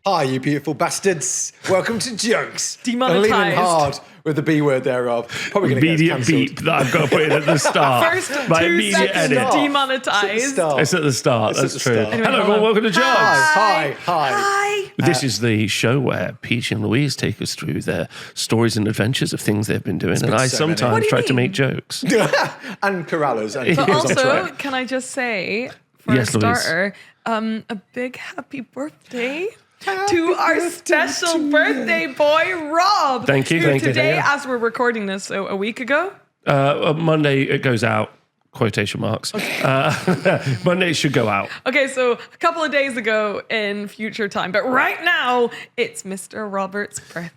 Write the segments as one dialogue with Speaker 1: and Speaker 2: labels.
Speaker 1: Hi, you beautiful bastards. Welcome to Juggz.
Speaker 2: Demonetised.
Speaker 1: I'm leaning hard with the B word thereof. Probably going to get
Speaker 3: Immediate
Speaker 1: cancelled.
Speaker 3: beep that I've got to put in at the start.
Speaker 2: First
Speaker 3: My
Speaker 2: 2
Speaker 3: immediate
Speaker 2: seconds
Speaker 3: edit.
Speaker 2: demonetized.
Speaker 3: It's at the start.
Speaker 1: It's at
Speaker 3: That's
Speaker 1: the
Speaker 3: true.
Speaker 1: start.
Speaker 2: Anyway,
Speaker 3: Hello,
Speaker 2: hold
Speaker 3: everyone.
Speaker 2: on.
Speaker 3: Welcome to Juggz.
Speaker 1: Hi.
Speaker 3: This is the show where Peachy and Louise take us through their stories and adventures of things they've been doing, and
Speaker 1: been
Speaker 3: I
Speaker 1: so many.
Speaker 3: sometimes
Speaker 2: What do you
Speaker 3: try to
Speaker 2: mean?
Speaker 3: make jokes.
Speaker 1: And Corrallers. And
Speaker 2: But
Speaker 1: here's on
Speaker 2: also,
Speaker 1: track.
Speaker 2: can I just say, for
Speaker 3: Yes,
Speaker 2: a
Speaker 3: Louise.
Speaker 2: starter, a big happy birthday to our special birthday boy, Rob.
Speaker 3: Thank you,
Speaker 2: who
Speaker 3: thank you.
Speaker 2: Today,
Speaker 3: Yeah.
Speaker 2: as we're recording this, so a week ago.
Speaker 3: Monday it goes out. Quotation marks. Monday it should go out.
Speaker 2: Okay, so a couple of days ago in future time, but right now it's Mr. Robert's birthday.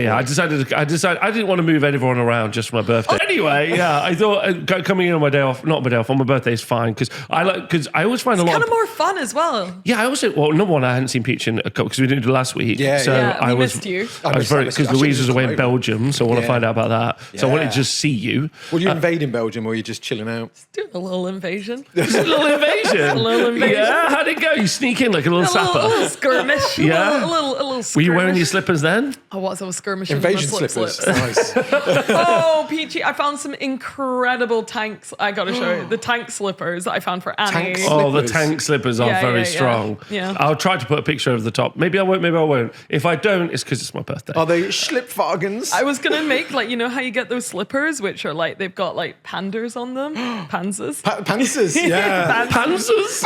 Speaker 3: Yeah. I decided I didn't want to move everyone around just for my birthday. Anyway, yeah, I thought coming in on my day off, not my day off, on my birthday is fine because I always find a lot
Speaker 2: Kind
Speaker 3: of
Speaker 2: of more fun as well.
Speaker 3: Yeah, I also, well, number one, I hadn't seen Peach in a couple because we didn't do it last week.
Speaker 1: Yeah,
Speaker 3: so
Speaker 1: yeah.
Speaker 3: I
Speaker 2: We
Speaker 3: was,
Speaker 2: missed you.
Speaker 3: I was very, because Louise was away in
Speaker 1: Belgium.
Speaker 3: Belgium, so I want to
Speaker 1: Yeah.
Speaker 3: find out about that. So I wanted
Speaker 1: Yeah.
Speaker 3: to just see you.
Speaker 1: Were you invading Belgium or were you just chilling out?
Speaker 2: Doing a little invasion.
Speaker 3: It's a little invasion.
Speaker 2: A little invasion.
Speaker 3: Yeah, how'd it go? You sneak in like a little
Speaker 2: A
Speaker 3: sapper.
Speaker 2: little skirmish.
Speaker 3: Yeah?
Speaker 2: A little skirmish.
Speaker 3: Were you wearing your slippers then?
Speaker 2: I was skirmishing.
Speaker 1: Invasion
Speaker 2: with my
Speaker 1: slippers.
Speaker 2: slips.
Speaker 1: Nice.
Speaker 2: Oh, Peachy, I found some incredible tanks. I got to show you. The tank slippers that I found for Annie.
Speaker 1: Tank
Speaker 3: Oh, the
Speaker 1: Slippers.
Speaker 3: tank slippers are
Speaker 2: Yeah,
Speaker 3: very
Speaker 2: yeah.
Speaker 3: strong.
Speaker 2: Yeah.
Speaker 3: I'll try to put a picture over the top. Maybe I won't, maybe I won't. If I don't, it's because it's my birthday.
Speaker 1: Are they Schlipfwagens?
Speaker 2: I was going to make, like, you know how you get those slippers, which are like, they've got like pandas on them? Panzers.
Speaker 1: Panzers, yeah.
Speaker 3: Panzers?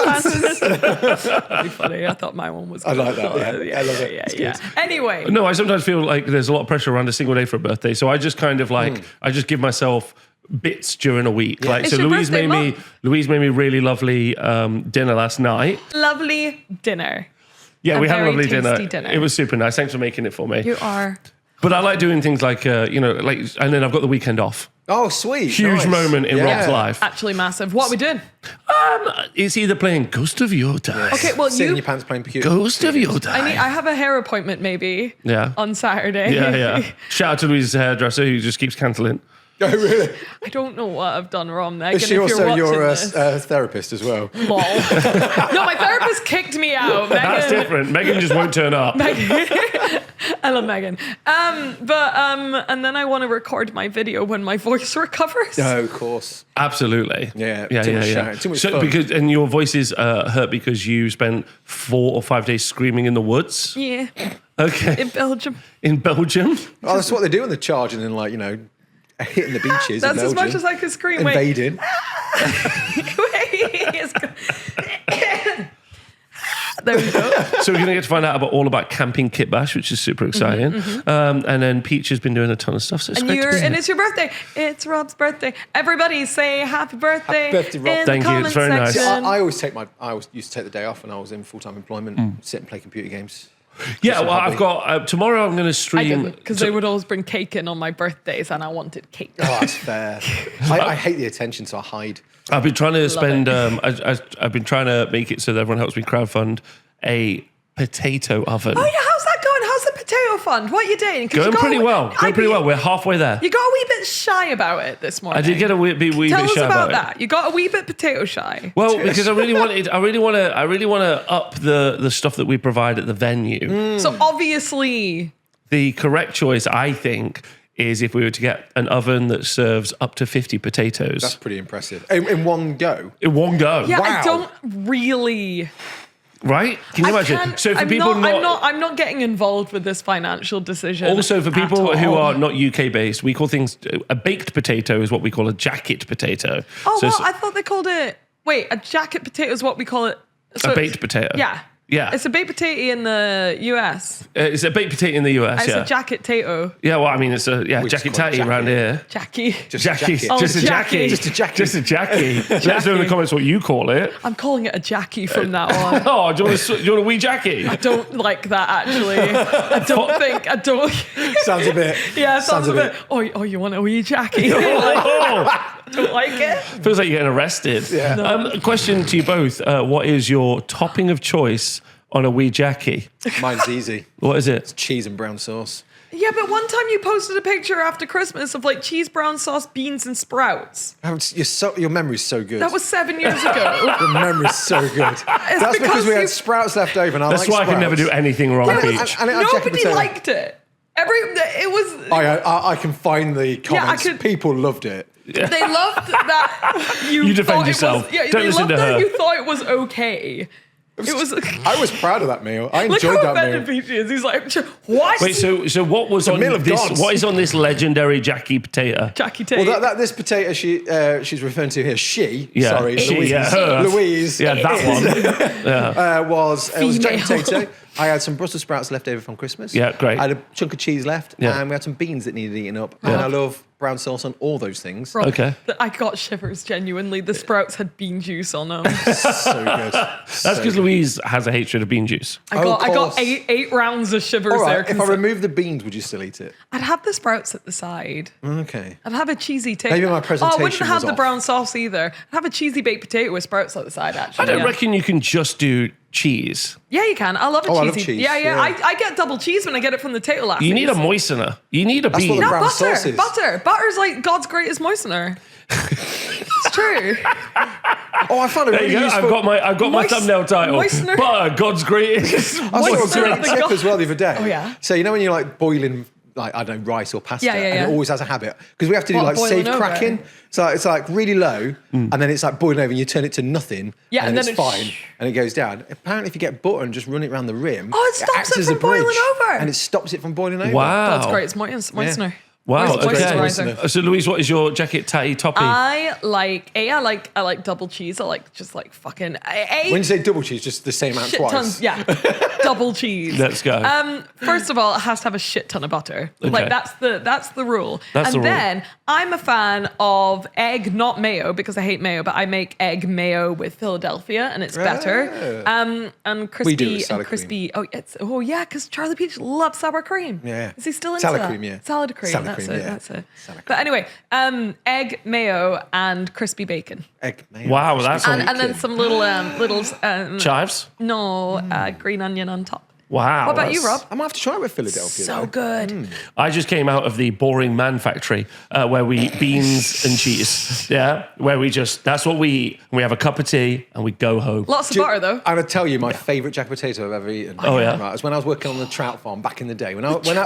Speaker 2: Pretty funny. I thought my one was
Speaker 1: I
Speaker 2: good.
Speaker 1: like that, yeah. I love it. It's
Speaker 2: Yeah.
Speaker 1: good.
Speaker 2: Anyway.
Speaker 3: No, I sometimes feel like there's a lot of pressure around a single day for a birthday. So I just kind of like, I just give myself bits during a week. Like,
Speaker 2: It's
Speaker 3: so
Speaker 2: your
Speaker 3: Louise
Speaker 2: birthday
Speaker 3: made me really lovely dinner last night.
Speaker 2: Lovely dinner.
Speaker 3: Yeah, we had a
Speaker 2: very
Speaker 3: lovely
Speaker 2: tasty dinner.
Speaker 3: It was super nice. Thanks for making it for me.
Speaker 2: You are.
Speaker 3: But I like doing things like, and then I've got the weekend off.
Speaker 1: Oh, sweet.
Speaker 3: Huge
Speaker 1: Nice.
Speaker 3: moment in
Speaker 1: Yeah.
Speaker 3: Rob's life.
Speaker 2: Actually massive. What are we doing?
Speaker 3: It's either playing Ghost of Yodai.
Speaker 2: Okay, well,
Speaker 1: Sitting in
Speaker 2: you...
Speaker 1: your pants playing Peachy.
Speaker 3: Ghost of Yodai.
Speaker 2: I have a hair appointment maybe
Speaker 3: Yeah.
Speaker 2: on Saturday.
Speaker 3: Yeah. Shout out to Louise's hairdresser who just keeps cancelling.
Speaker 1: Oh, really?
Speaker 2: I don't know what I've done wrong, Megan.
Speaker 1: Is she
Speaker 2: if
Speaker 1: also
Speaker 2: you're
Speaker 1: your
Speaker 2: watching this.
Speaker 1: therapist as well?
Speaker 2: Lol. No, my therapist kicked me out. Megan.
Speaker 3: That's different. Megan just won't turn up.
Speaker 2: I love Megan. And then I want to record my video when my voice recovers.
Speaker 1: No, of course.
Speaker 3: Absolutely.
Speaker 1: Yeah,
Speaker 3: Yeah.
Speaker 1: too much shouting, too much
Speaker 3: So
Speaker 1: fun.
Speaker 3: and your voice is hurt because you spent 4 or 5 days screaming in the woods.
Speaker 2: Yeah,
Speaker 3: Okay.
Speaker 2: in Belgium.
Speaker 3: In Belgium.
Speaker 1: Oh, that's what they do when they're charging and, like, hitting the beaches.
Speaker 2: That's
Speaker 1: in
Speaker 2: as
Speaker 1: Belgium.
Speaker 2: much as I could scream. Wait,
Speaker 1: Invading.
Speaker 2: It's go- There we go.
Speaker 3: So we're going to get to find out all about Camping Kit Bash, which is super exciting. And then Peach has been doing a ton of stuff. So it's great to be
Speaker 2: And
Speaker 3: here.
Speaker 2: it's your birthday. It's Rob's birthday. Everybody say happy birthday.
Speaker 1: Happy birthday, Rob.
Speaker 2: In
Speaker 3: Thank
Speaker 2: the
Speaker 3: you, it's
Speaker 2: comment
Speaker 3: very nice.
Speaker 2: section.
Speaker 1: I always used to take the day off when I was in full-time employment, sit and play computer games.
Speaker 3: Yeah, well,
Speaker 1: hobby.
Speaker 3: I've got tomorrow. I'm going to
Speaker 2: I
Speaker 3: stream
Speaker 2: didn't, because they would always bring cake in on my birthdays, and I wanted cake.
Speaker 1: Oh, that's fair. I hate the attention, so I hide.
Speaker 3: I've been trying to spend.
Speaker 2: it.
Speaker 3: I've been trying to make it so that everyone helps me crowdfund a potato oven.
Speaker 2: Oh yeah, how's that going? How's the potato fund? What are you doing? 'Cause you
Speaker 3: Going
Speaker 2: got
Speaker 3: pretty
Speaker 2: a wee-
Speaker 3: well. Going pretty well. We're halfway there.
Speaker 2: You got a wee bit shy about it this morning.
Speaker 3: I did get a wee
Speaker 2: Tell
Speaker 3: bit
Speaker 2: us
Speaker 3: shy
Speaker 2: about
Speaker 3: it.
Speaker 2: that. You got a wee bit potato shy.
Speaker 3: Well, because I really want to up the stuff that we provide at the venue.
Speaker 2: So obviously,
Speaker 3: The correct choice, I think, is if we were to get an oven that serves up to 50 potatoes
Speaker 1: That's pretty impressive. In one go.
Speaker 3: in one go.
Speaker 2: yeah, I
Speaker 1: Wow.
Speaker 2: don't really.
Speaker 3: Right? Can you imagine?
Speaker 2: can't-
Speaker 3: So for
Speaker 2: I'm
Speaker 3: people
Speaker 2: I'm not getting involved with this financial decision.
Speaker 3: Also, for
Speaker 2: at
Speaker 3: people who
Speaker 2: all.
Speaker 3: are not UK based, we call things a baked potato is what we call a jacket potato.
Speaker 2: Oh,
Speaker 3: So
Speaker 2: well,
Speaker 3: it's
Speaker 2: I thought they called it. Wait, a jacket potato is what we call it. So
Speaker 3: a
Speaker 2: it's-
Speaker 3: baked potato.
Speaker 2: Yeah.
Speaker 3: Yeah.
Speaker 2: It's a baked potato in the US.
Speaker 3: It's a baked potato in the US.
Speaker 2: It's
Speaker 3: Yeah.
Speaker 2: a jacket tato.
Speaker 3: Yeah. Well, I mean, it's a
Speaker 1: We just
Speaker 3: jacket
Speaker 1: call it
Speaker 3: tatty around
Speaker 1: jacket.
Speaker 3: here.
Speaker 2: Jackie.
Speaker 1: Just
Speaker 3: Jackie,
Speaker 1: a jacket.
Speaker 2: Oh,
Speaker 3: just a
Speaker 2: Jackie.
Speaker 3: Jackie,
Speaker 1: Just a Jackie.
Speaker 3: just a Jackie. Let us know in the comments what you call it.
Speaker 2: I'm calling it a Jackie from now on.
Speaker 3: Oh, do you want a wee Jackie?
Speaker 2: I don't like that actually. I don't.
Speaker 1: Sounds a bit.
Speaker 2: Yeah, it sounds a bit. Oh, you want a wee Jackie? Like,
Speaker 3: Oh,
Speaker 2: don't like it.
Speaker 3: feels like you're getting arrested.
Speaker 1: Yeah.
Speaker 3: Question to you both: what is your topping of choice on a wee Jackie?
Speaker 1: Mine's easy.
Speaker 3: What is it?
Speaker 1: Cheese and brown sauce.
Speaker 2: Yeah, but one time you posted a picture after Christmas of like cheese, brown sauce, beans, and sprouts.
Speaker 1: Your memory's so good.
Speaker 2: That was 7 years ago.
Speaker 1: Your memory's so good. That's because we had sprouts left over, and
Speaker 3: That's why I can never do anything wrong, Peach.
Speaker 2: Nobody liked it. It was.
Speaker 1: I can find the comments. People loved it.
Speaker 2: Yeah. They loved that you
Speaker 3: defend yourself. Don't listen to her.
Speaker 2: You thought it was okay.
Speaker 1: I was proud of that meal. I enjoyed that meal.
Speaker 2: Peachy is. He's like, what?
Speaker 3: Wait, so what was on this? What is on this legendary Jackie potato?
Speaker 2: Jackie Tate.
Speaker 1: Well, this potato she's referring to here.
Speaker 3: Louise. Yeah, that one.
Speaker 1: was Jackie potato. I had some Brussels sprouts left over from Christmas.
Speaker 3: Yeah, great.
Speaker 1: I had a chunk of cheese left, and we had some beans that needed eating up. And I love brown sauce on all those things.
Speaker 2: Rob,
Speaker 3: okay.
Speaker 2: I got shivers, genuinely. The sprouts had bean juice on them.
Speaker 1: So good.
Speaker 3: That's because Louise has a hatred of bean juice.
Speaker 2: I got eight rounds of shivers there.
Speaker 1: If I remove the beans, would you still eat it?
Speaker 2: I'd have the sprouts at the side.
Speaker 1: Okay.
Speaker 2: I'd have a cheesy taste.
Speaker 1: Maybe my presentation
Speaker 2: I wouldn't have
Speaker 1: was
Speaker 2: the
Speaker 1: off.
Speaker 2: brown sauce either. I'd have a cheesy baked potato with sprouts at the side, actually.
Speaker 3: I don't reckon you can just do cheese.
Speaker 2: Yeah, you can. I love a cheesy.
Speaker 1: I love cheese.
Speaker 2: Yeah. I get double cheese when I get it from the tato last.
Speaker 3: You need a moistener. You need a
Speaker 1: That's
Speaker 3: bean.
Speaker 1: what the brown
Speaker 2: butter.
Speaker 1: sauce is.
Speaker 2: Butter's like God's greatest moistener. It's true.
Speaker 1: I found it really useful.
Speaker 3: I've got my thumbnail title.
Speaker 2: Moistener.
Speaker 3: Butter, God's greatest.
Speaker 1: I saw a great tip as well the other day.
Speaker 2: Oh, yeah?
Speaker 1: So you know when you're like boiling, like, I don't know, rice or pasta, and it always has a habit. Because we have to do like safe cracking. So it's like really low, and then it's like boiling over, and you turn it to nothing, and then it's fine, and it goes down. Apparently, if you get butter and just run it around the rim,
Speaker 2: it stops it from boiling over.
Speaker 1: And it stops it from boiling over.
Speaker 3: Wow.
Speaker 2: God's great. It's moistener.
Speaker 3: Wow.
Speaker 2: Moisturizer.
Speaker 3: Okay. So Louise, what is your jacket tatty topping?
Speaker 2: I like double cheese. I like just like fucking
Speaker 1: When you say double cheese, just the same amount
Speaker 2: shit
Speaker 1: twice.
Speaker 2: tons. Yeah, double cheese.
Speaker 3: Let's go.
Speaker 2: First of all, it has to have a shit ton of butter.
Speaker 3: Okay.
Speaker 2: Like that's the rule. Then I'm a fan of egg, not mayo, because I hate mayo. But I make egg mayo with Philadelphia, and it's better. And crispy
Speaker 1: We do it with salad
Speaker 2: crispy. Cream. Because Charlie Peach loves sour cream.
Speaker 1: Yeah.
Speaker 2: Is he still into
Speaker 1: Salad
Speaker 2: that?
Speaker 1: cream, yeah.
Speaker 2: Salad cream.
Speaker 1: Salad
Speaker 2: That's
Speaker 1: cream,
Speaker 2: it.
Speaker 1: yeah.
Speaker 2: That's it.
Speaker 1: Salad cream.
Speaker 2: But anyway, egg mayo and crispy bacon.
Speaker 1: Egg mayo.
Speaker 3: Wow, that's
Speaker 2: And then some little
Speaker 3: chives.
Speaker 2: No, green onion on top.
Speaker 3: Wow.
Speaker 2: What about you, Rob?
Speaker 1: I'm going to have to try it with Philadelphia.
Speaker 2: So good.
Speaker 3: I just came out of the boring man factory where we eat beans and cheese. Yeah, where that's what we eat. And we have a cup of tea and we go home.
Speaker 2: Lots of butter, though.
Speaker 1: I'm going to tell you my favourite jack potato I've ever eaten.
Speaker 3: Oh, yeah?
Speaker 1: Right, it was when I was working on the trout farm back in the day.
Speaker 2: Wait, what do you mean?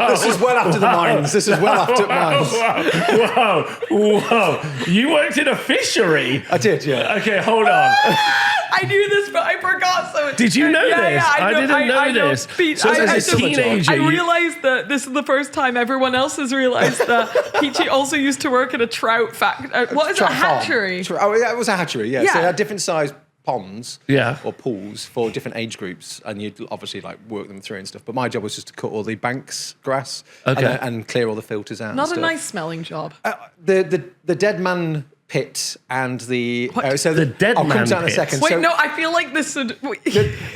Speaker 1: This is well after the mines.
Speaker 3: Whoa. You worked in a fishery?
Speaker 1: I did, yeah.
Speaker 3: Okay, hold on.
Speaker 2: I knew this, but I forgot. So
Speaker 3: Did you know this?
Speaker 2: Yeah,
Speaker 3: I didn't know this.
Speaker 2: So
Speaker 3: as a teenager,
Speaker 2: I realized that this is the first time everyone else has realized that Peachy also used to work at a trout factory. What is it? A hatchery?
Speaker 1: It was a hatchery, yeah.
Speaker 2: Yeah.
Speaker 1: So they had different sized ponds
Speaker 3: or
Speaker 1: pools for different age groups, and you'd obviously like work them through and stuff. But my job was just to cut all the banks grass and clear all the filters out.
Speaker 2: Not a nice smelling job.
Speaker 1: The dead man pit and the
Speaker 3: the dead
Speaker 1: I'll come
Speaker 3: man
Speaker 1: down in a
Speaker 3: pit?
Speaker 1: second.
Speaker 2: Wait, no, I feel like this would.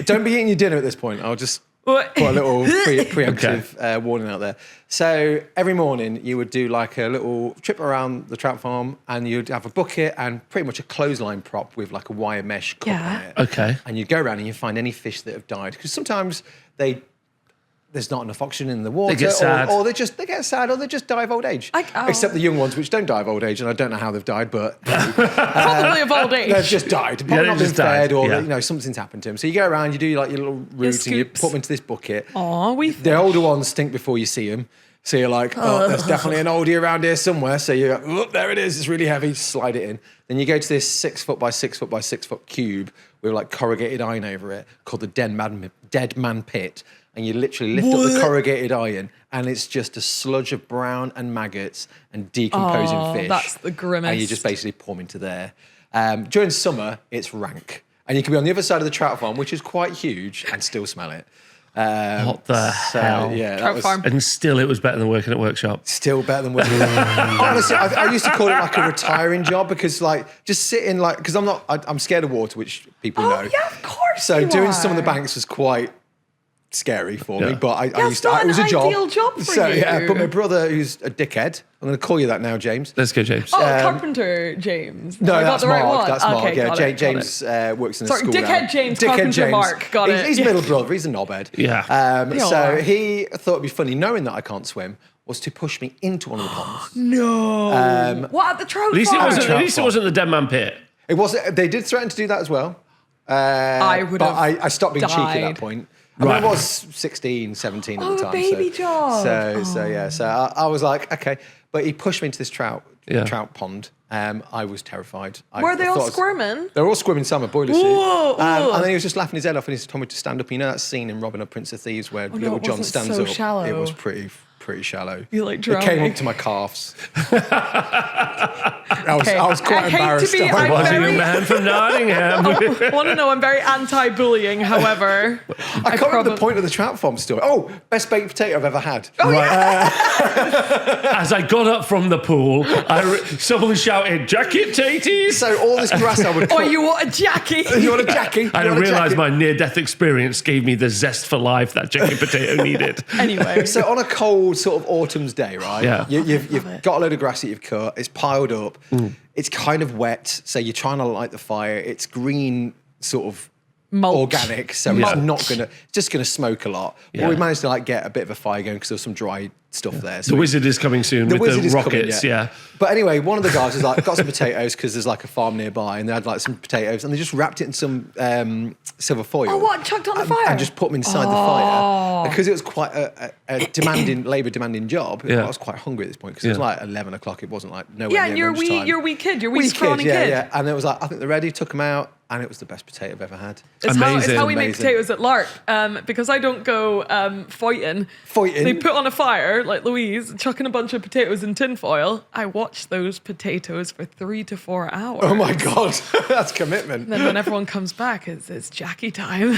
Speaker 1: Don't be eating your dinner at this point. I'll just put a little preemptive warning out there. So every morning you would do like a little trip around the trout farm, and you'd have a bucket and pretty much a clothesline prop with like a wire mesh cup on it.
Speaker 3: Okay.
Speaker 1: And you'd go around and you find any fish that have died, because sometimes there's not enough oxygen in the water,
Speaker 3: They get sad.
Speaker 1: or they get sad, or they just die of old age. Except the young ones, which don't die of old age, and I don't know how they've died, but
Speaker 2: Probably of old age.
Speaker 1: they've just died. Probably not been
Speaker 3: just died,
Speaker 1: fed, or
Speaker 3: yeah.
Speaker 1: something's happened to them. So you go around, you do like your little routes, and you
Speaker 2: scoops.
Speaker 1: put them into this bucket.
Speaker 2: The
Speaker 1: older ones stink before you see them. So you're like, there's definitely an oldie around here somewhere. So you go, oh, there it is. It's really heavy. Slide it in. Then you go to this 6 foot by 6 foot by 6 foot cube with like corrugated iron over it, called the dead man pit. And you literally lift up the corrugated iron, and it's just a sludge of brown and maggots and decomposing fish.
Speaker 2: That's the grimmest.
Speaker 1: And you just basically pour them into there. During summer, it's rank. And you can be on the other side of the trout farm, which is quite huge, and still smell it.
Speaker 3: What the hell?
Speaker 1: Yeah,
Speaker 2: Trout farm.
Speaker 3: And still, it was better than working at workshop.
Speaker 1: Still better than working. Honestly, I used to call it like a retiring job, because like just sitting like, because I'm scared of water, which people know.
Speaker 2: Yeah, of course.
Speaker 1: So doing some of the banks was quite scary for me,
Speaker 3: Yeah.
Speaker 1: but I
Speaker 2: That's
Speaker 1: used to.
Speaker 2: not
Speaker 1: It was
Speaker 2: an
Speaker 1: a job.
Speaker 2: ideal job for
Speaker 1: so
Speaker 2: you.
Speaker 1: yeah, but my brother, who's a dickhead, I'm going to call you that now, James.
Speaker 3: Let's go, James.
Speaker 2: Oh, Carpenter James.
Speaker 1: No,
Speaker 2: I got
Speaker 1: that's
Speaker 2: the right
Speaker 1: Mark.
Speaker 2: one.
Speaker 1: That's Mark.
Speaker 2: Okay,
Speaker 1: Yeah,
Speaker 2: got it, got
Speaker 1: James
Speaker 2: it.
Speaker 1: works in a
Speaker 2: Sorry,
Speaker 1: school.
Speaker 2: dickhead
Speaker 1: now.
Speaker 2: James, Carpenter Mark. Got
Speaker 1: he's,
Speaker 2: it.
Speaker 1: He's
Speaker 2: Yeah.
Speaker 1: middle brother. He's a knobhead.
Speaker 3: Yeah.
Speaker 2: You
Speaker 1: So
Speaker 2: are.
Speaker 1: he thought it'd be funny, knowing that I can't swim, was to push me into one of the ponds.
Speaker 2: No. What at the trout
Speaker 3: At least
Speaker 2: farm?
Speaker 3: at least it wasn't the Dead Man Pit.
Speaker 1: It wasn't. They did threaten to do that as well.
Speaker 2: I would
Speaker 1: But
Speaker 2: have
Speaker 1: I stopped being cheeky at
Speaker 2: died.
Speaker 1: that point. I mean,
Speaker 3: Right.
Speaker 1: I was 16, 17 at the time.
Speaker 2: baby John.
Speaker 1: So I was like, okay. But he pushed me into this trout
Speaker 3: Yeah.
Speaker 1: pond. I was terrified.
Speaker 2: Were they all
Speaker 1: thought I was-
Speaker 2: squirming?
Speaker 1: They were all swimming summer boiler suit.
Speaker 2: Whoa, whoa.
Speaker 1: And then he was just laughing his head off and he told me to stand up. You know that scene in Robin Hood, Prince of Thieves where little
Speaker 2: it
Speaker 1: John
Speaker 2: wasn't
Speaker 1: stands
Speaker 2: so
Speaker 1: up?
Speaker 2: shallow.
Speaker 1: It was pretty shallow.
Speaker 2: You like
Speaker 1: It came
Speaker 2: drowning.
Speaker 1: up to my calves. I was quite
Speaker 2: I hate to
Speaker 1: embarrassed.
Speaker 2: be- I'm
Speaker 3: Was he a
Speaker 2: very-
Speaker 3: man from Nottingham?
Speaker 2: I want to know. I'm very anti-bullying. However,
Speaker 1: I can't remember the point of the trout farm story. Oh, best baked potato I've ever had.
Speaker 3: As I got up from the pool, someone shouted, "Jacket Taties!"
Speaker 1: So all this grass I would
Speaker 2: oh,
Speaker 1: cut.
Speaker 2: you want a Jackie?
Speaker 1: You want a Jackie?
Speaker 3: I
Speaker 1: You want a
Speaker 3: realised
Speaker 1: Jackie?
Speaker 3: my near-death experience gave me the zest for life that jacket potato needed.
Speaker 2: Anyway,
Speaker 1: So on a cold sort of autumn's day, right?
Speaker 3: Yeah.
Speaker 1: You've got a load of grass that you've cut. It's piled up. It's kind of wet. So you're trying to light the fire. It's green, sort of
Speaker 2: mulch.
Speaker 1: organic. So
Speaker 2: Mulch.
Speaker 1: it's not gonna. It's just gonna smoke a lot.
Speaker 3: Yeah.
Speaker 1: But we managed to like get a bit of a fire going because there was some dry stuff there. So
Speaker 3: The wizard is coming soon with
Speaker 1: wizard
Speaker 3: the
Speaker 1: is coming,
Speaker 3: rockets. Yeah.
Speaker 1: But anyway, one of the guys was like, got some potatoes because there's like a farm nearby, and they had like some potatoes, and they just wrapped it in some silver foil.
Speaker 2: Oh, what? Chucked on the
Speaker 1: and-
Speaker 2: fire?
Speaker 1: and just put them inside the fire because it was quite a demanding, labour-demanding job.
Speaker 3: Yeah.
Speaker 1: I was quite hungry at this point because it was
Speaker 3: Yeah.
Speaker 1: like 11 o'clock. It wasn't like nowhere
Speaker 2: Yeah,
Speaker 1: near
Speaker 2: and you're
Speaker 1: lunchtime.
Speaker 2: a wee kid. You're a wee
Speaker 1: Wee
Speaker 2: scrawny kid.
Speaker 1: yeah. And it was like, I think they're ready. Took them out, and it was the best potato I've ever had.
Speaker 2: It's
Speaker 3: Amazing.
Speaker 2: how we make
Speaker 1: Amazing.
Speaker 2: potatoes at Lark. Because I don't go fighting.
Speaker 1: Fighting?
Speaker 2: They put on a fire, like Louise, chucking a bunch of potatoes in tinfoil. I watch those potatoes for 3 to 4 hours.
Speaker 1: Oh my God, that's commitment.
Speaker 2: Then when everyone comes back, it's Jackie time.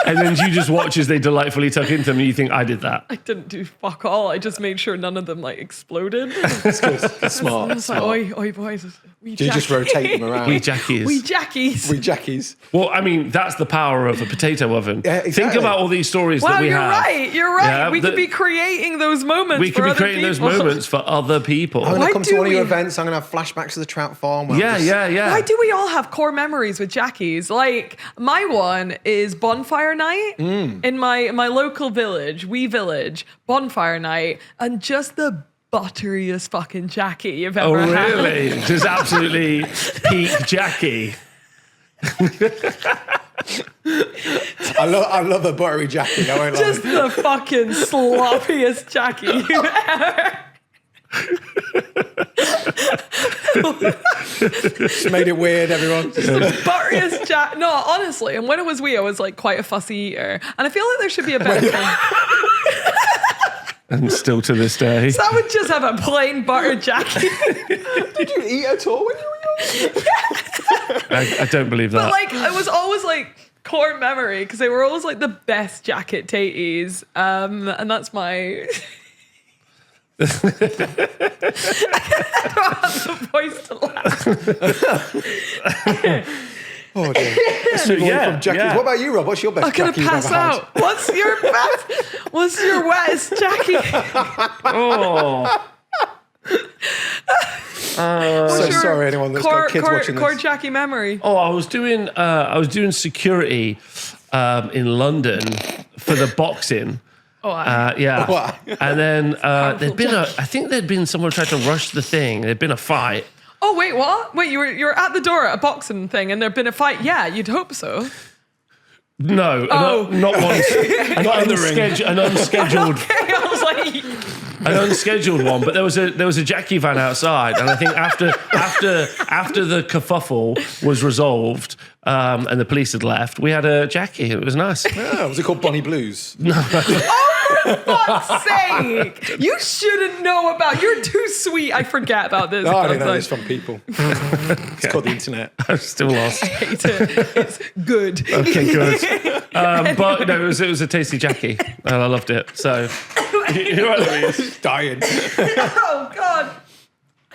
Speaker 3: And then you just watch as they delightfully tuck into them and you think, I did that.
Speaker 2: I didn't do fuck all. I just made sure none of them like exploded.
Speaker 1: It's good. It's smart.
Speaker 2: It's like, oi, boys. We
Speaker 1: You just rotate them around.
Speaker 3: We Jackies.
Speaker 2: We Jackies.
Speaker 1: We Jackies.
Speaker 3: Well, I mean, that's the power of a potato oven.
Speaker 1: Yeah,
Speaker 3: Think
Speaker 1: exactly.
Speaker 3: about all these stories
Speaker 2: Wow,
Speaker 3: that we
Speaker 2: you're
Speaker 3: have.
Speaker 2: right. You're right.
Speaker 3: Yeah,
Speaker 2: we could be creating those moments.
Speaker 3: We could
Speaker 2: for
Speaker 3: be
Speaker 2: other
Speaker 3: creating those
Speaker 2: people.
Speaker 3: moments for other people.
Speaker 1: I'm going
Speaker 2: Why
Speaker 1: to come to
Speaker 2: do
Speaker 1: one of your
Speaker 2: we-
Speaker 1: events. I'm going to have flashbacks of the trout farm. where I'm
Speaker 3: Yeah,
Speaker 1: just-
Speaker 3: yeah.
Speaker 2: Why do we all have core memories with Jackies? Like my one is bonfire night in my local village, wee village, bonfire night, and just the butteriest fucking Jackie you've
Speaker 3: Oh,
Speaker 2: ever had.
Speaker 3: really? Just absolutely peak Jackie.
Speaker 1: I love a buttery Jackie. I won't lie.
Speaker 2: Just the fucking sloppiest Jackie you've ever.
Speaker 1: Just made it weird, everyone.
Speaker 2: Butteriest Jack. No, honestly, and when it was wee, I was like quite a fussy eater, and I feel like there should be a better thing.
Speaker 3: And still to this day.
Speaker 2: So I would just have a plain butter Jackie.
Speaker 1: Did you eat at all when you were young?
Speaker 3: I don't believe that.
Speaker 2: But like, it was always like core memory because they were always like the best jacket taties. And that's my. I don't have the voice to laugh.
Speaker 1: Oh dear. Let's move on
Speaker 3: Yeah,
Speaker 1: from Jackies.
Speaker 3: yeah.
Speaker 1: What about you, Rob? What's your best
Speaker 2: I'm gonna
Speaker 1: Jackie you've
Speaker 2: pass
Speaker 1: ever had?
Speaker 2: out. What's your wettest Jackie?
Speaker 3: Oh.
Speaker 1: So
Speaker 2: What's your
Speaker 1: sorry, anyone that's got kids watching this.
Speaker 2: core Jackie memory.
Speaker 3: Oh, I was doing security in London for the boxing.
Speaker 2: Oh,
Speaker 3: Yeah.
Speaker 1: Wow.
Speaker 3: And then I think there'd been someone tried to rush the thing. There'd been a fight.
Speaker 2: oh wait, what? Wait, you're at the door at a boxing thing, and there'd been a fight. Yeah, you'd hope so.
Speaker 3: No,
Speaker 2: Oh.
Speaker 3: not once. An unscheduled
Speaker 2: Okay, I was like,
Speaker 3: an unscheduled one, but there was a Jackie van outside, and I think after the kerfuffle was resolved and the police had left, we had a Jackie. It was nice.
Speaker 1: Oh, was it called Bonnie Blues?
Speaker 2: fuck's sake! You shouldn't know about. You're too sweet. I forget about this.
Speaker 1: No, I don't know.
Speaker 2: Like,
Speaker 1: It's from people. It's called the internet.
Speaker 3: I'm still lost.
Speaker 2: I hate it. It's good.
Speaker 3: Okay, good. But no, it was a tasty Jackie, and I loved it. So you're right, Louise.
Speaker 1: Dying.
Speaker 2: Oh God.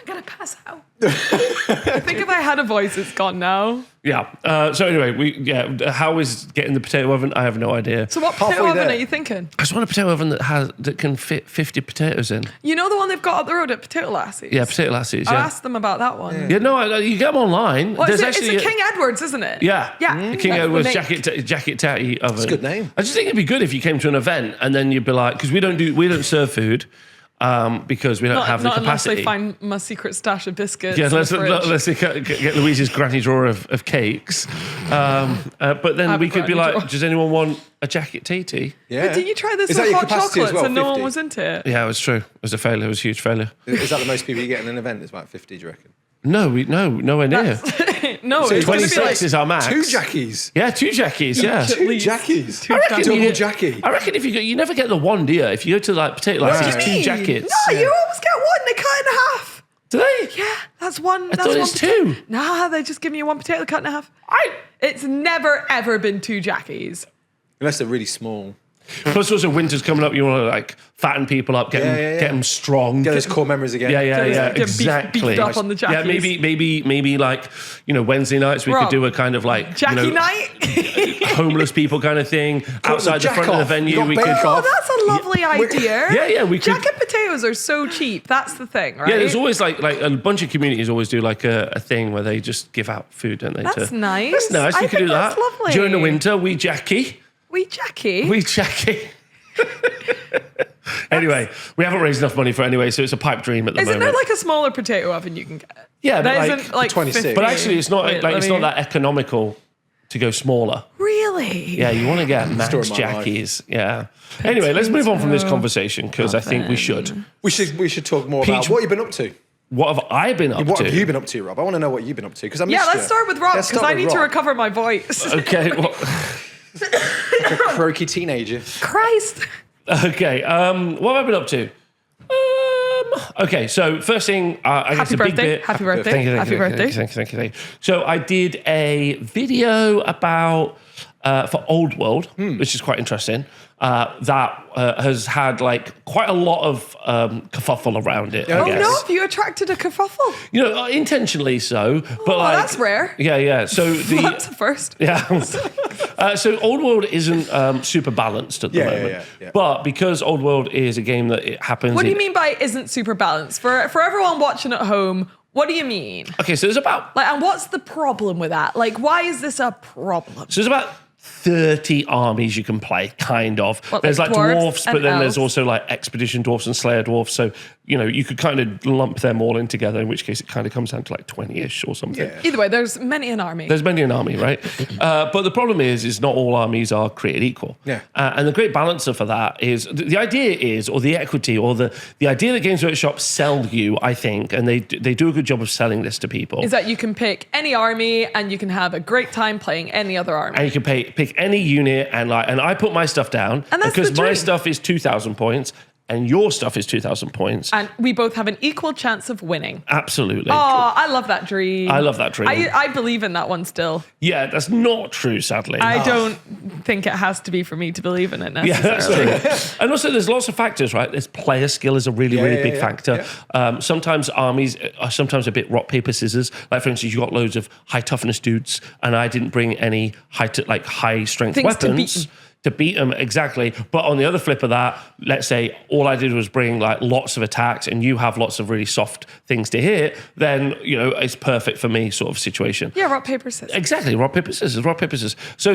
Speaker 2: I'm gonna pass out. I think if I had a voice, it's gone now.
Speaker 3: Yeah. So anyway, how is getting the potato oven? I have no idea.
Speaker 2: So what potato oven are you thinking?
Speaker 3: I just want a potato oven that can fit 50 potatoes in.
Speaker 2: You know the one they've got up the road at Potato Lassies?
Speaker 3: Yeah, potato lassies.
Speaker 2: I
Speaker 3: Yeah.
Speaker 2: asked them about that one.
Speaker 3: Yeah, no, you get them online.
Speaker 2: Well,
Speaker 3: There's
Speaker 2: it's
Speaker 3: actually
Speaker 2: a King Edward's, isn't it?
Speaker 3: Yeah,
Speaker 2: Yeah.
Speaker 3: The King
Speaker 2: That's
Speaker 3: Edward's
Speaker 2: the make.
Speaker 3: jacket tatty oven. That's
Speaker 1: a good name.
Speaker 3: I just think it'd be good if you came to an event and then you'd be like, because we don't serve food because we don't have the
Speaker 2: Not unless
Speaker 3: capacity.
Speaker 2: they find my secret stash of biscuits.
Speaker 3: Yeah,
Speaker 2: in the
Speaker 3: let's
Speaker 2: fridge.
Speaker 3: get Louise's granny drawer of cakes. But then
Speaker 2: have
Speaker 3: we
Speaker 2: a
Speaker 3: could be
Speaker 2: granny
Speaker 3: like,
Speaker 2: drawer.
Speaker 3: does anyone want a jacket tatty?
Speaker 1: Yeah.
Speaker 2: But did you try this
Speaker 1: Is that
Speaker 2: with
Speaker 1: your
Speaker 2: hot
Speaker 1: capacity as
Speaker 2: chocolates
Speaker 1: well,
Speaker 2: and no one
Speaker 1: 50?
Speaker 2: was into it?
Speaker 3: Yeah, it was true. It was a failure. It was a huge failure.
Speaker 1: Is that the most people you get in an event? It's about 50, do you reckon?
Speaker 3: No, nowhere near.
Speaker 2: No,
Speaker 1: So
Speaker 2: it's going to be
Speaker 3: 26
Speaker 2: like
Speaker 3: is our max.
Speaker 1: 2 jackies.
Speaker 3: Yeah, 2 jackies. Yeah.
Speaker 2: At least.
Speaker 1: Jackies.
Speaker 2: Two jackies.
Speaker 1: Double Jackie.
Speaker 3: I reckon if you never get the one, do you? If you go to like potato lassies,
Speaker 1: What do you
Speaker 3: it's 2
Speaker 2: mean?
Speaker 3: jackets.
Speaker 2: No, you always get one. They cut in half.
Speaker 3: Do they?
Speaker 2: Yeah, that's one.
Speaker 3: I thought it's 2.
Speaker 2: Nah, they just give me one potato cut in half.
Speaker 3: I
Speaker 2: It's never ever been 2 jackies.
Speaker 1: Unless they're really small.
Speaker 3: Plus, also winter's coming up. You want to like fatten people up, get them strong.
Speaker 1: Get those core memories again.
Speaker 2: Get
Speaker 3: exactly.
Speaker 2: beefed up on the
Speaker 3: Yeah,
Speaker 2: jackies.
Speaker 3: maybe like Wednesday nights we could
Speaker 2: Rob,
Speaker 3: do a kind of like
Speaker 2: Jackie night.
Speaker 3: homeless people kind of thing outside the
Speaker 1: jack
Speaker 3: front of the
Speaker 1: off.
Speaker 3: venue.
Speaker 1: You got
Speaker 3: We
Speaker 1: bake
Speaker 3: could.
Speaker 1: off.
Speaker 2: Oh, that's a lovely idea.
Speaker 3: Yeah, we could.
Speaker 2: Jack and potatoes are so cheap. That's the thing, right?
Speaker 3: Yeah, there's always like a bunch of communities always do like a thing where they just give out food, don't they?
Speaker 2: That's nice.
Speaker 3: That's nice.
Speaker 2: I
Speaker 3: We could do
Speaker 2: think
Speaker 3: that
Speaker 2: that's lovely.
Speaker 3: during the winter. We Jackie.
Speaker 2: We Jackie.
Speaker 3: Anyway, we haven't raised enough money for it anyway, so it's a pipe dream at the
Speaker 2: Isn't
Speaker 3: moment.
Speaker 2: there like a smaller potato oven you can get?
Speaker 3: Yeah, but
Speaker 2: That
Speaker 3: like,
Speaker 2: isn't like
Speaker 1: 26.
Speaker 2: 50.
Speaker 3: but actually, it's not
Speaker 2: Wait,
Speaker 3: like
Speaker 2: let
Speaker 3: it's
Speaker 2: me-
Speaker 3: not that economical to go smaller.
Speaker 2: Really?
Speaker 3: Yeah, you want to get
Speaker 1: Story
Speaker 3: max
Speaker 1: of my
Speaker 3: Jackies. Yeah. Anyway, let's move on from this conversation because I think we should.
Speaker 1: We should talk more
Speaker 3: Peach-
Speaker 1: about what you've been up to.
Speaker 3: What have I been up
Speaker 1: What
Speaker 3: to?
Speaker 1: have you been up to, Rob? I want to know what you've been up to because I missed
Speaker 2: Yeah, let's
Speaker 1: you.
Speaker 2: start with Rob
Speaker 1: Let's
Speaker 2: because
Speaker 1: start
Speaker 2: I
Speaker 1: with
Speaker 2: need to
Speaker 1: Rob.
Speaker 2: recover my voice.
Speaker 3: Okay. Well,
Speaker 1: Like a croaky teenager.
Speaker 2: Christ.
Speaker 3: okay. What have I been up to? Okay, so first thing, I guess
Speaker 2: Happy
Speaker 3: a big
Speaker 2: birthday.
Speaker 3: bit.
Speaker 2: Happy birthday.
Speaker 3: Thank you,
Speaker 2: Happy birthday.
Speaker 3: Thank you. So I did a video about for Old World, which is quite interesting. That has had like quite a lot of kerfuffle around it. I
Speaker 2: Oh
Speaker 3: guess.
Speaker 2: no, have you attracted a kerfuffle?
Speaker 3: Intentionally so, but
Speaker 2: Oh,
Speaker 3: like
Speaker 2: that's rare.
Speaker 3: Yeah. So
Speaker 2: That's
Speaker 3: the
Speaker 2: a first.
Speaker 3: so Old World isn't super balanced at the moment,
Speaker 1: yeah.
Speaker 3: but because Old World is a game that it happens.
Speaker 2: What do
Speaker 3: in-
Speaker 2: you mean by isn't super balanced? For everyone watching at home, what do you mean?
Speaker 3: Okay, so there's about
Speaker 2: Like, and what's the problem with that? Like, why is this a problem?
Speaker 3: So there's about 30 armies you can play, kind of.
Speaker 2: What,
Speaker 3: There's
Speaker 2: like
Speaker 3: like
Speaker 2: dwarves
Speaker 3: dwarfs, but
Speaker 2: and
Speaker 3: then there's
Speaker 2: elves?
Speaker 3: also like expedition dwarfs and slayer dwarfs. So, you could kind of lump them all in together, in which case it kind of comes down to like 20-ish or something.
Speaker 1: Yeah.
Speaker 2: Either way, there's many an army.
Speaker 3: There's many an army, right? But the problem is not all armies are created equal.
Speaker 1: Yeah.
Speaker 3: And the great balancer for that is, the idea is, or the equity, or the idea that Games Workshop sell you, I think, and they do a good job of selling this to people.
Speaker 2: is that you can pick any army and you can have a great time playing any other army.
Speaker 3: And you can pick any unit, and I put my stuff down
Speaker 2: And that's
Speaker 3: because
Speaker 2: the
Speaker 3: my
Speaker 2: dream.
Speaker 3: stuff is 2,000 points and your stuff is 2,000 points.
Speaker 2: And we both have an equal chance of winning.
Speaker 3: Absolutely.
Speaker 2: Oh, I love that dream.
Speaker 3: I love that dream.
Speaker 2: I believe in that one still.
Speaker 3: Yeah, that's not true, sadly.
Speaker 2: I don't think it has to be for me to believe in it
Speaker 3: Yeah,
Speaker 2: necessarily.
Speaker 3: that's true. And also, there's lots of factors, right? There's player skill is a really big factor. Sometimes armies are sometimes a bit rock paper scissors. Like for instance, you got loads of high toughness dudes, and I didn't bring any high strength
Speaker 2: Things to beat
Speaker 3: weapons.
Speaker 2: them.
Speaker 3: To beat them, exactly. But on the other flip of that, let's say all I did was bring like lots of attacks and you have lots of really soft things to hit, then, it's perfect for me sort of situation.
Speaker 2: Yeah, rock, paper, scissors.
Speaker 3: Exactly, rock, paper, scissors. So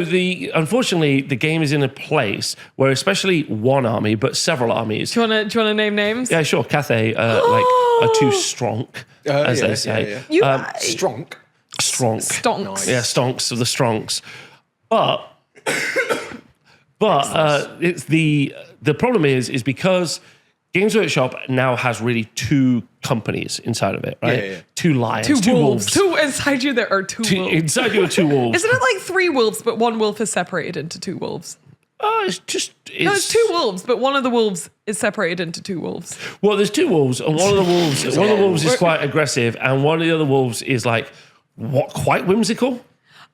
Speaker 3: unfortunately, the game is in a place where especially one army, but several armies.
Speaker 2: Do you want to name names?
Speaker 3: Yeah, sure, Cathay, are too strong, as they say.
Speaker 1: Yeah. Strong.
Speaker 3: Stronk.
Speaker 2: Stonks.
Speaker 1: Nice.
Speaker 3: Yeah, stonks of the stronks. But it's the problem is because Games Workshop now has really 2 companies inside of it, right?
Speaker 1: Yeah.
Speaker 3: 2 lions,
Speaker 2: Two
Speaker 3: 2
Speaker 2: wolves.
Speaker 3: wolves.
Speaker 2: 2 inside you there are 2 wolves.
Speaker 3: Inside you are 2 wolves.
Speaker 2: Isn't it like 3 wolves, but 1 wolf is separated into 2 wolves?
Speaker 3: It's just
Speaker 2: No, it's 2 wolves, but one of the wolves is separated into 2 wolves.
Speaker 3: Well, there's 2 wolves, and one of the wolves is quite aggressive, and one of the other wolves is like quite whimsical.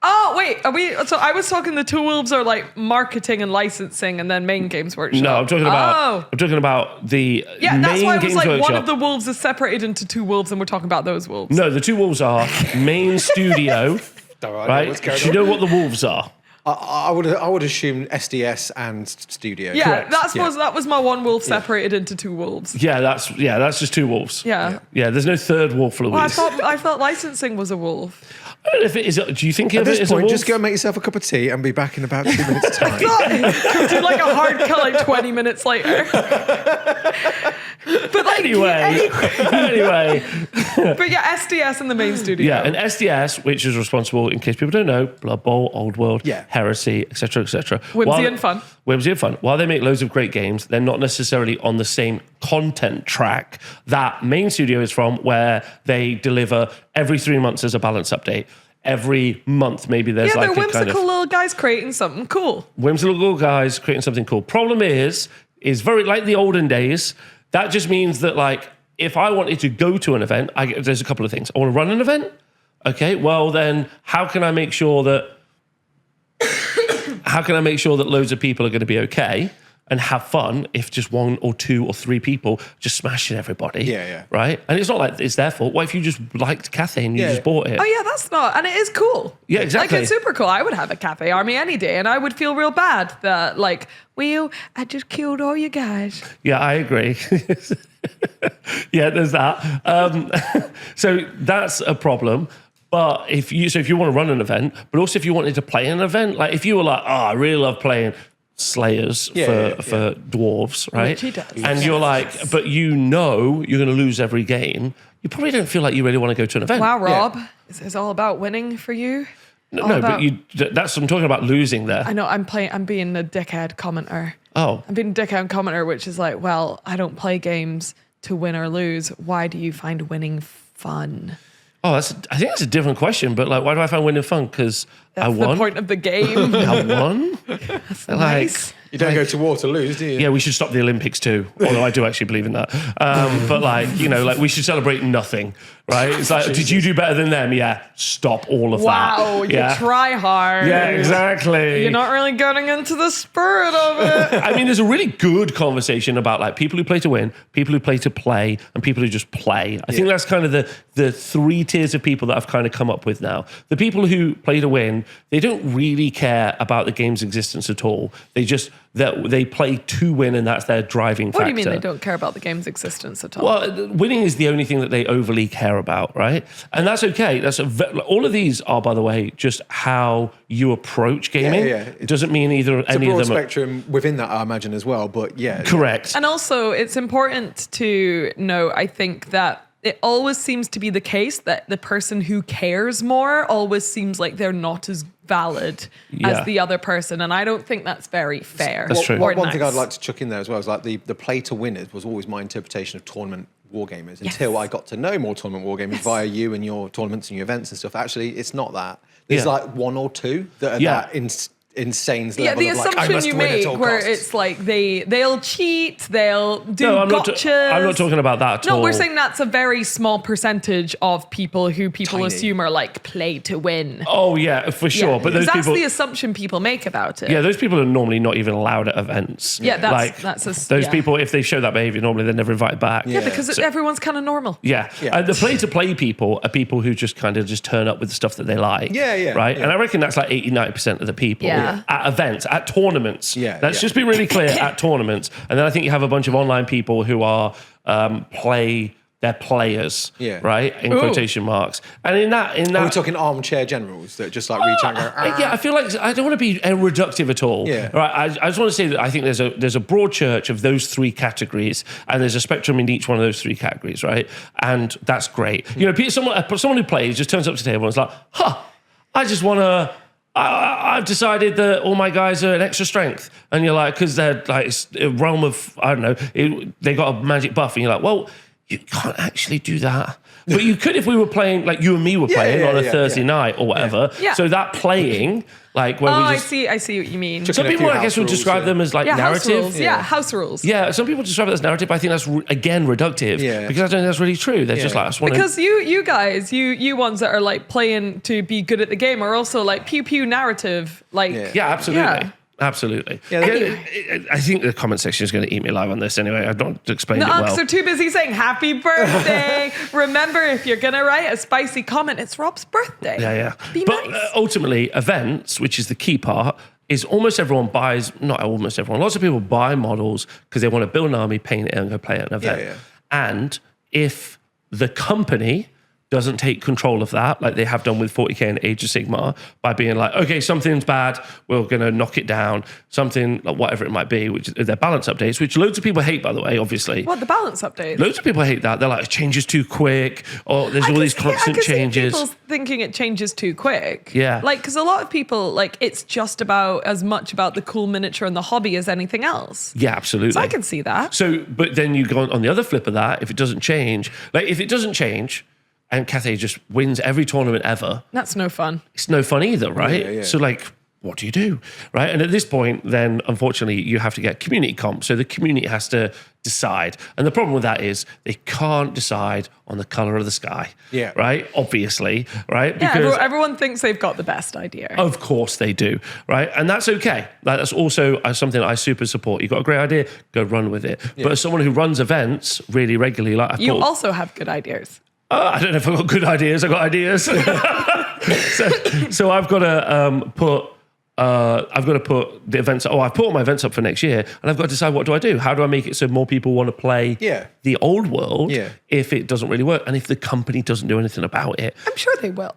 Speaker 2: Oh, wait, are we? So I was talking the Two Wolves are like marketing and licensing and then main Games Workshop.
Speaker 3: No, I'm talking about the
Speaker 2: Yeah,
Speaker 3: main
Speaker 2: that's why I was
Speaker 3: Games
Speaker 2: like,
Speaker 3: Workshop.
Speaker 2: one of the wolves is separated into two wolves and we're talking about those wolves.
Speaker 3: No, the two wolves are main studio, right? Do you know what the wolves are?
Speaker 1: I would assume SDS and studio.
Speaker 2: Yeah,
Speaker 3: Correct.
Speaker 2: that was my one wolf separated into two wolves.
Speaker 3: Yeah, that's just two wolves.
Speaker 2: Yeah.
Speaker 3: Yeah, there's no third wolf, Louise.
Speaker 2: Well, I thought licensing was a wolf.
Speaker 3: I don't know if it is. Do you think
Speaker 1: At
Speaker 3: of it
Speaker 1: this
Speaker 3: as a
Speaker 1: point,
Speaker 3: wolf?
Speaker 1: just go make yourself a cup of tea and be back in about 2 minutes' time.
Speaker 2: Do like a hard cut like 20 minutes later. But like
Speaker 3: Anyway.
Speaker 2: But yeah, SDS in the main studio.
Speaker 3: Yeah, and SDS, which is responsible, in case people don't know, Blood Bowl, Old World, Heresy, etc., etc.
Speaker 2: Whimsy and fun.
Speaker 3: Whimsy and fun. While they make loads of great games, they're not necessarily on the same content track that main studio is from, where they deliver every 3 months as a balance update. Every month, maybe there's
Speaker 2: Yeah,
Speaker 3: like
Speaker 2: they're
Speaker 3: a kind
Speaker 2: whimsical
Speaker 3: of
Speaker 2: little guys creating something cool.
Speaker 3: whimsical little guys creating something cool. Problem is very like the olden days. That just means that, like, if I wanted to go to an event, there's a couple of things. I want to run an event. Okay, well then, how can I make sure that loads of people are going to be okay and have fun if just one or two or three people just smashing everybody?
Speaker 1: Yeah.
Speaker 3: Right? And it's not like it's their fault. What if you just liked Cathay and you just bought it?
Speaker 2: Oh yeah, that's not, and it is cool.
Speaker 3: Yeah, exactly.
Speaker 2: Like, it's super cool. I would have a cafe army any day, and I would feel real bad that, like, I just killed all you guys.
Speaker 3: Yeah, I agree. Yeah, there's that. So that's a problem. But if you want to run an event, but also if you wanted to play an event, like if you were like, I really love playing Slayers for dwarves, right?
Speaker 2: Which he does.
Speaker 3: And you're like, but you're going to lose every game. You probably don't feel like you really want to go to an event.
Speaker 2: Wow, Rob, is this all about winning for you?
Speaker 3: No, but I'm talking about losing there.
Speaker 2: I know, I'm being a dickhead commenter.
Speaker 3: Oh.
Speaker 2: I'm being a dickhead commenter, which is like, well, I don't play games to win or lose. Why do you find winning fun?
Speaker 3: Oh, I think that's a different question, but like, why do I find winning fun? Because I
Speaker 2: That's
Speaker 3: won.
Speaker 2: the point of the game.
Speaker 3: I won.
Speaker 2: That's
Speaker 3: Like,
Speaker 2: nice.
Speaker 1: You don't go to war to lose, do you?
Speaker 3: Yeah, we should stop the Olympics too. Although I do actually believe in that. But like, we should celebrate nothing, right? It's like, did you do better than them? Yeah, stop all of that.
Speaker 2: Wow,
Speaker 3: Yeah.
Speaker 2: you try hard.
Speaker 3: Yeah, exactly.
Speaker 2: You're not really getting into the spirit of it.
Speaker 3: I mean, there's a really good conversation about like people who play to win, people who play to play, and people who just play. I think that's kind of the three tiers of people that I've kind of come up with now. The people who play to win, they don't really care about the game's existence at all. They play to win, and that's their driving factor.
Speaker 2: What do you mean they don't care about the game's existence at all?
Speaker 3: Well, winning is the only thing that they overly care about, right? And that's okay. All of these are, by the way, just how you approach gaming. It doesn't mean any
Speaker 1: It's a
Speaker 3: of them.
Speaker 1: broad spectrum within that, I imagine, as well. But yeah.
Speaker 3: Correct.
Speaker 2: And also, it's important to know, I think, that it always seems to be the case that the person who cares more always seems like they're not as valid as the other person. And I don't think that's very fair.
Speaker 3: That's true.
Speaker 2: Or
Speaker 1: One thing
Speaker 2: nice.
Speaker 1: I'd like to chuck in there as well is like the play to winners was always my interpretation of tournament wargamers until I got to know more tournament wargamers via you and your tournaments and your events and stuff. Actually, it's not that. There's like one or two that are that insane level
Speaker 2: Yeah, the
Speaker 1: of like, I
Speaker 2: assumption
Speaker 1: must
Speaker 2: you
Speaker 1: win at
Speaker 2: make
Speaker 1: all
Speaker 2: where
Speaker 1: costs.
Speaker 2: it's like they'll cheat, they'll do
Speaker 3: No, I'm
Speaker 2: gotchas.
Speaker 3: I'm not talking about that at all.
Speaker 2: No, we're saying that's a very small percentage of people who people
Speaker 1: Tiny.
Speaker 2: assume are like play to win.
Speaker 3: Oh yeah, for sure. But those
Speaker 2: that's
Speaker 3: people,
Speaker 2: the assumption people make about it.
Speaker 3: yeah, those people are normally not even allowed at events.
Speaker 2: Yeah, that's
Speaker 3: those people. If they show that behavior, normally they're never invited back.
Speaker 2: Yeah, because everyone's kind of normal.
Speaker 3: Yeah. And the play-to-play people are people who just kind of just turn up with the stuff that they like. Right? And I reckon that's like 80-90% of the people at events, at tournaments. Let's just be really clear, at tournaments. And then I think you have a bunch of online people who are they're players, right? In quotation marks. And in that...
Speaker 1: Are we talking armchair generals that just like reach out and go,
Speaker 3: Yeah, I feel like I don't want to be reductive at all. Right? I just want to say that I think there's a broad church of those three categories, and there's a spectrum in each one of those three categories, right? And that's great. Someone who plays just turns up to the table and is like, I just want to... I've decided that all my guys are an extra strength. And you're like, because they're like, it's a realm of, I don't know, they got a magic buff. And you're like, well, you can't actually do that. But you could if we were playing, like you and me were playing on a Thursday night or whatever.
Speaker 2: Yeah.
Speaker 3: So that playing, like where we just...
Speaker 2: I see what you mean.
Speaker 3: Some people, I guess, would describe them as like narrative.
Speaker 2: House rules. House rules.
Speaker 3: Yeah, some people describe it as narrative, but I think that's, again, reductive.
Speaker 1: Yeah.
Speaker 3: Because I don't think that's really true. They're just like, I just want
Speaker 2: Because you guys, you ones that are like playing to be good at the game are also like pew pew narrative. Like,
Speaker 3: Yeah, absolutely.
Speaker 2: Yeah.
Speaker 3: Absolutely.
Speaker 1: Yeah,
Speaker 3: I think the comment section is going to eat me alive on this anyway. I've not explained
Speaker 2: The
Speaker 3: it well.
Speaker 2: unks are too busy saying happy birthday. Remember, if you're going to write a spicy comment, it's Rob's birthday.
Speaker 3: Yeah.
Speaker 2: Be
Speaker 3: But
Speaker 2: nice.
Speaker 3: ultimately, events, which is the key part, is almost everyone buys, not almost everyone, lots of people buy models because they want to build an army, paint it, and go play at an event.
Speaker 1: Yeah.
Speaker 3: And if the company doesn't take control of that, like they have done with 40K and Age of Sigmar, by being like, okay, something's bad, we're going to knock it down, something, like whatever it might be, which is their balance updates, which loads of people hate, by the way, obviously.
Speaker 2: What, the balance update?
Speaker 3: Loads of people hate that. They're like, it changes too quick, or there's all these constant changes.
Speaker 2: People thinking it changes too quick.
Speaker 3: Yeah.
Speaker 2: Like, because a lot of people, like, it's just about as much about the cool miniature and the hobby as anything else.
Speaker 3: Yeah, absolutely.
Speaker 2: So I can see that.
Speaker 3: So, but then you go on the other flip of that, if it doesn't change, like if it doesn't change, and Cathay just wins every tournament ever,
Speaker 2: That's no fun.
Speaker 3: it's no fun either, right?
Speaker 1: Yeah.
Speaker 3: So like, what do you do, right? And at this point, then unfortunately, you have to get community comp. So the community has to decide. And the problem with that is they can't decide on the color of the sky, right? Obviously, right?
Speaker 2: Yeah, everyone thinks they've got the best idea.
Speaker 3: Of course they do, right? And that's okay. That's also something I super support. You've got a great idea, go run with it. But as someone who runs events really regularly, like
Speaker 2: You also have good ideas.
Speaker 3: I don't know if I've got good ideas. I've got ideas. so I've got to put the events. I've put all my events up for next year, and I've got to decide what do I do. How do I make it so more people want to play the old world if it doesn't really work, and if the company doesn't do anything about it?
Speaker 2: I'm sure they will.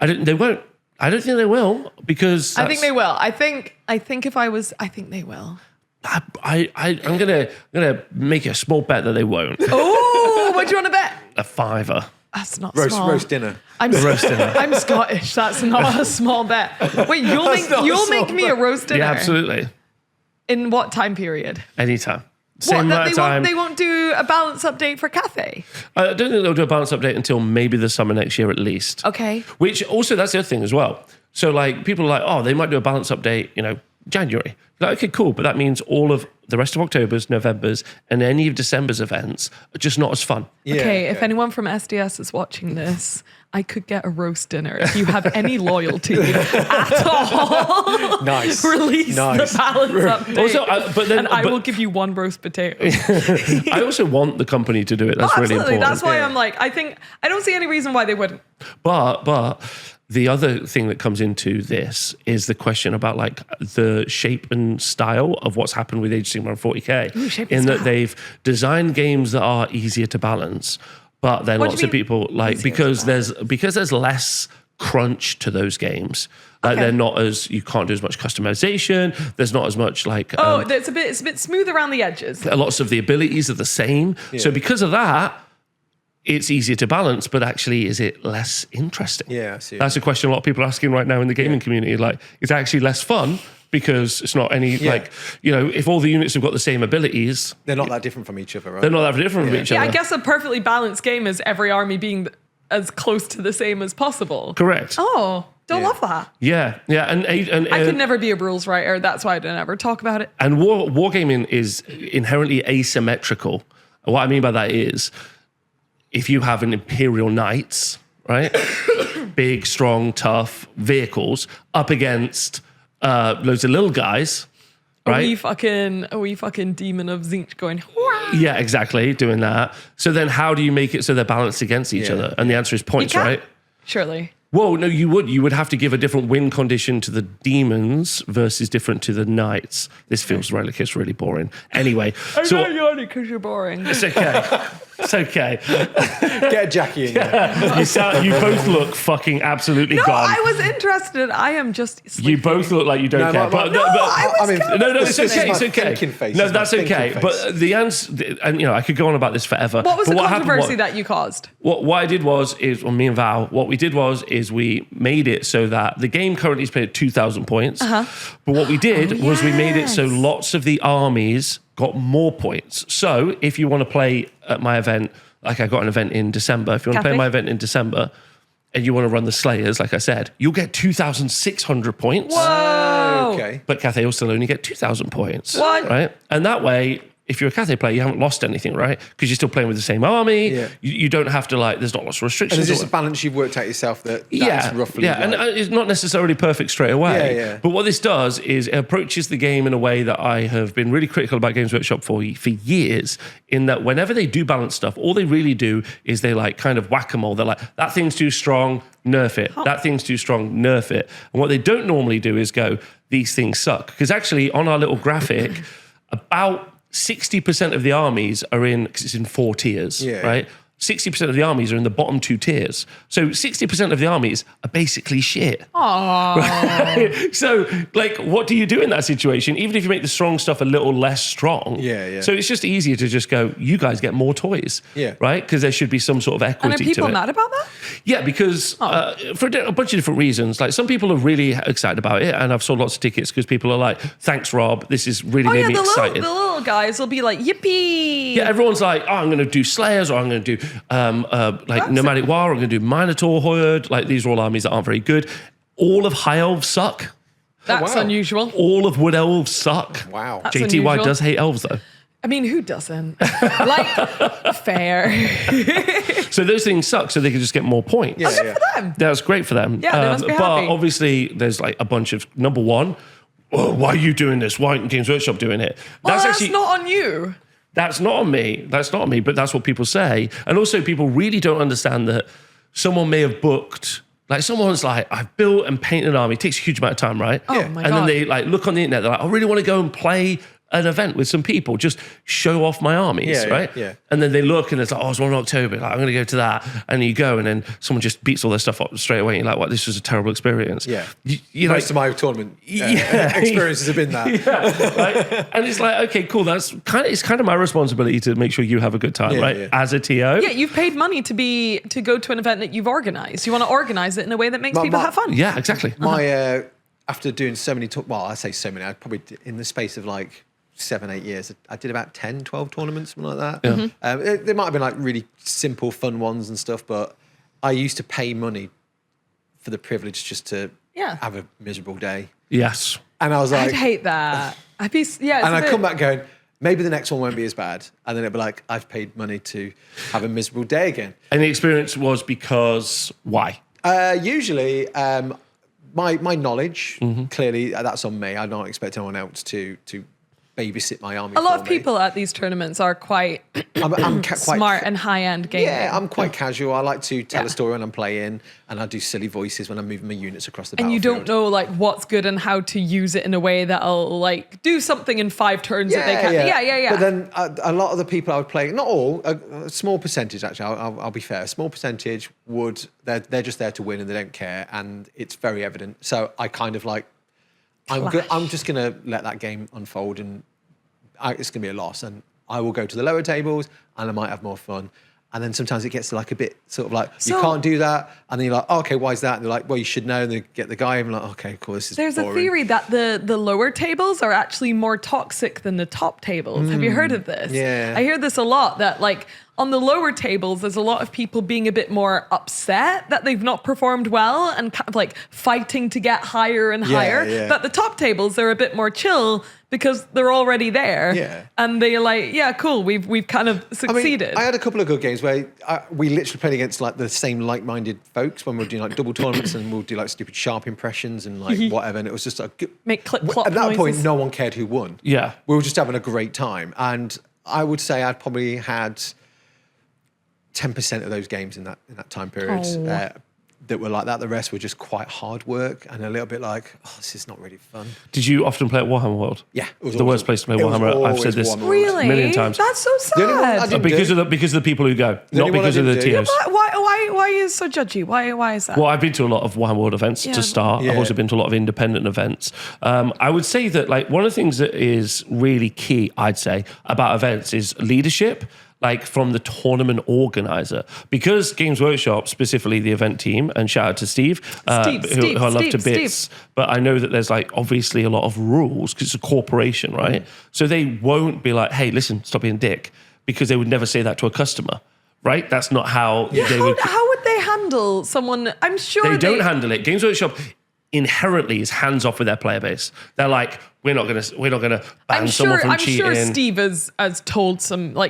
Speaker 3: They won't. I don't think they will because
Speaker 2: I think they will. I think they will.
Speaker 3: I'm gonna make a small bet that they won't.
Speaker 2: Oh, what do you want to bet?
Speaker 3: A $5.
Speaker 2: That's not small.
Speaker 1: Roast dinner.
Speaker 2: I'm Scottish. That's not a small bet. Wait, you'll make me a roast dinner.
Speaker 3: Yeah, absolutely.
Speaker 2: In what time period?
Speaker 3: Anytime. Same amount of time.
Speaker 2: They won't do a balance update for Cathay.
Speaker 3: I don't think they'll do a balance update until maybe the summer next year at least.
Speaker 2: Okay.
Speaker 3: Which also, that's the other thing as well. So like people are like, oh, they might do a balance update, January. Like, okay, cool. But that means all of the rest of October's, November's, and any of December's events are just not as fun.
Speaker 2: If anyone from SDS is watching this, I could get a roast dinner if you have any loyalty at all.
Speaker 1: Nice.
Speaker 2: Release the balance update.
Speaker 3: Also,
Speaker 2: I will give you one roast potato.
Speaker 3: I also want the company to do it. That's really important.
Speaker 2: That's why I'm like, I don't see any reason why they wouldn't.
Speaker 3: But the other thing that comes into this is the question about like the shape and style of what's happened with Age of Sigmar and 40K. In that they've designed games that are easier to balance, but then lots of people like because there's less crunch to those games. Like they're not as, you can't do as much customization. There's not as much like
Speaker 2: it's a bit smooth around the edges.
Speaker 3: Lots of the abilities are the same. So because of that, it's easier to balance, but actually, is it less interesting?
Speaker 1: Yeah, I see.
Speaker 3: That's a question a lot of people are asking right now in the gaming community. Like, it's actually less fun because it's not any, if all the units have got the same abilities.
Speaker 1: They're not that different from each other, right?
Speaker 3: They're not that different from each other.
Speaker 2: Yeah, I guess a perfectly balanced game is every army being as close to the same as possible.
Speaker 3: Correct.
Speaker 2: Oh, don't love that.
Speaker 3: Yeah. And
Speaker 2: I could never be a rules writer. That's why I don't ever talk about it.
Speaker 3: And wargaming is inherently asymmetrical. What I mean by that is, if you have an Imperial Knights, right? Big, strong, tough vehicles up against loads of little guys, right?
Speaker 2: Are we fucking Demon of Zinch going, Wah!
Speaker 3: Yeah, exactly, doing that. So then how do you make it so they're balanced against each other? And the answer is points, right?
Speaker 2: Surely.
Speaker 3: Whoa, no, you would. You would have to give a different win condition to the demons versus different to the knights. This feels it's really boring. Anyway.
Speaker 2: I know you're only because you're boring.
Speaker 3: It's okay. It's okay.
Speaker 1: Get Jackie in there.
Speaker 3: You both look fucking absolutely gone.
Speaker 2: I was interested. I am just sleeping.
Speaker 3: You both look like you don't care. It's okay. It's okay. No, that's okay. But the answer, and I could go on about this forever.
Speaker 2: What was the controversy that you caused?
Speaker 3: What I did was, me and Val, what we did was we made it so that the game currently is played at 2,000 points. But what we did was we made it so lots of the armies got more points. So if you want to play at my event like I got an event in December. If you want to play my event in December and you want to run the Slayers, like I said, you'll get 2,600 points.
Speaker 2: Whoa.
Speaker 1: Okay.
Speaker 3: But Cathay will still only get 2,000 points.
Speaker 2: What?
Speaker 3: Right? And that way, if you're a Cathay player, you haven't lost anything, right? Because you're still playing with the same army.
Speaker 1: Yeah.
Speaker 3: You don't have to there's not lots of restrictions.
Speaker 1: And is this a balance you've worked out yourself that's roughly
Speaker 3: and it's not necessarily perfect straight away.
Speaker 1: Yeah.
Speaker 3: But what this does is it approaches the game in a way that I have been really critical about Games Workshop for years, in that whenever they do balance stuff, all they really do is they kind of whack-a-mole. They're like, that thing's too strong, nerf it. That thing's too strong, nerf it. And what they don't normally do is go, these things suck. Because actually on our little graphic, about 60% of the armies are because it's in 4 tiers, right? 60% of the armies are in the bottom 2 tiers. So 60% of the armies are basically shit.
Speaker 2: Aww.
Speaker 3: Right? So, what do you do in that situation? Even if you make the strong stuff a little less strong.
Speaker 1: Yeah.
Speaker 3: So it's just easier to just go, you guys get more toys.
Speaker 1: Yeah.
Speaker 3: Right? Because there should be some sort of equity
Speaker 2: And are people
Speaker 3: to it.
Speaker 2: mad about that?
Speaker 3: Yeah, because for a bunch of different reasons. Some people are really excited about it, and I've sold lots of tickets because people are like, thanks, Rob. This is really made me excited.
Speaker 2: The little guys will be like, yippee.
Speaker 3: Yeah, everyone's like, I'm going to do Slayers, or I'm going to do Nomadic War, or I'm going to do Minotaur Horde. These are all armies that aren't very good. All of High Elves suck.
Speaker 2: That's unusual.
Speaker 3: All of Wood Elves suck.
Speaker 1: Wow.
Speaker 2: That's
Speaker 3: JTY
Speaker 2: unusual.
Speaker 3: does hate elves, though.
Speaker 2: I mean, who doesn't? Fair.
Speaker 3: So those things suck, so they can just get more points.
Speaker 2: Good for them.
Speaker 3: That's great for them.
Speaker 2: Yeah, they must be
Speaker 3: but
Speaker 2: happy.
Speaker 3: obviously, there's a bunch of, number one, why are you doing this? Why aren't Games Workshop doing it?
Speaker 2: Well, that's not on you.
Speaker 3: That's not on me. That's not on me, but that's what people say. And also, people really don't understand that someone may have booked, someone's like, I've built and painted an army. It takes a huge amount of time, right?
Speaker 2: Oh, my God.
Speaker 3: And then they look on the internet, they're like, I really want to go and play an event with some people, just show off my armies, right?
Speaker 1: Yeah.
Speaker 3: And then they look and it's like, it's 1 October, I'm going to go to that. And you go and then someone just beats all their stuff up straight away. And you're like, what, this was a terrible experience.
Speaker 1: Yeah.
Speaker 3: Most
Speaker 1: of my tournament experiences have been that.
Speaker 3: Yeah, right? And it's like, okay, cool. It's kind of my responsibility to make sure you have a good time, right?
Speaker 1: Yeah.
Speaker 3: As a TO.
Speaker 2: Yeah, you've paid money to go to an event that you've organized. You want to organize it in a way that makes people have fun.
Speaker 3: Yeah, exactly.
Speaker 1: My after doing so many, I say so many, I probably in the space of 7-8 years, I did about 10, 12 tournaments, something like that. Yeah. They might have been really simple, fun ones and stuff, but I used to pay money for the privilege just to have a miserable day.
Speaker 3: Yes.
Speaker 1: And I was like,
Speaker 2: I'd hate that.
Speaker 1: And I'd come back going, maybe the next one won't be as bad. And then it'd be like, I've paid money to have a miserable day again.
Speaker 3: And the experience was because why?
Speaker 1: Usually, my knowledge, clearly that's on me. I don't expect anyone else to babysit my army.
Speaker 2: A lot of people at these tournaments are quite
Speaker 1: I'm quite
Speaker 2: smart and high-end gaming.
Speaker 1: Yeah, I'm quite casual. I like to tell a story when I'm playing, and I do silly voices when I'm moving my units across the
Speaker 2: and you
Speaker 1: battlefield.
Speaker 2: don't know what's good and how to use it in a way that'll do something in 5 turns that they can. Yeah.
Speaker 1: But then a lot of the people I would play, not all, a small percentage actually. I'll be fair. A small percentage they're just there to win and they don't care, and it's very evident. So I kind of I'm just going to let that game unfold, and it's going to be a loss. And I will go to the lower tables, and I might have more fun. And then sometimes it gets to a bit sort of you can't do that. And then you're like, okay, why is that? And they're like, well, you should know. And they get the guy, and I'm like, okay, cool, this is
Speaker 2: There's
Speaker 1: boring.
Speaker 2: a theory that the lower tables are actually more toxic than the top tables. Have you heard of this?
Speaker 1: Yeah.
Speaker 2: I hear this a lot, that on the lower tables, there's a lot of people being a bit more upset that they've not performed well and kind of fighting to get higher and higher.
Speaker 1: Yeah.
Speaker 2: But the top tables, they're a bit more chill because they're already there.
Speaker 1: Yeah.
Speaker 2: And they're cool, we've kind of succeeded.
Speaker 1: I had a couple of good games where we literally played against the same like-minded folks when we were doing double tournaments, and we'll do stupid sharp impressions and whatever. And it was just
Speaker 2: Make clip-clop
Speaker 1: at that
Speaker 2: noises.
Speaker 1: point, no one cared who won.
Speaker 3: Yeah.
Speaker 1: We were just having a great time. And I would say I'd probably had 10% of those games in that time period that were like that. The rest were just quite hard work and a little bit this is not really fun.
Speaker 3: Did you often play at Warhammer World?
Speaker 1: Yeah, it was
Speaker 3: the worst place to play
Speaker 1: it was
Speaker 3: Warhammer. I've said
Speaker 1: always
Speaker 3: this
Speaker 1: Warhammer World.
Speaker 2: Really?
Speaker 3: a million times.
Speaker 2: That's so
Speaker 1: The only one I
Speaker 2: sad.
Speaker 1: didn't
Speaker 3: Because
Speaker 1: do-
Speaker 3: of the people who go,
Speaker 1: The
Speaker 3: not
Speaker 1: only one I
Speaker 3: because of the
Speaker 1: didn't do-
Speaker 3: TOs.
Speaker 2: Why are you so judgy? Why is that?
Speaker 3: Well, I've been to a lot of Warhammer World events to start. I've
Speaker 1: Yeah.
Speaker 3: also been to a lot of independent events. I would say that one of the things that is really key, I'd say, about events is leadership. From the tournament organizer, because Games Workshop, specifically the event team, and shout out to Steve, who I love to bits. But I know that there's obviously a lot of rules because it's a corporation, right? So they won't be hey, listen, stop being a dick, because they would never say that to a customer. right? That's not how they
Speaker 2: How,
Speaker 3: would.
Speaker 2: how would they handle someone? I'm sure
Speaker 3: They don't handle it. Games Workshop inherently is hands off with their player base. They're like, we're not gonna ban someone from cheating.
Speaker 2: I'm sure Steve has told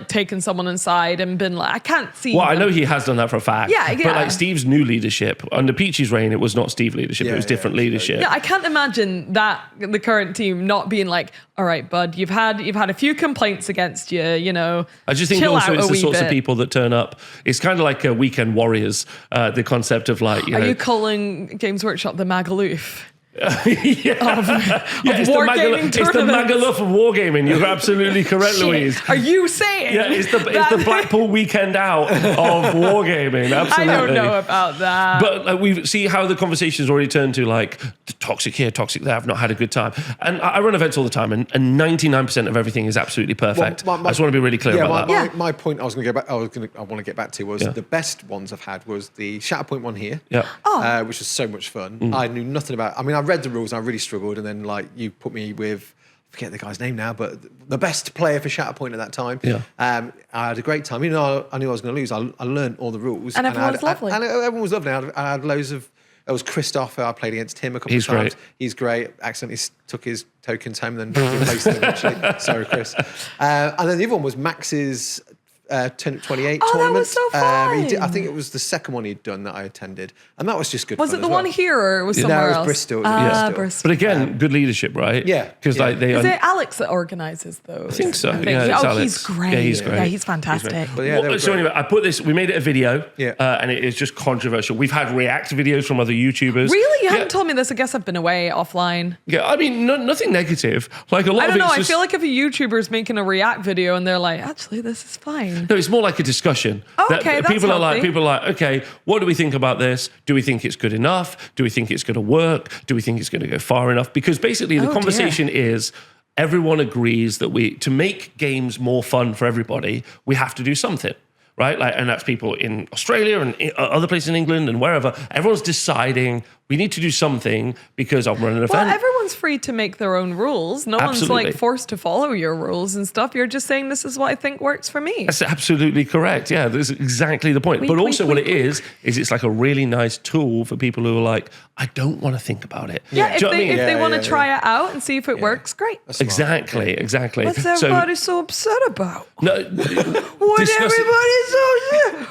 Speaker 2: taken someone inside and been like, I can't see.
Speaker 3: Well, I know he has done that for a fact.
Speaker 2: Yeah.
Speaker 3: But like Steve's new leadership under Peachy's reign, it was not Steve leadership; it was different leadership.
Speaker 2: Yeah, I can't imagine that the current team not being like, all right, bud, you've had a few complaints against you. You know,
Speaker 3: I just think
Speaker 2: chill
Speaker 3: also
Speaker 2: out
Speaker 3: it's
Speaker 2: a
Speaker 3: the
Speaker 2: wee
Speaker 3: sorts of
Speaker 2: bit.
Speaker 3: people that turn up. It's kind of like Weekend Warriors. The concept of like,
Speaker 2: Are you calling Games Workshop the Magaluf?
Speaker 3: it's the
Speaker 2: wargaming
Speaker 3: it's the Magaluf of wargaming. You're absolutely correct, Louise.
Speaker 2: Are you saying?
Speaker 3: Yeah, it's the Blackpool weekend out of wargaming. Absolutely.
Speaker 2: I don't know about that.
Speaker 3: But like, we see how the conversation's already turned to like toxic here, toxic there. I've not had a good time, and I run events all the time, and 99% of everything is absolutely perfect.
Speaker 1: Well,
Speaker 3: I just want to be really clear about that.
Speaker 1: My point I want to get back to was the best ones I've had was the Shatterpoint one here, which was so much fun. I knew nothing about. I mean, I read the rules and I really struggled, and then like you put me with, I forget the guy's name now, but the best player for Shatterpoint at that time. I had a great time. Even though I knew I was going to lose, I learned all the rules.
Speaker 2: And everyone was lovely.
Speaker 1: And everyone was lovely. I had loads of. It was Christoph. I played against him a couple of times.
Speaker 3: Great.
Speaker 1: He's great. Accidentally took his tokens home, and then replaced them. Actually, sorry, Chris. And then the other one was Max's 28 tournament.
Speaker 2: That was so fun.
Speaker 1: I think it was the second one he'd done that I attended, and that was just good.
Speaker 2: Was
Speaker 1: fun
Speaker 2: it the
Speaker 1: as
Speaker 2: one
Speaker 1: well.
Speaker 2: here or it was somewhere
Speaker 1: No, it was
Speaker 2: else?
Speaker 1: Bristol. It was
Speaker 2: Bristol.
Speaker 3: But again, good leadership, right?
Speaker 1: Yeah.
Speaker 3: Because like they.
Speaker 2: Is it Alex that organises those?
Speaker 3: I think so.
Speaker 2: I think.
Speaker 3: Yeah, it's Alex.
Speaker 2: He's great.
Speaker 3: Yeah, he's great.
Speaker 2: Yeah, he's fantastic.
Speaker 1: But yeah, they were
Speaker 3: So
Speaker 1: great.
Speaker 3: anyway, I put this. We made it a video,
Speaker 1: Yeah.
Speaker 3: And it is just controversial. We've had react videos from other YouTubers.
Speaker 2: Really? You
Speaker 3: Yeah.
Speaker 2: haven't told me this. I guess I've been away offline.
Speaker 3: Yeah, I mean, nothing negative. Like a lot
Speaker 2: I
Speaker 3: of
Speaker 2: don't know.
Speaker 3: it's
Speaker 2: I
Speaker 3: just,
Speaker 2: feel like if a YouTuber's making a react video and they're like, actually, this is fine.
Speaker 3: no, it's more like a discussion.
Speaker 2: Okay, that's
Speaker 3: people are like,
Speaker 2: healthy.
Speaker 3: okay, what do we think about this? Do we think it's good enough? Do we think it's going to work? Do we think it's going to go far enough? Because basically, the
Speaker 2: Oh,
Speaker 3: conversation is everyone agrees that to make games more fun for everybody, we have to do something. Right, like, and that's people in Australia and other places in England and wherever. Everyone's deciding we need to do something because I'm running an event.
Speaker 2: Well, everyone's free to make their own rules. No one's
Speaker 3: Absolutely.
Speaker 2: like forced to follow your rules and stuff. You're just saying this is what I think works for me.
Speaker 3: That's absolutely correct. Yeah, that's exactly the point.
Speaker 2: Wink,
Speaker 3: but
Speaker 2: wink,
Speaker 3: also what
Speaker 2: wink,
Speaker 3: it is it's like a really nice tool for people who are like, I don't want to think about it.
Speaker 2: Yeah,
Speaker 3: Do you know
Speaker 2: if
Speaker 3: what I mean?
Speaker 2: they want to
Speaker 1: yeah.
Speaker 2: try it out and see if it works, great.
Speaker 3: Exactly.
Speaker 2: What's everybody so upset about?
Speaker 3: No,
Speaker 2: What
Speaker 3: discuss-
Speaker 2: everybody so upset?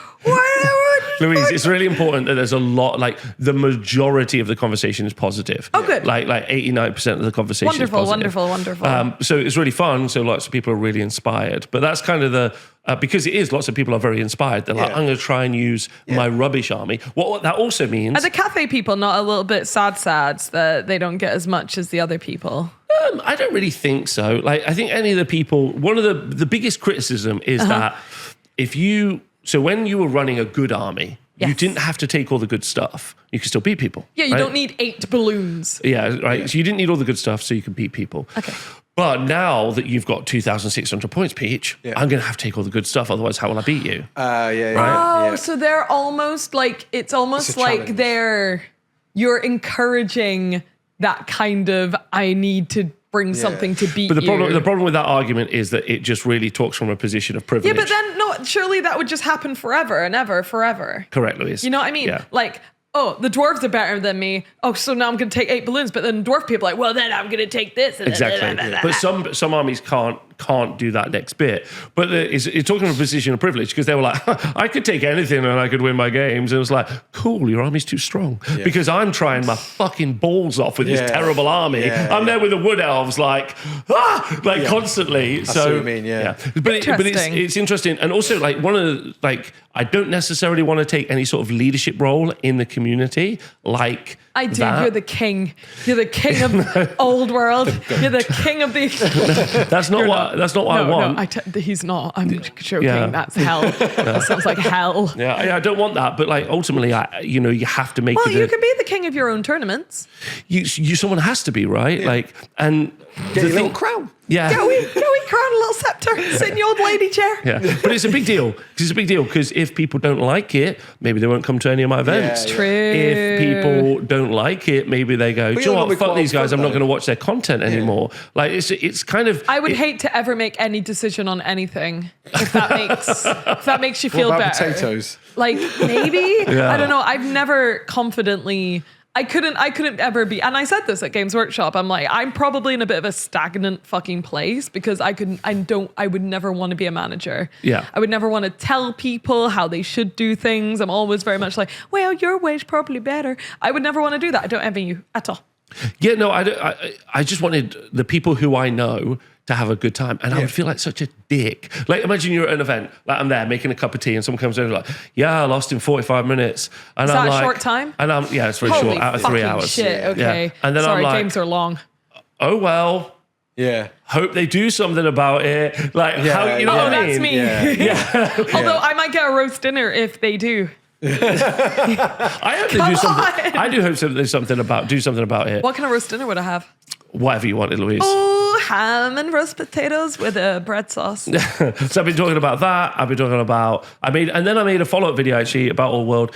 Speaker 3: Louise, it's really important that there's a lot, like the majority of the conversation is positive.
Speaker 2: Oh, good.
Speaker 3: Like 89% of the conversation
Speaker 2: Wonderful,
Speaker 3: is positive.
Speaker 2: wonderful.
Speaker 3: So it's really fun. So lots of people are really inspired. But that's kind of the, because it is, lots of people are very inspired. They're like,
Speaker 1: Yeah.
Speaker 3: I'm going to try and use my rubbish army. What that also means...
Speaker 2: Are the cafe people not a little bit sad that they don't get as much as the other people?
Speaker 3: I don't really think so. Like, I think any of the people, one of the biggest criticism is that so when you were running a good army, you
Speaker 2: Yes.
Speaker 3: didn't have to take all the good stuff. You could still beat people.
Speaker 2: Yeah, you
Speaker 3: right?
Speaker 2: don't need 8 balloons.
Speaker 3: Yeah, right. So you didn't need all the good stuff so you could beat people.
Speaker 2: Okay.
Speaker 3: But now that you've got 2,600 points, Peach, I'm going to have to take all the good stuff. Otherwise, how will I beat you?
Speaker 2: Oh, so they're almost like, it's almost
Speaker 1: It's a
Speaker 2: like
Speaker 1: challenge.
Speaker 2: you're encouraging that kind of, I need to bring something to beat
Speaker 3: But the
Speaker 2: you.
Speaker 3: problem with that argument is that it just really talks from a position of privilege.
Speaker 2: Yeah, but then, no, surely that would just happen forever and ever, forever.
Speaker 3: Correct, Louise.
Speaker 2: You know what I mean?
Speaker 3: Yeah.
Speaker 2: Like, oh, the dwarves are better than me. Oh, so now I'm going to take 8 balloons. But then dwarf people are like, well, then I'm going to take this. And
Speaker 3: Exactly. But some armies can't do that next bit. But it's talking from a position of privilege because they were like, I could take anything and I could win my games. And it was like, cool, your army's too strong. Because I'm trying my fucking balls off with this terrible army. I'm there with the wood elves constantly.
Speaker 1: I see what you mean,
Speaker 3: But
Speaker 2: Interesting.
Speaker 3: it's interesting. And also like I don't necessarily want to take any sort of leadership role in the community like
Speaker 2: I do.
Speaker 3: that.
Speaker 2: You're the king. You're the king of old world. You're the king of the.
Speaker 3: That's not what I want.
Speaker 2: No, he's not. I'm joking.
Speaker 3: Yeah.
Speaker 2: That's hell. That sounds like hell.
Speaker 3: Yeah, I don't want that, but like ultimately, you have to make
Speaker 2: Well,
Speaker 3: it.
Speaker 2: you can be the king of your own tournaments.
Speaker 3: Someone has to be right, like, and
Speaker 1: Get your little crown.
Speaker 3: Yeah.
Speaker 2: Get a wee crown, a little scepter, sit in your old lady chair.
Speaker 3: Yeah, but it's a big deal. Because if people don't like it, maybe they won't come to any of my events.
Speaker 2: True.
Speaker 3: If people don't like it, maybe they go, do you know what, fuck these guys, I'm not going to watch their content anymore. Like, it's kind of...
Speaker 2: I would hate to ever make any decision on anything if that makes you feel
Speaker 1: What about
Speaker 2: better.
Speaker 1: potatoes?
Speaker 2: Like, maybe?
Speaker 3: Yeah.
Speaker 2: I don't know. I've never confidently... I couldn't ever be, and I said this at Games Workshop. I'm like, I'm probably in a bit of a stagnant fucking place because I would never want to be a manager.
Speaker 3: Yeah.
Speaker 2: I would never want to tell people how they should do things. I'm always very much like, well, your way's probably better. I would never want to do that. I don't envy you at all.
Speaker 3: Yeah, no, I just wanted the people who I know to have a good time. And I would feel like such a dick. Like, imagine you're at an event, like I'm there making a cup of tea and someone comes over like, yeah, I lost in 45 minutes. And
Speaker 2: Is
Speaker 3: I'm
Speaker 2: that a
Speaker 3: like,
Speaker 2: short time?
Speaker 3: And it's very
Speaker 2: Holy
Speaker 3: short, out of 3
Speaker 2: fucking
Speaker 3: hours.
Speaker 2: shit, okay.
Speaker 3: Yeah. And then
Speaker 2: Sorry,
Speaker 3: I'm like,
Speaker 2: games are long.
Speaker 3: oh, well,
Speaker 1: Yeah.
Speaker 3: hope they do something about it. Like, how, you know what I
Speaker 2: That's
Speaker 3: mean?
Speaker 2: me.
Speaker 1: Yeah.
Speaker 2: Although I might get a roast dinner if they do.
Speaker 3: I hope they do something. I do hope do something about it.
Speaker 2: What kind of roast dinner would I have?
Speaker 3: Whatever you wanted, Louise.
Speaker 2: Oh, ham and roast potatoes with a bread sauce.
Speaker 3: So I've been talking about that. I've been talking about I made a follow-up video actually about All World,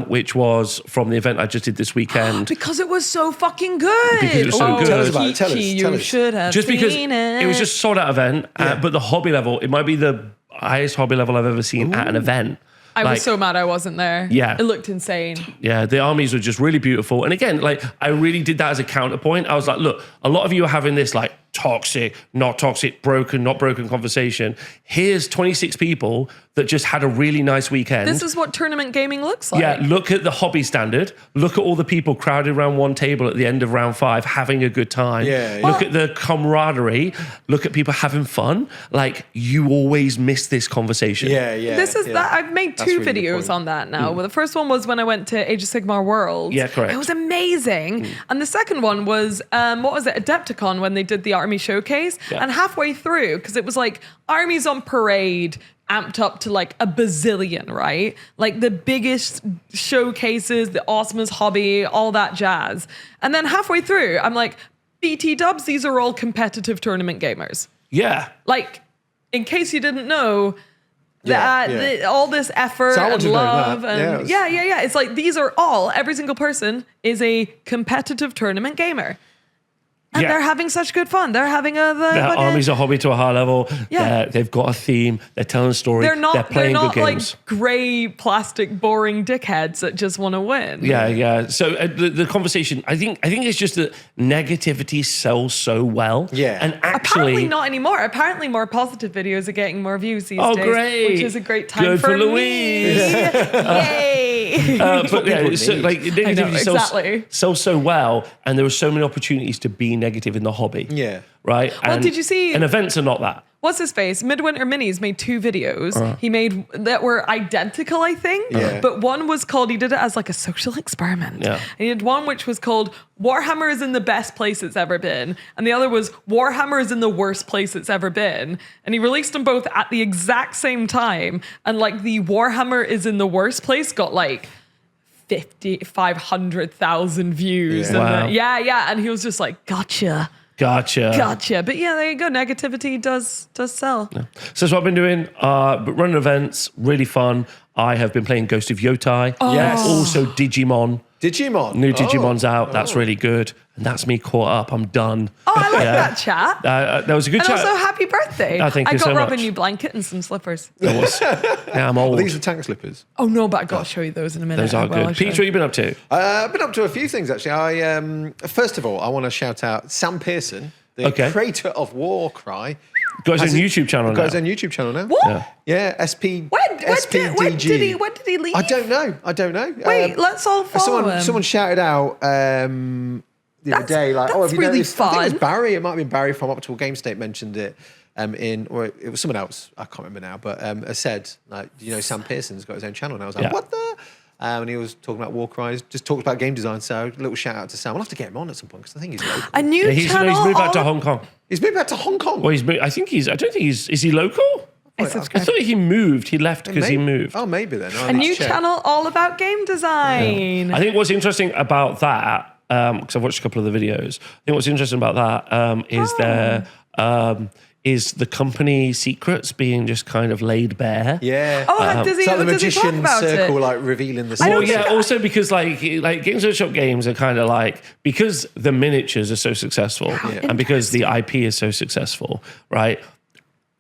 Speaker 3: which was from the event I just did this weekend.
Speaker 2: Because it was so fucking good.
Speaker 3: Because it was so good.
Speaker 1: Tell us about it.
Speaker 2: Peachy,
Speaker 1: Tell us.
Speaker 2: you should have
Speaker 3: Just because
Speaker 2: seen
Speaker 3: it was just sold out event, but the hobby level, it might be the highest hobby level I've ever seen at an event.
Speaker 2: I
Speaker 3: Like,
Speaker 2: was so mad I wasn't there.
Speaker 3: Yeah.
Speaker 2: It looked insane.
Speaker 3: Yeah, the armies were just really beautiful. And again, like I really did that as a counterpoint. I was like, look, a lot of you are having this like toxic, not toxic, broken, not broken conversation. Here's 26 people that just had a really nice weekend.
Speaker 2: This is what tournament gaming looks like.
Speaker 3: Yeah, look at the hobby standard. Look at all the people crowded around one table at the end of round 5 having a good time.
Speaker 1: Yeah.
Speaker 3: Look at the camaraderie. Look at people having fun. Like, you always miss this conversation.
Speaker 1: Yeah.
Speaker 2: This is that. I've made
Speaker 1: That's
Speaker 2: two
Speaker 1: really good
Speaker 2: videos
Speaker 1: point.
Speaker 2: on that now. Well, the first one was when I went to Age of Sigmar World.
Speaker 3: Yeah, correct.
Speaker 2: It was amazing. And the second one was, what was it? Adepticon, when they did the army showcase.
Speaker 3: Yeah.
Speaker 2: And halfway through, because it was like armies on parade, amped up to like a bazillion, right? Like the biggest showcases, the awesomest hobby, all that jazz. And then halfway through, I'm like, BT dubs, these are all competitive tournament gamers.
Speaker 3: Yeah.
Speaker 2: Like, in case you didn't know,
Speaker 1: Yeah,
Speaker 2: that
Speaker 1: yeah.
Speaker 2: all this effort
Speaker 1: So I
Speaker 2: and
Speaker 1: wanted to know
Speaker 2: love
Speaker 1: that.
Speaker 2: and
Speaker 1: Yeah,
Speaker 2: it's like these are all, every single person is a competitive tournament gamer. And
Speaker 3: Yeah.
Speaker 2: they're having such good fun. They're having
Speaker 3: Their armies are hobby to a high level.
Speaker 2: Yeah.
Speaker 3: They've got a theme. They're telling a story. They're playing good games.
Speaker 2: like gray, plastic, boring dickheads that just want to win.
Speaker 3: Yeah. So the conversation, I think it's just that negativity sells so well.
Speaker 1: Yeah.
Speaker 3: And actually,
Speaker 2: Apparently not anymore. Apparently more positive videos are getting more views these
Speaker 3: Oh,
Speaker 2: days.
Speaker 3: great.
Speaker 2: Which is a great time
Speaker 3: Good for
Speaker 2: me.
Speaker 3: Louise.
Speaker 2: Yay.
Speaker 3: but yeah,
Speaker 1: people
Speaker 3: so,
Speaker 1: need.
Speaker 3: like negativity
Speaker 2: exactly.
Speaker 3: sells so well, and there were so many opportunities to be negative in the hobby.
Speaker 1: Yeah.
Speaker 3: Right.
Speaker 2: Well, did you see-
Speaker 3: And events are not that.
Speaker 2: What's his face? Midwinter Minis made 2 videos. He made that were identical, I think.
Speaker 1: Yeah.
Speaker 2: But one was called, he did it as like a social experiment.
Speaker 3: Yeah.
Speaker 2: And he did one which was called Warhammer is in the best place it's ever been. And the other was Warhammer is in the worst place it's ever been. And he released them both at the exact same time. And like the Warhammer is in the worst place got like 500,000 views.
Speaker 3: Yeah.
Speaker 2: And
Speaker 3: Wow.
Speaker 2: yeah. And he was just like, gotcha.
Speaker 3: Gotcha.
Speaker 2: But yeah, there you go. Negativity does sell.
Speaker 3: So that's what I've been doing. Running events, really fun. I have been playing Ghost of Yotai.
Speaker 1: Yes.
Speaker 3: Also Digimon.
Speaker 1: Digimon.
Speaker 3: New Digimon's out. That's really good. And that's me caught up. I'm done.
Speaker 2: Oh, I like that chat.
Speaker 3: That was a good
Speaker 2: And
Speaker 3: chat.
Speaker 2: also, happy birthday.
Speaker 3: Oh, thank you
Speaker 2: I got
Speaker 3: so
Speaker 2: Rob
Speaker 3: much.
Speaker 2: a new blanket and some slippers.
Speaker 3: Yeah, I'm old.
Speaker 1: These are tank slippers.
Speaker 2: Oh, no, but I got to show you those in a minute.
Speaker 3: Those are
Speaker 2: I will,
Speaker 3: good.
Speaker 2: I'll show
Speaker 3: Peach,
Speaker 2: you.
Speaker 3: what have you been up to?
Speaker 1: I've been up to a few things actually. First of all, I want to shout out Sam Pearson, the
Speaker 3: Okay.
Speaker 1: creator of Warcry.
Speaker 3: Got his own YouTube channel
Speaker 1: Got his
Speaker 3: now.
Speaker 1: own YouTube channel now.
Speaker 2: What?
Speaker 1: Yeah, SP.
Speaker 2: When
Speaker 1: SPDG.
Speaker 2: did he leave?
Speaker 1: I don't know.
Speaker 2: Wait, let's all follow him.
Speaker 1: Someone shouted out the other day, like,
Speaker 2: that's
Speaker 1: have you
Speaker 2: really
Speaker 1: noticed? I think it was
Speaker 2: fun.
Speaker 1: Barry. It might have been Barry from Up to a Game State mentioned it. Or it was someone else. I can't remember now. But said, like, Sam Pearson's got his own channel, and I was like,
Speaker 3: Yeah.
Speaker 1: what the? And he was talking about Warcry, just talked about game design. So a little shout out to Sam. I'll have to get him on at some point because I think he's local.
Speaker 2: a new
Speaker 3: He's
Speaker 2: channel.
Speaker 3: moved back to
Speaker 2: all-
Speaker 3: Hong Kong.
Speaker 1: He's moved back to Hong Kong.
Speaker 3: Well, I don't think he's, is he local?
Speaker 2: I
Speaker 3: I
Speaker 2: subscribe.
Speaker 3: thought he moved. He left because he moved.
Speaker 1: Oh, maybe then.
Speaker 2: A new channel all about game design.
Speaker 3: I think what's interesting about that because I've watched a couple of the videos. I think what's interesting about that is the company secrets being just kind of laid bare.
Speaker 1: Yeah.
Speaker 2: Does he,
Speaker 1: it's like the
Speaker 2: does he talk
Speaker 1: magician
Speaker 2: about
Speaker 1: circle,
Speaker 2: it?
Speaker 1: like revealing the
Speaker 3: Well,
Speaker 1: secrets.
Speaker 3: yeah, also because like Games Workshop games are kind of like, because the miniatures are so successful and because the IP is so successful, right?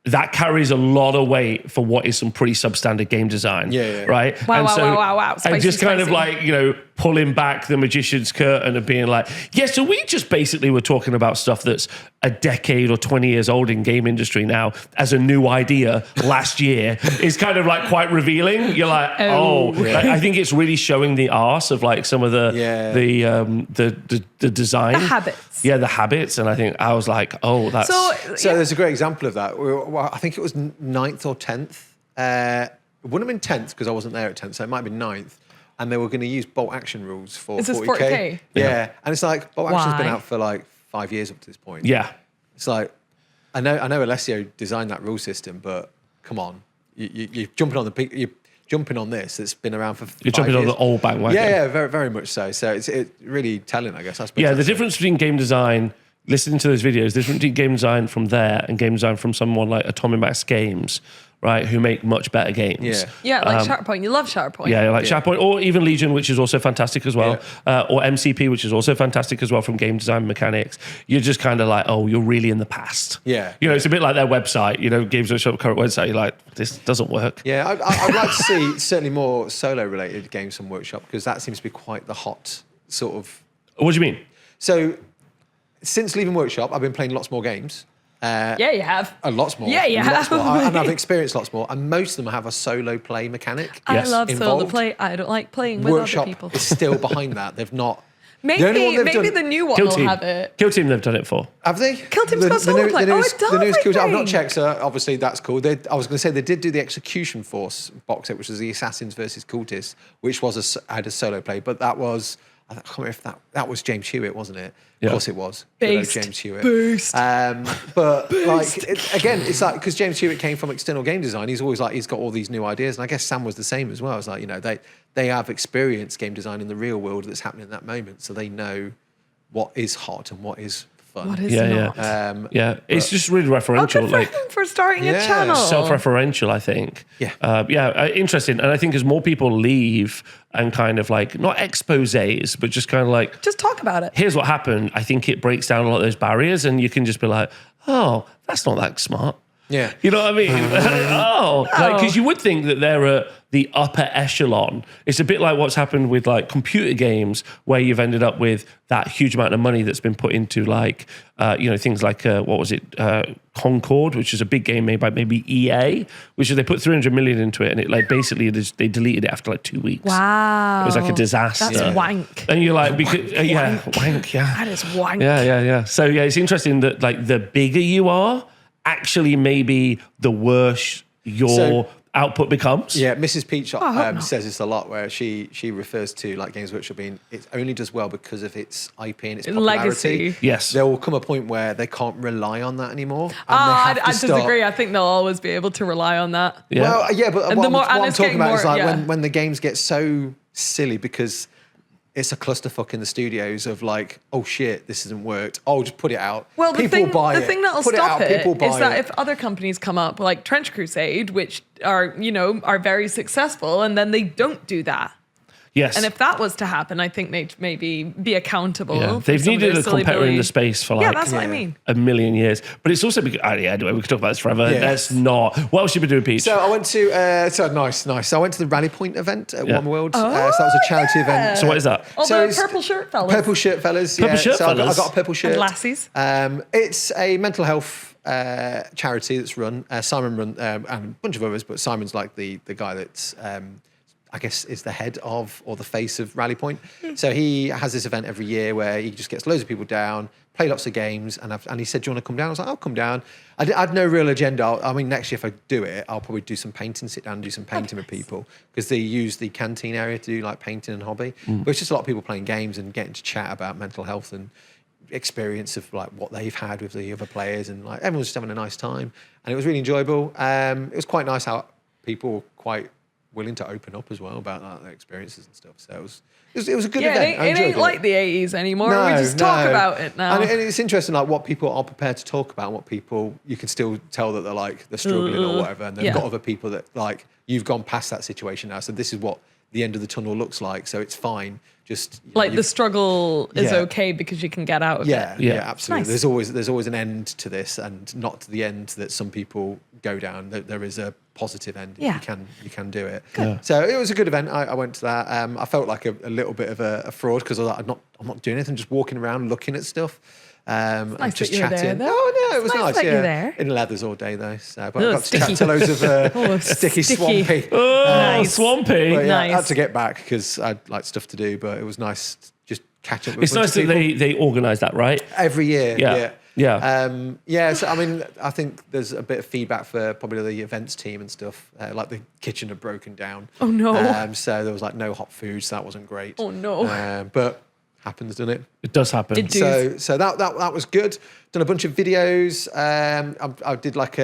Speaker 3: That carries a lot of weight for what is some pretty substandard game design, right?
Speaker 2: Wow.
Speaker 3: And
Speaker 2: Spicy,
Speaker 3: just kind of
Speaker 2: spicy.
Speaker 3: like, pulling back the magician's curtain and being like, yeah, so we just basically were talking about stuff that's a decade or 20 years old in game industry now as a new idea last year is kind of like quite revealing. You're like, like, I think it's really showing the arse of like some of the design.
Speaker 2: The habits.
Speaker 3: Yeah, the habits. And I think I was like, oh, that's...
Speaker 1: So there's a great example of that. Well, I think it was 9th or 10th. It wouldn't have been 10th because I wasn't there at 10th, so it might have been 9th. And they were going to use bolt action rules for 40K.
Speaker 2: Is this 40K?
Speaker 1: Yeah. And it's like, bolt action's been
Speaker 2: Why?
Speaker 1: out for like 5 years up to this point.
Speaker 3: Yeah.
Speaker 1: It's like, I know Alessio designed that rule system, but come on. You're jumping on you're jumping on this that's been around for 5 years.
Speaker 3: You're jumping on the old bandwagon.
Speaker 1: Yeah, very, very much so. So it's really telling, I guess. I suppose
Speaker 3: Yeah, the difference between game design, listening to those videos, the difference between game design from there and game design from someone like Atomic Max Games, right, who make much better games.
Speaker 2: Yeah, like Shatterpoint. You love Shatterpoint.
Speaker 3: Yeah, like Shatterpoint, or even Legion, which is also fantastic as well, or MCP, which is also fantastic as well from game design mechanics. You're just kind of like, oh, you're really in the past.
Speaker 1: Yeah.
Speaker 3: It's a bit like their website, Games Workshop current website. You're like, this doesn't work.
Speaker 1: Yeah, I'd like to see certainly more solo-related games from Workshop because that seems to be quite the hot sort of...
Speaker 3: What do you mean?
Speaker 1: So, since leaving Workshop, I've been playing lots more games.
Speaker 2: Yeah, you have.
Speaker 1: Lots more.
Speaker 2: Yeah, you
Speaker 1: lots
Speaker 2: have.
Speaker 1: more. And I've experienced lots more. And most of them have a solo play mechanic.
Speaker 2: I love solo
Speaker 1: involved.
Speaker 2: play. I don't like playing with
Speaker 1: Workshop
Speaker 2: other people.
Speaker 1: is still behind that. They've not...
Speaker 2: Maybe the new one
Speaker 3: Kill
Speaker 2: will
Speaker 3: Team.
Speaker 2: have it.
Speaker 3: Kill Team they've done it for.
Speaker 1: Have they?
Speaker 2: Kill Team's got solo play. Oh, it does,
Speaker 1: The newest
Speaker 2: I
Speaker 1: Kill Team. I've not
Speaker 2: think.
Speaker 1: checked, so obviously that's cool. I was going to say they did do the Execution Force box set, which was the Assassins versus Cultists, which had a solo play, but that was... I can't remember if that was James Hewitt, wasn't it?
Speaker 3: Yeah.
Speaker 1: Of course it was. Good old
Speaker 2: Based.
Speaker 1: James Hewitt.
Speaker 2: Boost.
Speaker 1: But like again, it's like because James Hewitt came from external game design, he's always like he's got all these new ideas, and I guess Sam was the same as well. It's like they have experienced game design in the real world that's happening in that moment, so they know what is hot and what is fun.
Speaker 2: What is
Speaker 3: Yeah,
Speaker 2: not?
Speaker 3: yeah. It's just really referential.
Speaker 2: Good for him for starting a channel.
Speaker 3: Self-referential, I think. Interesting. And I think as more people leave and kind of like, not exposés, but just kind of like...
Speaker 2: Just talk about it.
Speaker 3: Here's what happened. I think it breaks down a lot of those barriers and you can just be like, oh, that's not that smart.
Speaker 1: Yeah.
Speaker 3: You know what I mean? Because you would think that they're at the upper echelon. It's a bit like what's happened with like computer games where you've ended up with that huge amount of money that's been put into like, things like, Concord, which is a big game made by maybe EA, which is they put 300 million into it and it like basically they deleted it after like 2 weeks.
Speaker 2: Wow.
Speaker 3: It was like a disaster.
Speaker 2: That's wank.
Speaker 3: And you're like, wank, yeah.
Speaker 2: That is wank.
Speaker 3: Yeah. So yeah, it's interesting that like the bigger you are, actually maybe the worse your output becomes.
Speaker 1: Yeah, Mrs. Peach says this a lot, where she refers to like Games Workshop being it only does well because of its IP and its popularity.
Speaker 2: Legacy.
Speaker 3: Yes.
Speaker 1: There will come a point where they can't rely on that anymore. And
Speaker 2: I disagree. I think they'll always be able to rely on that.
Speaker 3: Yeah.
Speaker 1: Well, yeah, but
Speaker 2: And
Speaker 1: what
Speaker 2: the more-
Speaker 1: I'm
Speaker 2: and it's
Speaker 1: talking
Speaker 2: getting
Speaker 1: about is
Speaker 2: more-
Speaker 1: like
Speaker 2: yeah.
Speaker 1: when the games get so silly because it's a clusterfuck in the studios of like, oh shit, this hasn't worked. Oh, just put it out.
Speaker 2: Well, the thing that'll
Speaker 1: Put
Speaker 2: stop
Speaker 1: it out, people buy
Speaker 2: is that
Speaker 1: it.
Speaker 2: if other companies come up like Trench Crusade, which are very successful, and then they don't do that.
Speaker 3: Yes.
Speaker 2: And if that was to happen, I think they'd maybe be accountable.
Speaker 3: Yeah.
Speaker 2: For
Speaker 3: They've
Speaker 2: some of
Speaker 3: needed
Speaker 2: their
Speaker 3: a
Speaker 2: silly
Speaker 3: competitor in
Speaker 2: billy-
Speaker 3: the space for like
Speaker 2: Yeah, that's what I mean.
Speaker 3: a million years. But it's also because, anyway, we could talk about this forever.
Speaker 1: Yeah.
Speaker 3: That's not. What else you been doing, Peach?
Speaker 1: So I went to nice. So I went to the Rally Point event at One World. So that was a charity event.
Speaker 3: So what is that?
Speaker 2: Oh,
Speaker 1: So
Speaker 2: the
Speaker 1: it's-
Speaker 2: purple shirt fellas.
Speaker 1: Purple shirt fellas.
Speaker 3: Purple shirt
Speaker 1: so I
Speaker 3: fellas?
Speaker 1: got a purple shirt.
Speaker 2: And lassies.
Speaker 1: It's a mental health charity that's run. Simon run and a bunch of others, but Simon's like the guy that's I guess is the head of or the face of Rally Point. So he has this event every year where he just gets loads of people down, play lots of games, and he said, "Do you want to come down?" I was like, "I'll come down." I had no real agenda. I mean, next year if I do it, I'll probably do some painting, sit down and do some painting with people because they use the canteen area to do like painting and hobby. But it's just a lot of people playing games and getting to chat about mental health and experience of like what they've had with the other players, and like everyone was just having a nice time, and it was really enjoyable. It was quite nice how people were quite willing to open up as well about their experiences and stuff. So it was a good event.
Speaker 2: It ain't like the 80s anymore. We just talk about it now.
Speaker 1: And it's interesting, like what people are prepared to talk about, and what people you can still tell that they're struggling or whatever, and they've got other people that like you've gone past that situation now. So this is what the end of the tunnel looks like. So it's fine. Just
Speaker 2: like the struggle is okay because you can get out of it.
Speaker 1: Yeah, absolutely.
Speaker 2: Nice.
Speaker 1: There's always an end to this, and not to the end that some people go down. There is a positive end.
Speaker 2: Yeah.
Speaker 1: You can do it. Yeah. So it was a good event. I went to that. I felt like a little bit of a fraud because I was like, I'm not doing anything. I'm just walking around looking at stuff.
Speaker 2: Nice
Speaker 1: and just
Speaker 2: that you were
Speaker 1: chatting.
Speaker 2: there, though.
Speaker 1: Oh no, it was
Speaker 2: It's nice
Speaker 1: nice.
Speaker 2: that
Speaker 1: Yeah,
Speaker 2: you're there.
Speaker 1: in leathers all day though. So, but I got
Speaker 2: sticky.
Speaker 1: to chat to loads of sticky, swampy.
Speaker 3: Oh,
Speaker 2: Nice.
Speaker 3: swampy.
Speaker 1: But, yeah, I had
Speaker 2: Nice.
Speaker 1: to get back because I had like stuff to do. But it was nice just catch up with.
Speaker 3: It's
Speaker 1: a bunch
Speaker 3: nice
Speaker 1: of
Speaker 3: that
Speaker 1: people.
Speaker 3: they organise that, right?
Speaker 1: Every year.
Speaker 3: Yeah.
Speaker 1: So I mean, I think there's a bit of feedback for probably the events team and stuff. Like the kitchen had broken down.
Speaker 2: Oh, no.
Speaker 1: So there was like no hot food, so that wasn't great.
Speaker 2: Oh, no.
Speaker 1: But happens, doesn't it?
Speaker 3: It does happen.
Speaker 2: It do.
Speaker 1: So that was good. Done a bunch of videos. I did like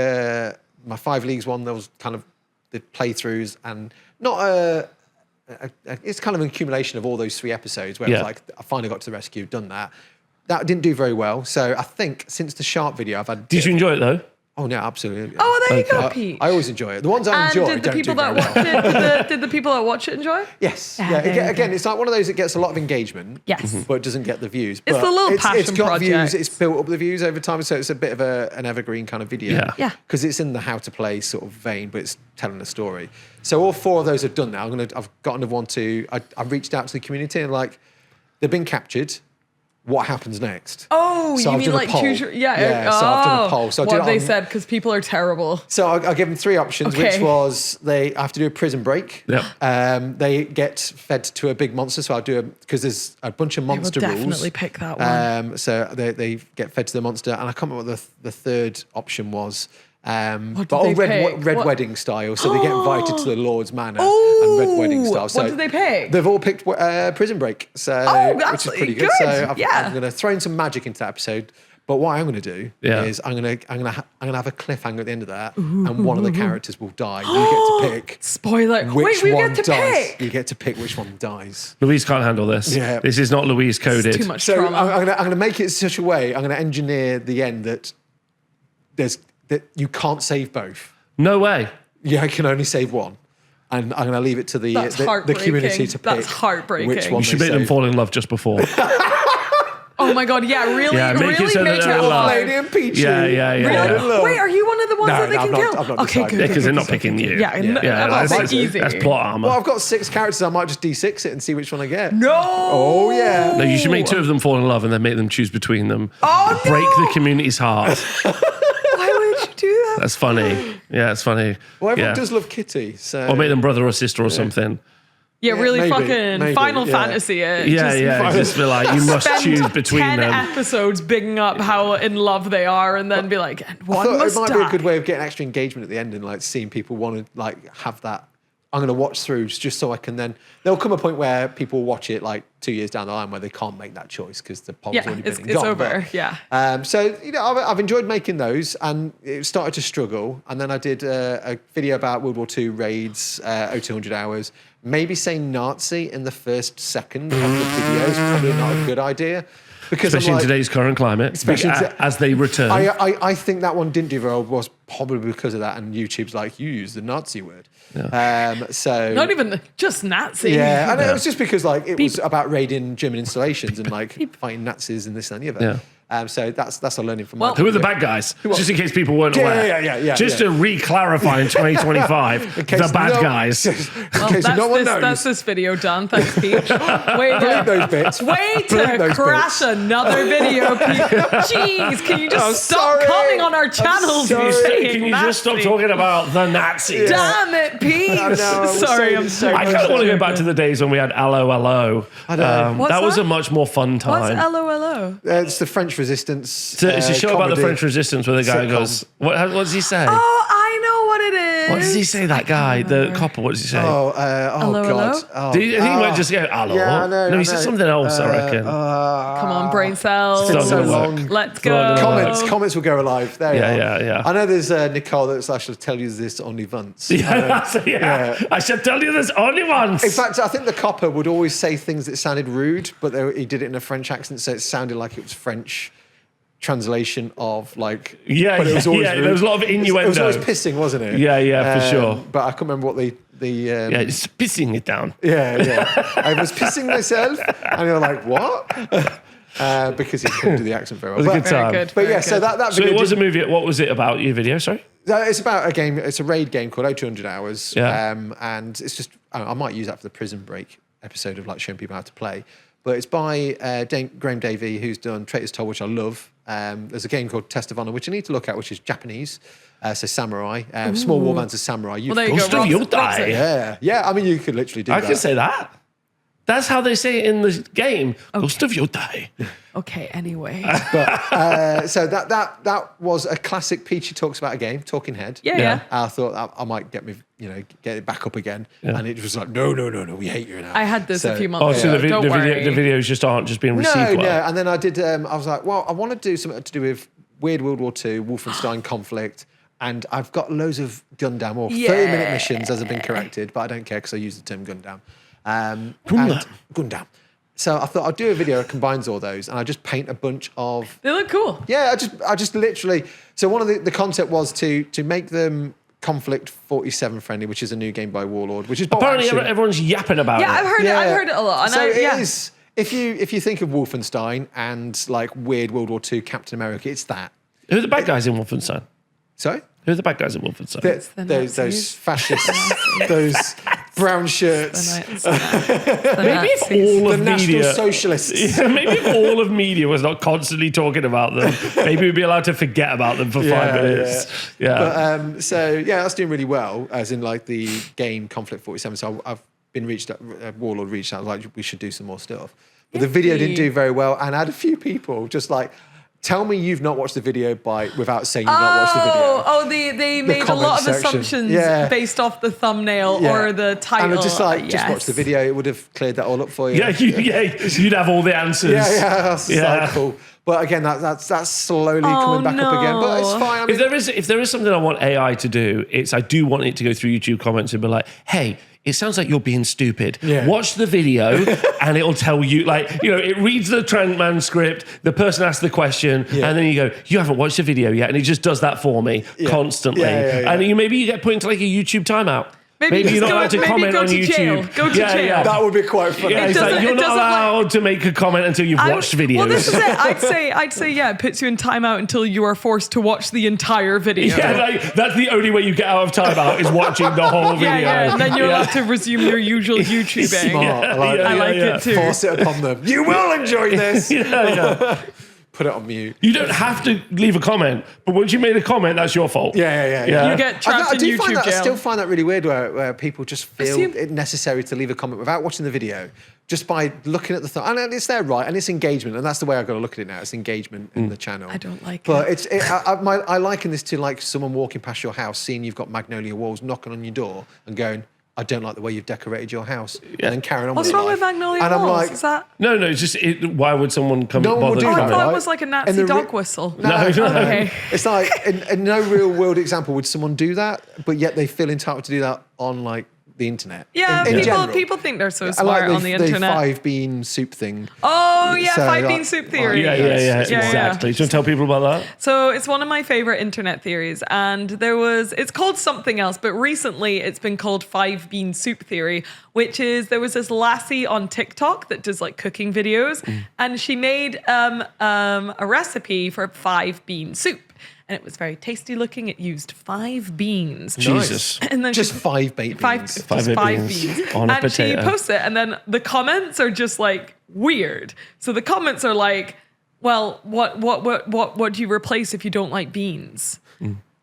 Speaker 1: my 5 leagues one. There was kind of the playthroughs and not it's kind of an accumulation of all those 3 episodes where it was like I finally got to the rescue, done that. That didn't do very well. So I think since the shark video, I've had.
Speaker 3: Did you enjoy it though?
Speaker 1: Oh no, absolutely.
Speaker 2: Oh, there you go, Pete.
Speaker 1: I always enjoy it. The ones I
Speaker 2: And
Speaker 1: enjoy
Speaker 2: did the
Speaker 1: don't
Speaker 2: people
Speaker 1: do
Speaker 2: that
Speaker 1: very
Speaker 2: watch
Speaker 1: well.
Speaker 2: it? Did the people that watch it enjoy?
Speaker 1: Yes.
Speaker 2: Ah,
Speaker 1: Yeah.
Speaker 2: there you
Speaker 1: Again,
Speaker 2: go.
Speaker 1: it's like one of those that gets a lot of engagement.
Speaker 2: Yes.
Speaker 1: But it doesn't get the views.
Speaker 2: It's
Speaker 1: But
Speaker 2: the little
Speaker 1: it's
Speaker 2: passion
Speaker 1: got
Speaker 2: project.
Speaker 1: views. It's built up the views over time, so it's a bit of an evergreen kind of video.
Speaker 3: Yeah.
Speaker 2: Yeah.
Speaker 1: Because it's in the how to play sort of vein, but it's telling a story. So all 4 of those have done now. I've got another one too. I've reached out to the community and like they've been captured. What happens next?
Speaker 2: Oh,
Speaker 1: So
Speaker 2: you
Speaker 1: I've
Speaker 2: mean
Speaker 1: done a
Speaker 2: like
Speaker 1: poll.
Speaker 2: choose your... Yeah.
Speaker 1: So I've done a poll. So I
Speaker 2: what
Speaker 1: did
Speaker 2: have
Speaker 1: it
Speaker 2: they
Speaker 1: on-
Speaker 2: said? Because people are terrible.
Speaker 1: So I give them 3 options,
Speaker 2: Okay.
Speaker 1: which was I have to do a prison break.
Speaker 3: Yep.
Speaker 1: They get fed to a big monster, so I'll do because there's a bunch of monster
Speaker 2: We'll
Speaker 1: rules.
Speaker 2: definitely pick that one.
Speaker 1: So they get fed to the monster, and I can't remember what the third option was.
Speaker 2: What
Speaker 1: But
Speaker 2: did they pick?
Speaker 1: red
Speaker 2: What-
Speaker 1: wedding style, so they get invited to the Lord's Manor and red wedding style. So
Speaker 2: what did they pick?
Speaker 1: They've all picked Prison Break, so
Speaker 2: that's
Speaker 1: which is pretty good.
Speaker 2: good.
Speaker 1: So I'm
Speaker 2: Yeah.
Speaker 1: going to throw in some magic into that episode. But what I'm going to do is I'm going to have a cliffhanger at the end of that, and one of the characters will die. You get to pick
Speaker 2: Spoiler.
Speaker 1: which
Speaker 2: Wait, we
Speaker 1: one
Speaker 2: get to
Speaker 1: dies.
Speaker 2: pick.
Speaker 1: You get to pick which one dies.
Speaker 3: Louise can't handle this.
Speaker 1: Yeah.
Speaker 3: This is not Louise coded.
Speaker 2: Too much
Speaker 1: So
Speaker 2: trauma.
Speaker 1: I'm going to make it such a way. I'm going to engineer the end that that you can't save both.
Speaker 3: No way.
Speaker 1: Yeah, I can only save one. And I'm going to leave it to the
Speaker 2: That's
Speaker 1: the
Speaker 2: heartbreaking.
Speaker 1: community to pick.
Speaker 2: That's heartbreaking.
Speaker 1: Which one
Speaker 3: You should
Speaker 1: they
Speaker 3: make them
Speaker 1: save.
Speaker 3: fall in love just before.
Speaker 2: Oh my god, yeah, really,
Speaker 3: Yeah, make it
Speaker 2: really
Speaker 3: so that
Speaker 2: make it
Speaker 3: they're in love.
Speaker 2: hard.
Speaker 1: Lady and Peachy.
Speaker 3: Yeah.
Speaker 2: Really? Wait, are you one of the ones
Speaker 1: No,
Speaker 2: that they
Speaker 1: no,
Speaker 2: can
Speaker 1: I've
Speaker 2: kill?
Speaker 1: not- I've not
Speaker 2: Okay,
Speaker 1: decided.
Speaker 2: good.
Speaker 3: Yeah, because they're
Speaker 2: good,
Speaker 3: not picking you.
Speaker 2: Yeah,
Speaker 3: that's
Speaker 2: easy.
Speaker 3: That's plot armor.
Speaker 1: Well, I've got 6 characters. I might just D6 it and see which one I get.
Speaker 2: No.
Speaker 1: Oh, yeah.
Speaker 3: No, you should make 2 of them fall in love and then make them choose between them.
Speaker 2: Oh, no.
Speaker 3: Break the community's heart.
Speaker 2: Why would you do that?
Speaker 3: That's funny. Yeah, it's funny.
Speaker 1: Well, everyone
Speaker 3: Yeah.
Speaker 1: does love Kitty. So.
Speaker 3: Or make them brother or sister or something.
Speaker 2: Yeah, really
Speaker 1: maybe,
Speaker 2: fucking
Speaker 1: maybe,
Speaker 2: Final
Speaker 1: yeah.
Speaker 2: Fantasy it.
Speaker 3: Yeah, just be like, you must
Speaker 2: Spend
Speaker 3: choose between
Speaker 2: 10
Speaker 3: them.
Speaker 2: episodes bigging up how in love they are and then be like, and
Speaker 1: I
Speaker 2: one
Speaker 1: thought
Speaker 2: must
Speaker 1: it might
Speaker 2: die.
Speaker 1: be a good way of getting extra engagement at the end and like seeing people want to like have that. I'm going to watch through just so I can then. There'll come a point where people will watch it like 2 years down the line where they can't make that choice because the poll's
Speaker 2: Yeah,
Speaker 1: already
Speaker 2: it's
Speaker 1: been and gone.
Speaker 2: over.
Speaker 1: But,
Speaker 2: Yeah.
Speaker 1: So I've enjoyed making those, and it started to struggle. And then I did a video about World War II raids, 0200 hours. Maybe saying Nazi in the first second of the video is probably not a good idea. Because
Speaker 3: Especially
Speaker 1: I'm
Speaker 3: in
Speaker 1: like,
Speaker 3: today's current climate,
Speaker 1: Especially
Speaker 3: as they return.
Speaker 1: I think that one didn't do very well was probably because of that, and YouTube's like, you use the Nazi word. So
Speaker 2: Not even just Nazi.
Speaker 1: yeah, and it was just because like it was about raiding German installations and like fighting Nazis and this and the other. So that's a learning from my
Speaker 3: Who are the bad guys? Just in case people weren't aware.
Speaker 1: Yeah.
Speaker 3: Just to re-clarify in 2025, the bad guys.
Speaker 1: In case no one knows.
Speaker 2: That's this video done. Thanks, Peach.
Speaker 1: Bleep those bits.
Speaker 2: Way
Speaker 1: Bleep
Speaker 2: to
Speaker 1: those
Speaker 2: crash
Speaker 1: bits.
Speaker 2: another video, Peach. Jeez, can you just stop
Speaker 1: sorry.
Speaker 2: coming on our channels?
Speaker 1: sorry.
Speaker 2: and saying
Speaker 3: Can you just stop
Speaker 2: Nazi?
Speaker 3: talking about the Nazis?
Speaker 2: Damn it, Peach. Sorry, I'm so
Speaker 3: I kind of want to go back to the days when we had LOLO.
Speaker 1: I know.
Speaker 2: What's
Speaker 3: That was
Speaker 2: that?
Speaker 3: a much more fun
Speaker 2: What's
Speaker 3: time.
Speaker 2: LOLO?
Speaker 1: It's the French resistance.
Speaker 3: It's a show about the
Speaker 1: comedy
Speaker 3: French resistance where the guy
Speaker 1: sitcom.
Speaker 3: goes, what does he say?
Speaker 2: Oh, I know what it is.
Speaker 3: What does he say, that guy? The copper, what does he say?
Speaker 2: Hello,
Speaker 1: God.
Speaker 2: hello?
Speaker 1: Oh,
Speaker 3: I think he might just go, hello.
Speaker 1: Yeah, I know,
Speaker 3: no,
Speaker 1: I
Speaker 3: he said
Speaker 1: know.
Speaker 3: something else, I reckon.
Speaker 2: Come on, brain cells.
Speaker 1: It's been so
Speaker 3: It's not
Speaker 1: long.
Speaker 2: Let's
Speaker 3: not
Speaker 2: go.
Speaker 3: gonna work.
Speaker 1: Comments will go alive. There you are.
Speaker 3: Yeah.
Speaker 1: I know there's Nicole that's I should tell you this only once.
Speaker 3: Yeah, I should tell you this only once.
Speaker 1: In fact, I think the copper would always say things that sounded rude, but he did it in a French accent, so it sounded like it was French translation of like.
Speaker 3: Yeah,
Speaker 1: but it was always rude.
Speaker 3: there was a lot of innuendo.
Speaker 1: It was always pissing, wasn't it?
Speaker 3: Yeah, for sure.
Speaker 1: But I can't remember what the
Speaker 3: Yeah, it's pissing it down.
Speaker 1: Yeah. I was pissing myself, and you're like, what? Because he couldn't do the accent very well.
Speaker 3: It was a good time.
Speaker 2: Very good.
Speaker 1: But
Speaker 2: very
Speaker 1: yeah, so
Speaker 2: good.
Speaker 1: that
Speaker 3: So
Speaker 1: video
Speaker 3: it was a
Speaker 1: did-
Speaker 3: movie. What was it about, your video? Sorry?
Speaker 1: It's about a game. It's a raid game called 0200 Hours.
Speaker 3: Yeah.
Speaker 1: And it's just, I might use that for the Prison Break episode of like showing people how to play. But it's by Graham Davey, who's done Traitor's Toll, which I love. There's a game called Test of Honor, which you need to look at, which is Japanese. So samurai. Small warbands of samurai.
Speaker 2: Well, there you go.
Speaker 3: Ghost of
Speaker 2: Rob's-
Speaker 3: Yodai.
Speaker 2: Rob's it.
Speaker 1: Yeah. I mean, you could literally do
Speaker 3: I
Speaker 1: that.
Speaker 3: can say that. That's how they say it in the game. Ghost of Yodai.
Speaker 2: Okay, anyway.
Speaker 1: So that was a classic Peachy talks about a game, talking head.
Speaker 2: Yeah.
Speaker 1: I thought I might get it back up again, and it was like, no, we hate you now.
Speaker 2: I had this a few months
Speaker 3: Oh,
Speaker 2: ago.
Speaker 3: so the
Speaker 2: Don't worry.
Speaker 3: videos just aren't just being received
Speaker 1: No,
Speaker 3: well.
Speaker 1: and then I did. I was like, well, I want to do something to do with weird World War II, Wolfenstein conflict, and I've got loads of Gundam or 30-minute missions as have been corrected, but I don't care because I use the term Gundam. Gundam. So I thought I'd do a video that combines all those, and I just paint a bunch of.
Speaker 2: They look cool.
Speaker 1: Yeah, I just literally. So one of the concept was to make them conflict 47 friendly, which is a new game by Warlord, which is
Speaker 3: Apparently everyone's yapping about
Speaker 2: Yeah,
Speaker 3: it.
Speaker 2: I've heard it a lot. And
Speaker 1: So it
Speaker 2: yeah.
Speaker 1: is. If you think of Wolfenstein and like weird World War II Captain America, it's that.
Speaker 3: Who are the bad guys in Wolfenstein?
Speaker 1: Sorry?
Speaker 3: Who are the bad guys in Wolfenstein?
Speaker 2: the
Speaker 1: Those
Speaker 2: Nazis.
Speaker 1: fascists, those brown shirts,
Speaker 3: Maybe if all
Speaker 1: the
Speaker 3: of
Speaker 1: National
Speaker 3: media,
Speaker 1: Socialists.
Speaker 3: Yeah, maybe if all of media was not constantly talking about them, maybe we'd be allowed to forget about them for 5 minutes. Yeah.
Speaker 1: But so yeah, that's doing really well, as in like the game Conflict 47. So I've been reached out, Warlord reached out, like we should do some more stuff. But the video didn't do very well, and I had a few people just like, tell me you've not watched the video without saying you've not watched the video.
Speaker 2: Oh, they made a lot of
Speaker 1: comment section.
Speaker 2: assumptions
Speaker 1: Yeah.
Speaker 2: based off the thumbnail
Speaker 1: Yeah.
Speaker 2: or the title.
Speaker 1: And I'm just like, just
Speaker 2: Yes.
Speaker 1: watch the video. It would have cleared that all up for you.
Speaker 3: You'd have all the answers.
Speaker 1: Yeah, that's
Speaker 3: Yeah.
Speaker 1: like cool. But again, that's slowly coming back up again. But it's fine. I mean,
Speaker 3: If there is something I want AI to do, I do want it to go through YouTube comments and be like, hey, it sounds like you're being stupid.
Speaker 1: Yeah.
Speaker 3: Watch the video and it'll tell you, it reads the transcript, the person asks the question, and then you go, you haven't watched the video yet. And it just does that for me constantly.
Speaker 1: Yeah.
Speaker 3: And maybe you get put into like a YouTube timeout.
Speaker 2: Maybe
Speaker 3: Maybe you're not
Speaker 2: go-
Speaker 3: allowed to
Speaker 2: maybe
Speaker 3: comment
Speaker 2: go
Speaker 3: on
Speaker 2: to
Speaker 3: YouTube.
Speaker 2: jail. Go to jail.
Speaker 1: that would be quite funny.
Speaker 3: Yeah,
Speaker 2: It
Speaker 3: it's like
Speaker 2: doesn't-
Speaker 3: you're
Speaker 2: it
Speaker 3: not
Speaker 2: doesn't
Speaker 3: allowed to make a comment until you've watched videos.
Speaker 2: Well, this is it. I'd say, yeah, it puts you in timeout until you are forced to watch the entire video.
Speaker 3: Yeah, that's the only way you get out of timeout is watching the whole video.
Speaker 2: Yeah, and then you're allowed to resume your usual YouTubing.
Speaker 1: Smart.
Speaker 2: I like it too.
Speaker 1: Force it upon them. You will enjoy this.
Speaker 3: Yeah.
Speaker 1: Put it on mute.
Speaker 3: You don't have to leave a comment, but once you made a comment, that's your fault.
Speaker 1: Yeah.
Speaker 2: You get trapped in
Speaker 1: do find
Speaker 2: YouTube
Speaker 1: that, I
Speaker 2: jail.
Speaker 1: still find that really weird where people just feel
Speaker 2: Assume-
Speaker 1: it necessary to leave a comment without watching the video, just by looking at the thing. And it's there, right? And it's engagement. And that's the way I've got to look at it now. It's engagement in the channel.
Speaker 2: I don't like
Speaker 1: but
Speaker 2: it.
Speaker 1: I liken this to like someone walking past your house, seeing you've got magnolia walls, knocking on your door and going, I don't like the way you've decorated your house. And then carrying on
Speaker 2: What's
Speaker 1: with
Speaker 2: wrong
Speaker 1: life.
Speaker 2: with magnolia
Speaker 1: And I'm
Speaker 2: walls?
Speaker 1: like,
Speaker 2: Is that?
Speaker 3: No, it's just, why would someone come
Speaker 1: No one would
Speaker 3: bother
Speaker 1: do
Speaker 2: Oh, I
Speaker 1: that,
Speaker 3: coming?
Speaker 2: thought
Speaker 1: right?
Speaker 2: it was like a
Speaker 1: In
Speaker 2: Nazi
Speaker 1: the
Speaker 2: dog whistle.
Speaker 3: No.
Speaker 2: Okay.
Speaker 1: It's like in no real world example would someone do that, but yet they feel entitled to do that on like the internet.
Speaker 2: Yeah,
Speaker 1: in general.
Speaker 2: people think they're so
Speaker 1: I
Speaker 2: smart
Speaker 1: like
Speaker 2: on the internet.
Speaker 1: 5 bean soup thing.
Speaker 2: Oh yeah,
Speaker 1: So,
Speaker 2: 5 bean
Speaker 1: like,
Speaker 2: soup theory.
Speaker 3: Yeah, exactly. Do you want to tell people about that?
Speaker 2: So it's one of my favorite internet theories, and it's called something else, but recently it's been called 5 bean soup theory, which is there was this lassie on TikTok that does like cooking videos, and she made a recipe for 5 bean soup. And it was very tasty looking. It used 5 beans.
Speaker 3: Jesus.
Speaker 2: And then
Speaker 1: Just
Speaker 2: she-
Speaker 1: 5 baked beans.
Speaker 2: Just
Speaker 3: Five
Speaker 2: five
Speaker 3: beans
Speaker 2: beans.
Speaker 3: on a
Speaker 2: and she
Speaker 3: potato.
Speaker 2: posts it, and then the comments are just like weird. So the comments are like, well, what do you replace if you don't like beans?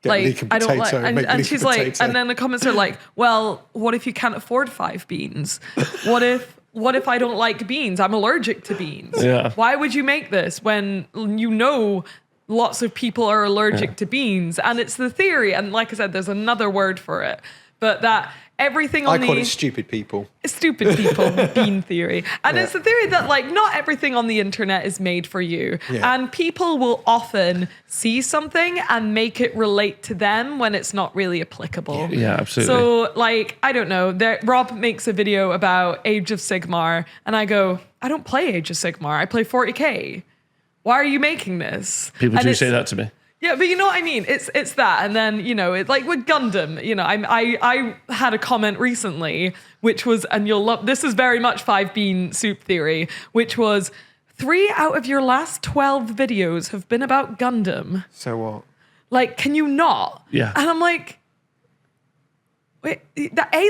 Speaker 1: Get leek and
Speaker 2: I don't
Speaker 1: potato,
Speaker 2: like,
Speaker 1: make
Speaker 2: and
Speaker 1: leek
Speaker 2: she's
Speaker 1: and
Speaker 2: like,
Speaker 1: potato.
Speaker 2: and then the comments are like, well, what if you can't afford 5 beans? What if I don't like beans? I'm allergic to beans.
Speaker 3: Yeah.
Speaker 2: Why would you make this when you know lots of people are allergic to beans, and it's the theory. And like I said, there's another word for it, but that everything on
Speaker 1: I call it stupid people.
Speaker 2: Stupid people bean theory. And it's the theory that like not everything on the internet is made for you.
Speaker 1: Yeah.
Speaker 2: And people will often see something and make it relate to them when it's not really applicable.
Speaker 3: Yeah, absolutely.
Speaker 2: So like, I don't know, Rob makes a video about Age of Sigmar and I go, I don't play Age of Sigmar, I play 40k. Why are you making this?
Speaker 3: People
Speaker 2: And
Speaker 3: do
Speaker 2: it's-
Speaker 3: say that to me.
Speaker 2: Yeah, but you know what I mean? It's that. And then, you know, it's like with Gundam, you know, I had a comment recently, which was, and you'll love, this is very much 5-bean soup theory, which was 3 out of your last 12 videos have been about Gundam.
Speaker 1: So what?
Speaker 2: Like, can you not?
Speaker 3: Yeah.
Speaker 2: And I'm like, wait,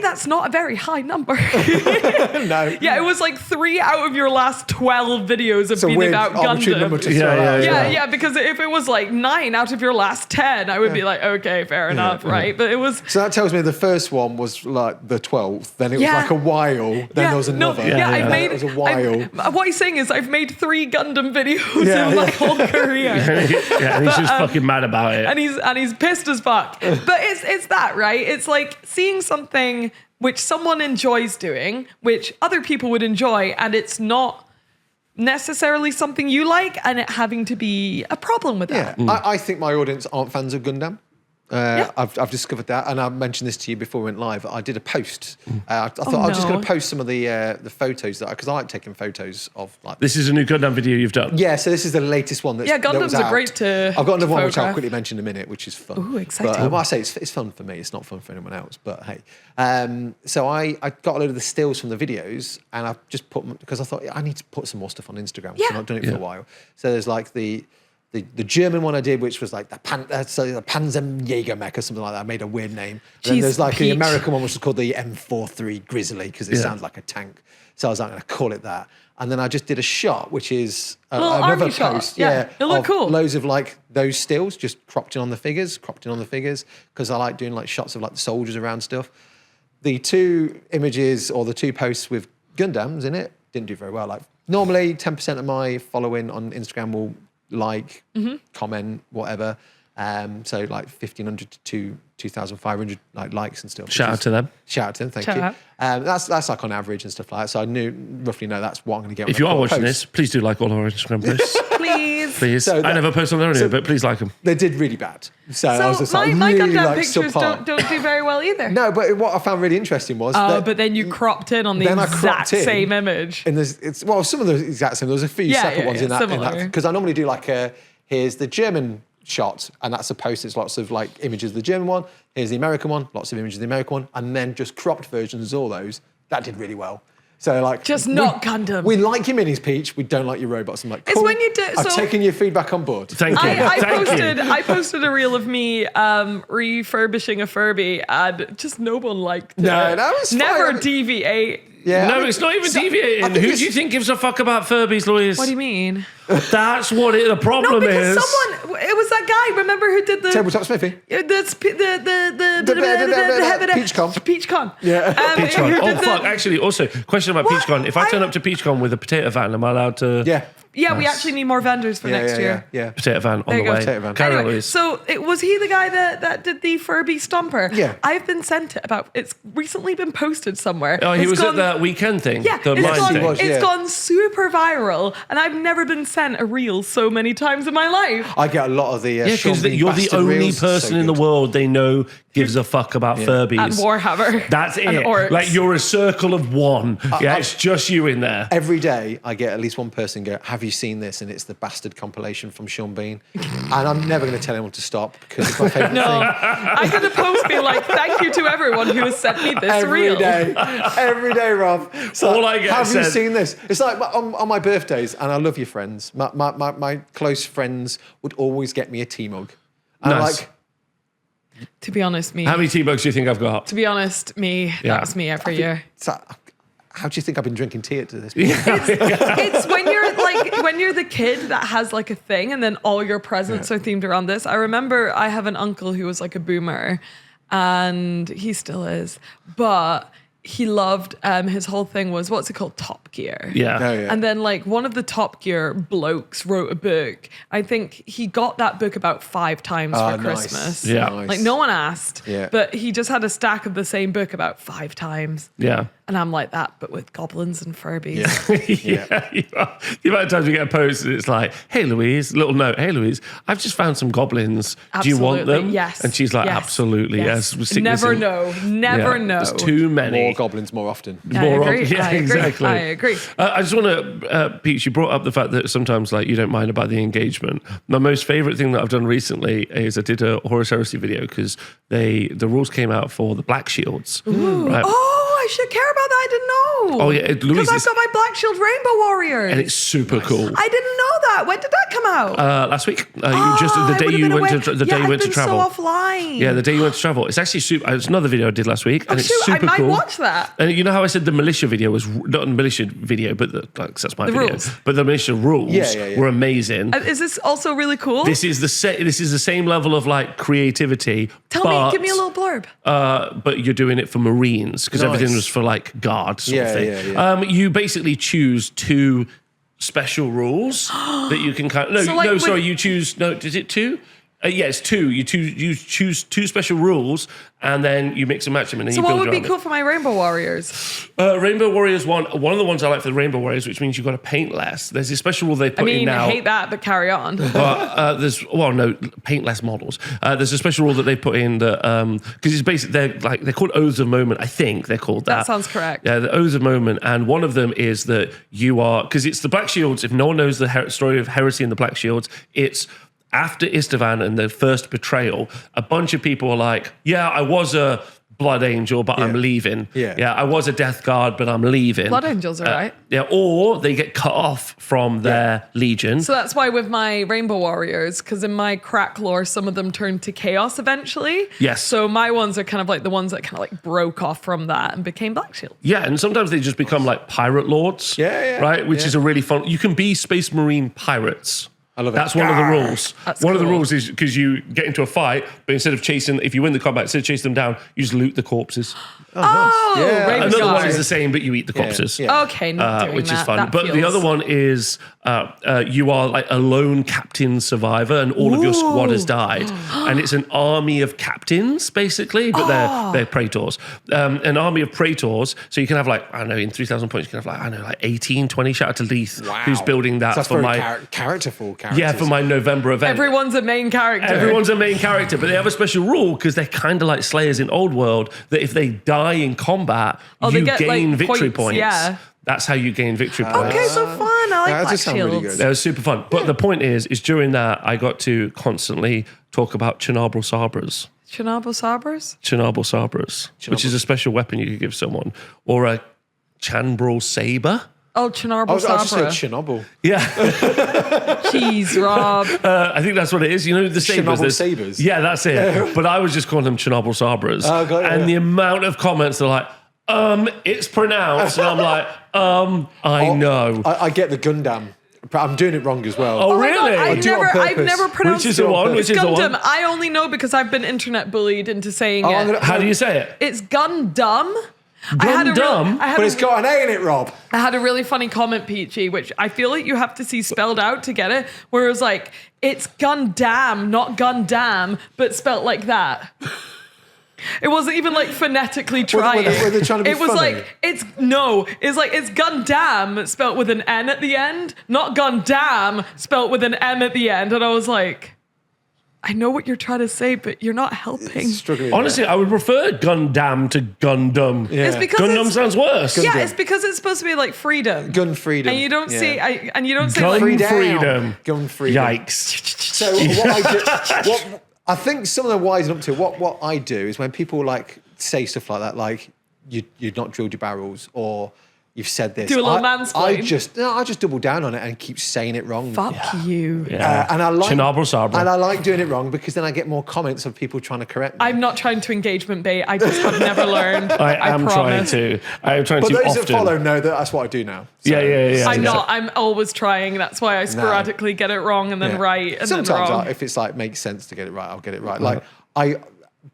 Speaker 2: that's not a very high number.
Speaker 1: No.
Speaker 2: Yeah, it was like 3 out of your last 12 videos have been about
Speaker 1: arbitrary number
Speaker 2: Gundam.
Speaker 1: to throw out.
Speaker 2: Yeah, because if it was like 9 out of your last 10, I would be like, okay, fair enough, right? But it was...
Speaker 1: So that tells me the first one was like the 12th, then it was like a while, then there was another.
Speaker 2: I've made...
Speaker 1: It was a while.
Speaker 2: What he's saying is I've made 3 Gundam videos
Speaker 1: Yeah,
Speaker 2: in my whole career.
Speaker 3: Yeah, and he's just fucking mad about it.
Speaker 2: And he's pissed as fuck. But it's that, right? It's like seeing something which someone enjoys doing, which other people would enjoy, and it's not necessarily something you like, and it having to be a problem with that.
Speaker 1: Yeah, I think my audience aren't fans of Gundam. I've discovered that, and I mentioned this to you before we went live. I did a post. I thought I was just going to post some of the photos that because I like taking photos of like.
Speaker 3: This is a new Gundam video you've done.
Speaker 1: Yeah, so this is the latest one. That
Speaker 2: Gundams
Speaker 1: was
Speaker 2: are
Speaker 1: out.
Speaker 2: great to.
Speaker 1: I've got another one which I'll
Speaker 2: photograph.
Speaker 1: quickly mention in a minute, which is fun.
Speaker 2: Ooh, exciting!
Speaker 1: But, I say it's fun for me. It's not fun for anyone else. But hey, so I got a load of the stills from the videos, and I just put them because I thought I need to put some more stuff on Instagram.
Speaker 2: Yeah.
Speaker 1: I've not done it for a while. So there's like the German one I did, which was like the Panzerjägermech or something like that. I made a weird name. And then there's like the
Speaker 2: Peach.
Speaker 1: American one, which is called the M43 Grizzly because it sounds like a tank. So I was like, I'm going to call it that. And then I just did a shot, which is
Speaker 2: Little
Speaker 1: another
Speaker 2: army shot.
Speaker 1: post.
Speaker 2: Yeah, it looked
Speaker 1: of
Speaker 2: cool.
Speaker 1: Loads of like those stills, just cropped in on the figures, because I like doing like shots of like the soldiers around stuff. The 2 images or the 2 posts with Gundams in it didn't do very well. Like normally 10% of my following on Instagram will like, comment, whatever. So like 1,500 to 2,500 like likes and stuff.
Speaker 3: Shout out to them.
Speaker 1: Shout out to them, thank
Speaker 2: Shout
Speaker 1: you.
Speaker 2: out.
Speaker 1: That's like on average and stuff like that. So I roughly know that's what I'm going to get.
Speaker 3: If you are watching this, please do like all our Instagram posts.
Speaker 2: Please.
Speaker 3: Please.
Speaker 1: So
Speaker 3: I never post on there, but please like them.
Speaker 1: They did really bad. So I was
Speaker 2: So
Speaker 1: just like,
Speaker 2: my
Speaker 1: really
Speaker 2: Gundam
Speaker 1: like
Speaker 2: pictures
Speaker 1: subpar.
Speaker 2: don't do very well either.
Speaker 1: No, but what I found really interesting was
Speaker 2: Oh,
Speaker 1: that
Speaker 2: but then you cropped in on the
Speaker 1: then I cropped
Speaker 2: exact
Speaker 1: in,
Speaker 2: same image.
Speaker 1: and it's some of the exact same. There was a few separate ones in that
Speaker 2: similar.
Speaker 1: because I normally do like here's the German shot, and that's a post. It's lots of like images of the German one. Here's the American one, lots of images of the American one, and then just cropped versions of all those. That did really well. So like,
Speaker 2: Just not Gundam.
Speaker 1: We like your minis, Peach. We don't like your robots. I'm like,
Speaker 2: It's
Speaker 1: cool.
Speaker 2: when you do-
Speaker 1: I've
Speaker 2: so-
Speaker 1: taken your feedback on board.
Speaker 3: Thank you.
Speaker 2: I posted a reel of me refurbishing a Furby, and just no one liked it.
Speaker 1: No, that was fine.
Speaker 2: Never
Speaker 1: I mean-
Speaker 2: deviate.
Speaker 1: Yeah,
Speaker 3: No, it's not even deviating.
Speaker 1: I think
Speaker 3: Who do you think gives a fuck about Furbies, Louise?
Speaker 2: What do you mean?
Speaker 3: That's what the
Speaker 2: No,
Speaker 3: problem
Speaker 2: because
Speaker 3: is.
Speaker 2: someone. It was that guy. Remember who did the
Speaker 1: Tabletop Smithy.
Speaker 2: The
Speaker 1: PeachCon.
Speaker 2: PeachCon.
Speaker 1: Yeah.
Speaker 3: PeachCon.
Speaker 2: Who
Speaker 3: Oh,
Speaker 2: did
Speaker 3: fuck. Actually, also, question about
Speaker 2: What?
Speaker 3: PeachCon. If I turn up to PeachCon with a potato van, am I allowed to...
Speaker 1: Yeah.
Speaker 2: Yeah, we actually need more vendors for next year.
Speaker 1: Yeah.
Speaker 3: Potato van on
Speaker 2: There
Speaker 3: the
Speaker 2: you go.
Speaker 3: way.
Speaker 1: Potato van.
Speaker 3: Carry on,
Speaker 2: Anyway,
Speaker 3: Louise.
Speaker 2: so was he the guy that did the Furby Stomper?
Speaker 1: Yeah.
Speaker 2: I've been sent it about. It's recently been posted somewhere.
Speaker 3: Oh, he
Speaker 2: It's
Speaker 3: was
Speaker 2: gone-
Speaker 3: at that weekend thing.
Speaker 2: Yeah,
Speaker 3: The
Speaker 2: it's
Speaker 3: mine
Speaker 2: gone,
Speaker 3: thing.
Speaker 1: was, yeah.
Speaker 2: it's gone super viral, and I've never been sent a reel so many times in my life.
Speaker 1: I get a lot of the
Speaker 3: Yeah,
Speaker 1: Sean
Speaker 3: because
Speaker 1: Bean
Speaker 3: you're the
Speaker 1: bastard
Speaker 3: only
Speaker 1: reels.
Speaker 3: person
Speaker 1: So
Speaker 3: in the
Speaker 1: good.
Speaker 3: world they know gives a fuck about Furbies.
Speaker 2: And Warhammer.
Speaker 3: That's
Speaker 2: and
Speaker 3: it.
Speaker 2: orcs.
Speaker 3: Like you're a circle of one. Yeah, it's just you in there.
Speaker 1: Every day I get at least one person go, have you seen this? And it's the bastard compilation from Sean Bean. And I'm never going to tell anyone to stop because it's my favourite
Speaker 2: No,
Speaker 1: thing.
Speaker 2: I did a post being like, "Thank you to everyone who has sent me this reel."
Speaker 1: Every day, Rob. So
Speaker 3: All I get
Speaker 1: have you
Speaker 3: said-
Speaker 1: seen this? It's like on my birthdays, and I love your friends. My close friends would always get me a tea mug. And I'm
Speaker 3: Nice.
Speaker 1: like,
Speaker 2: To be honest, me.
Speaker 3: How many T-Bugs do you think I've got?
Speaker 2: To be honest, me.
Speaker 3: Yeah.
Speaker 2: That's me every year.
Speaker 1: so, how do you think I've been drinking tea to this point?
Speaker 2: It's when you're the kid that has like a thing, and then all your presents are themed around this. I remember I have an uncle who was like a boomer, and he still is, but he loved his whole thing was, what's it called, Top Gear.
Speaker 3: Yeah.
Speaker 1: Oh, yeah.
Speaker 2: And then like one of the Top Gear blokes wrote a book. I think he got that book about 5 times for
Speaker 1: nice.
Speaker 2: Christmas.
Speaker 3: Yeah.
Speaker 1: Nice.
Speaker 2: Like no one asked,
Speaker 1: Yeah.
Speaker 2: but he just had a stack of the same book about 5 times.
Speaker 3: Yeah.
Speaker 2: And I'm like that, but with goblins and Furbies.
Speaker 1: Yeah.
Speaker 3: The amount of times we get a post and it's like, hey Louise, little note, hey Louise, I've just found some goblins. Do you want
Speaker 2: Absolutely,
Speaker 3: them?
Speaker 2: yes,
Speaker 3: And she's like,
Speaker 2: yes,
Speaker 3: absolutely, yes. We'll stick this
Speaker 2: Never
Speaker 3: in.
Speaker 2: know. Never
Speaker 3: Yeah.
Speaker 2: know.
Speaker 3: There's too many.
Speaker 1: More goblins more often.
Speaker 2: I
Speaker 3: More
Speaker 2: agree.
Speaker 3: of- yeah,
Speaker 2: I agree.
Speaker 3: exactly.
Speaker 2: I agree.
Speaker 3: I just want to, Peach, you brought up the fact that sometimes like you don't mind about the engagement. My most favorite thing that I've done recently is I did a Horus Heresy video because the rules came out for the Black Shields. Right?
Speaker 2: Oh, I should care about that. I didn't know.
Speaker 3: Oh, yeah, Louise,
Speaker 2: Because I've
Speaker 3: it's-
Speaker 2: got my Black Shield Rainbow Warriors.
Speaker 3: And it's super cool.
Speaker 2: I didn't know that. When did that come out?
Speaker 3: Last week, you just the
Speaker 2: I
Speaker 3: day
Speaker 2: would've
Speaker 3: you
Speaker 2: been
Speaker 3: went
Speaker 2: away.
Speaker 3: to the day you
Speaker 2: I've
Speaker 3: went to
Speaker 2: been
Speaker 3: travel.
Speaker 2: so offline.
Speaker 3: Yeah, the day you went to travel. It's actually super. It's another video I did last week, and
Speaker 2: Oh,
Speaker 3: it's
Speaker 2: shoot, I
Speaker 3: super
Speaker 2: might
Speaker 3: cool.
Speaker 2: watch that.
Speaker 3: And you know how I said the militia video was not a militia video, but that's my video.
Speaker 2: rules.
Speaker 3: But the militia rules
Speaker 1: Yeah.
Speaker 3: were amazing.
Speaker 2: Is this also really cool?
Speaker 3: This is the same level of like creativity.
Speaker 2: Tell
Speaker 3: but,
Speaker 2: me, give me a little blurb.
Speaker 3: But you're doing it for Marines because
Speaker 1: Nice.
Speaker 3: everything was for like guards sort of
Speaker 1: Yeah,
Speaker 3: thing.
Speaker 1: yeah.
Speaker 3: You basically choose 2 special rules that you can kind of
Speaker 2: So, like, with-
Speaker 3: you choose is it 2? Yeah, it's 2. You choose 2 special rules, and then you mix and match them, and then
Speaker 2: So
Speaker 3: you
Speaker 2: what
Speaker 3: build
Speaker 2: would be
Speaker 3: around
Speaker 2: cool for my Rainbow Warriors?
Speaker 3: it. Rainbow Warriors one of the ones I like for the Rainbow Warriors, which means you've got to paint less. There's a special rule they put
Speaker 2: I mean,
Speaker 3: in now.
Speaker 2: I hate that, but carry on.
Speaker 3: Paint less models. There's a special rule that they put in that because it's basically they're called Oaths of Moment. I think they're called that.
Speaker 2: That sounds correct.
Speaker 3: Yeah, the Oaths of Moment, and one of them is that you are because it's the Black Shields. If no one knows the story of heresy and the Black Shields, it's after Istvan and the first betrayal. A bunch of people are like, "Yeah, I was a Blood Angel, but I'm leaving.
Speaker 1: Yeah.
Speaker 3: I was a Death Guard, but I'm leaving."
Speaker 2: Blood Angels are right.
Speaker 3: Yeah, or they get cut off from their legion.
Speaker 2: So that's why with my Rainbow Warriors, because in my crack lore, some of them turned to Chaos eventually.
Speaker 3: Yes.
Speaker 2: So my ones are kind of like the ones that kind of like broke off from that and became Black Shield.
Speaker 3: Yeah, and sometimes they just become like pirate lords.
Speaker 1: Yeah.
Speaker 3: Right, which is a really fun. You can be Space Marine pirates.
Speaker 1: I love it.
Speaker 3: That's one of the rules.
Speaker 2: That's
Speaker 3: one of the
Speaker 2: cool.
Speaker 3: rules is because you get into a fight, but instead of chasing, if you win the combat, instead of chasing them down, you just loot the corpses.
Speaker 2: Oh,
Speaker 1: Yeah.
Speaker 2: Rainbow
Speaker 3: Another one
Speaker 2: Guard.
Speaker 3: is the same, but you eat the corpses.
Speaker 1: Yeah.
Speaker 2: Okay, not doing
Speaker 3: Which
Speaker 2: that.
Speaker 3: is fun.
Speaker 2: That
Speaker 3: But the
Speaker 2: feels-
Speaker 3: other one is you are like a lone captain survivor and all of your squad has died. And it's an army of captains, basically, but they're praetors. An army of praetors. So you can have like, I don't know, in 3,000 points, you can have like, I don't know, like 18, 20. Shout out to Leith,
Speaker 1: Wow.
Speaker 3: who's building that
Speaker 1: So that's
Speaker 3: for
Speaker 1: very
Speaker 3: my...
Speaker 1: characterful characters.
Speaker 3: Yeah, for my November event.
Speaker 2: Everyone's a main character.
Speaker 3: Everyone's a main character, but they have a special rule because they're kind of like Slayers in Old World that if they die in combat,
Speaker 2: they
Speaker 3: you
Speaker 2: get,
Speaker 3: gain
Speaker 2: like,
Speaker 3: victory
Speaker 2: points,
Speaker 3: points.
Speaker 2: yeah.
Speaker 3: That's how you gain victory points.
Speaker 2: Okay, so fun. I like
Speaker 1: that
Speaker 2: Black
Speaker 1: does sound really
Speaker 2: Shields.
Speaker 1: good.
Speaker 3: That was super fun. But the point is during that, I got to constantly talk about Chernobyl Sabras.
Speaker 2: Chernobyl Sabres?
Speaker 3: Chernobyl Sabras, which is a special weapon you could give someone. Or a Chanbrel Saber.
Speaker 2: Oh, Chernobyl
Speaker 1: I just said
Speaker 2: Sabra.
Speaker 1: Chernobyl.
Speaker 3: Yeah,
Speaker 2: Jeez, Rob.
Speaker 3: I think that's what it is. You know, the sabers.
Speaker 1: Chernobyl
Speaker 3: there's-
Speaker 1: sabers?
Speaker 3: Yeah, that's it. But I was just calling them Chernobyl Sabras.
Speaker 1: Oh, got it,
Speaker 3: and
Speaker 1: yeah.
Speaker 3: the amount of comments are like, it's pronounced. And I'm like, I know.
Speaker 1: I get the Gundam, but I'm doing it wrong as well.
Speaker 3: Oh,
Speaker 2: Oh my God,
Speaker 3: really?
Speaker 2: I've
Speaker 1: do it on
Speaker 2: I've
Speaker 1: purpose.
Speaker 2: never pronounced
Speaker 3: Which is the one?
Speaker 1: It's
Speaker 3: Which is the
Speaker 2: Gundam.
Speaker 3: one?
Speaker 2: I only know because I've been internet bullied into saying
Speaker 1: Oh,
Speaker 2: it.
Speaker 1: I'm gonna-
Speaker 3: How do you say it?
Speaker 2: It's Gundam.
Speaker 3: Gundam?
Speaker 1: But it's got an A in it, Rob.
Speaker 2: I had a really funny comment, Peachy, which I feel like you have to see spelled out to get it, where it was like, it's Gundam, not Gundam, but spelt like that. It wasn't even like phonetically trying.
Speaker 1: were they trying to be
Speaker 2: It was
Speaker 1: funny?
Speaker 2: like, it's Gundam spelt with an N at the end, not Gundam spelt with an M at the end. And I was like, I know what you're trying to say, but you're not helping.
Speaker 1: Struggling.
Speaker 3: Honestly, I would prefer Gundam to Gundam.
Speaker 1: Yeah.
Speaker 2: It's because
Speaker 3: Gundam
Speaker 2: it's,
Speaker 3: sounds worse.
Speaker 2: yeah,
Speaker 1: Gundam.
Speaker 2: it's because it's supposed to be like freedom.
Speaker 1: Gun freedom.
Speaker 2: And you don't
Speaker 1: Yeah.
Speaker 2: see, and you don't say
Speaker 3: Gun
Speaker 2: like,
Speaker 1: Free down.
Speaker 3: freedom.
Speaker 1: Gun freedom.
Speaker 3: Yikes.
Speaker 1: So what I think some of the wisen up to what I do is when people like say stuff like that, like you've not drilled your barrels or you've said this.
Speaker 2: Do a little
Speaker 1: I
Speaker 2: mansplain.
Speaker 1: I just double down on it and keep saying it wrong.
Speaker 2: fuck you.
Speaker 3: Yeah.
Speaker 1: And I like
Speaker 3: Chernobyl Sabra.
Speaker 1: and I like doing it wrong because then I get more comments of people trying to correct me.
Speaker 2: I'm not trying to engagement bait. I just have never learned.
Speaker 3: I am trying
Speaker 2: promise.
Speaker 3: to. I am trying
Speaker 1: but
Speaker 3: to
Speaker 1: those
Speaker 3: often.
Speaker 1: that follow know that that's what I do now. So-
Speaker 3: Yeah.
Speaker 2: I'm not. I'm always trying. That's why I sporadically get it wrong and then
Speaker 1: Yeah.
Speaker 2: right and
Speaker 1: Sometimes
Speaker 2: then wrong.
Speaker 1: if it's like makes sense to get it right, I'll get it right. Like I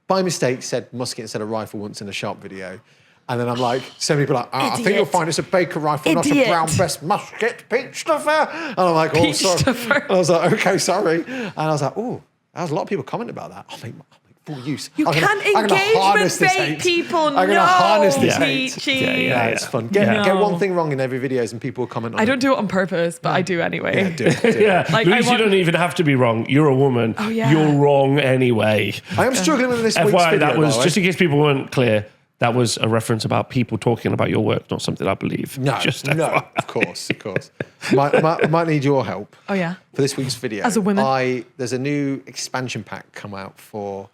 Speaker 1: by mistake said musket instead of rifle once in a sharp video, And then I'm like, so many people are like, I think you'll find it's a Baker rifle, not a
Speaker 2: Idiot.
Speaker 1: Brown Bess musket, Peach stuffer. And I'm like, oh,
Speaker 2: Peach
Speaker 1: sorry.
Speaker 2: stuffer.
Speaker 1: And I was like, okay, sorry. And I was like, oh, there was a lot of people commenting about that. I'll make full use.
Speaker 2: You can't engagement bait people.
Speaker 1: I'm going to harness this
Speaker 2: Peachy.
Speaker 1: hate. Yeah, it's fun. Get one thing wrong in every videos and people will comment on it.
Speaker 2: I don't do it on purpose, but I do anyway.
Speaker 1: Yeah, do it.
Speaker 3: Yeah,
Speaker 2: Like,
Speaker 3: Louise,
Speaker 2: I want-
Speaker 3: you don't even have to be wrong. You're a woman.
Speaker 2: Oh, yeah.
Speaker 3: You're wrong anyway.
Speaker 1: I am struggling with this week's
Speaker 3: FYI,
Speaker 1: video,
Speaker 3: that was,
Speaker 1: by the way.
Speaker 3: just in case people weren't clear, that was a reference about people talking about your work, not something I believe.
Speaker 1: No,
Speaker 3: Just
Speaker 1: no,
Speaker 3: FYI.
Speaker 1: of course. Might need your help
Speaker 2: Oh, yeah.
Speaker 1: for this week's video.
Speaker 2: As a woman.
Speaker 1: There's a new expansion pack come out for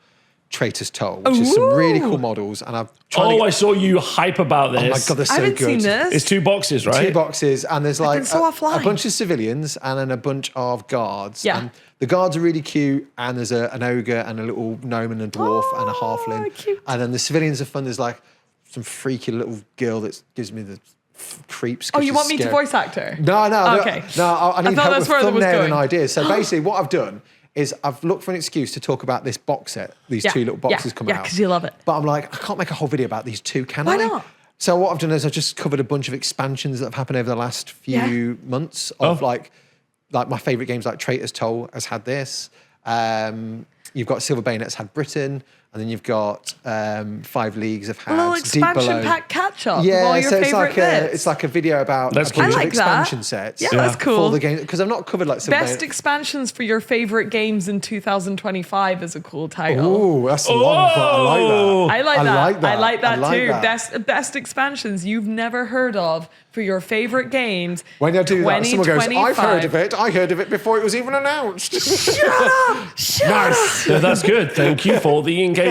Speaker 1: Traitor's Toll, which is some really cool models, and I've tried
Speaker 3: I saw you hype about this.
Speaker 1: Oh my god, they're so
Speaker 2: I haven't
Speaker 1: good.
Speaker 2: seen this.
Speaker 3: It's 2 boxes, right?
Speaker 1: 2 boxes, and there's like
Speaker 2: been so
Speaker 1: a
Speaker 2: offline.
Speaker 1: bunch of civilians and then a bunch of guards.
Speaker 2: Yeah.
Speaker 1: And the guards are really cute, and there's an ogre and a little gnome and a dwarf and a halfling.
Speaker 2: Cute.
Speaker 1: And then the civilians are fun. There's like some freaky little girl that gives me the creeps. 'cause
Speaker 2: Oh, you
Speaker 1: she's
Speaker 2: want me to
Speaker 1: scary.
Speaker 2: voice act her?
Speaker 1: No.
Speaker 2: Okay.
Speaker 1: No, I need
Speaker 2: thought
Speaker 1: help
Speaker 2: that's
Speaker 1: with
Speaker 2: where that was
Speaker 1: thumbnail and
Speaker 2: going.
Speaker 1: ideas. So basically, what I've done is I've looked for an excuse to talk about this box set, these 2 little boxes coming out.
Speaker 2: Yeah, because you love it.
Speaker 1: But I'm like, I can't make a whole video about these 2, can
Speaker 2: Why
Speaker 1: I?
Speaker 2: not?
Speaker 1: So what I've done is I've just covered a bunch of expansions that have happened over the last few months of like my favourite games, like Traitor's Toll has had this. You've got Silver Bayonet's had Britain, and then you've got 5 Leagues have had
Speaker 2: A little
Speaker 1: Deep
Speaker 2: expansion
Speaker 1: Below.
Speaker 2: pack catch up.
Speaker 1: Yeah,
Speaker 2: of all your
Speaker 1: so it's
Speaker 2: favorite
Speaker 1: like
Speaker 2: bits.
Speaker 1: it's like a video about
Speaker 3: That's
Speaker 1: a bunch
Speaker 3: cute.
Speaker 1: of
Speaker 2: I like that.
Speaker 1: expansion sets.
Speaker 2: Yeah, that's cool.
Speaker 1: For the game, because I've not covered like Silver
Speaker 2: Best
Speaker 1: Bayonet.
Speaker 2: expansions for your favorite games in 2025 is a cool title.
Speaker 1: Ooh, that's a long, but I like that.
Speaker 2: I like that. I like that too.
Speaker 1: that.
Speaker 2: Best expansions you've never heard of for your favorite games.
Speaker 1: When I do that, someone goes, I've heard of
Speaker 2: 2025.
Speaker 1: it. I heard of it before it was even announced.
Speaker 2: Shut up!
Speaker 1: Nice.
Speaker 3: No, that's good. Thank you for the engagement.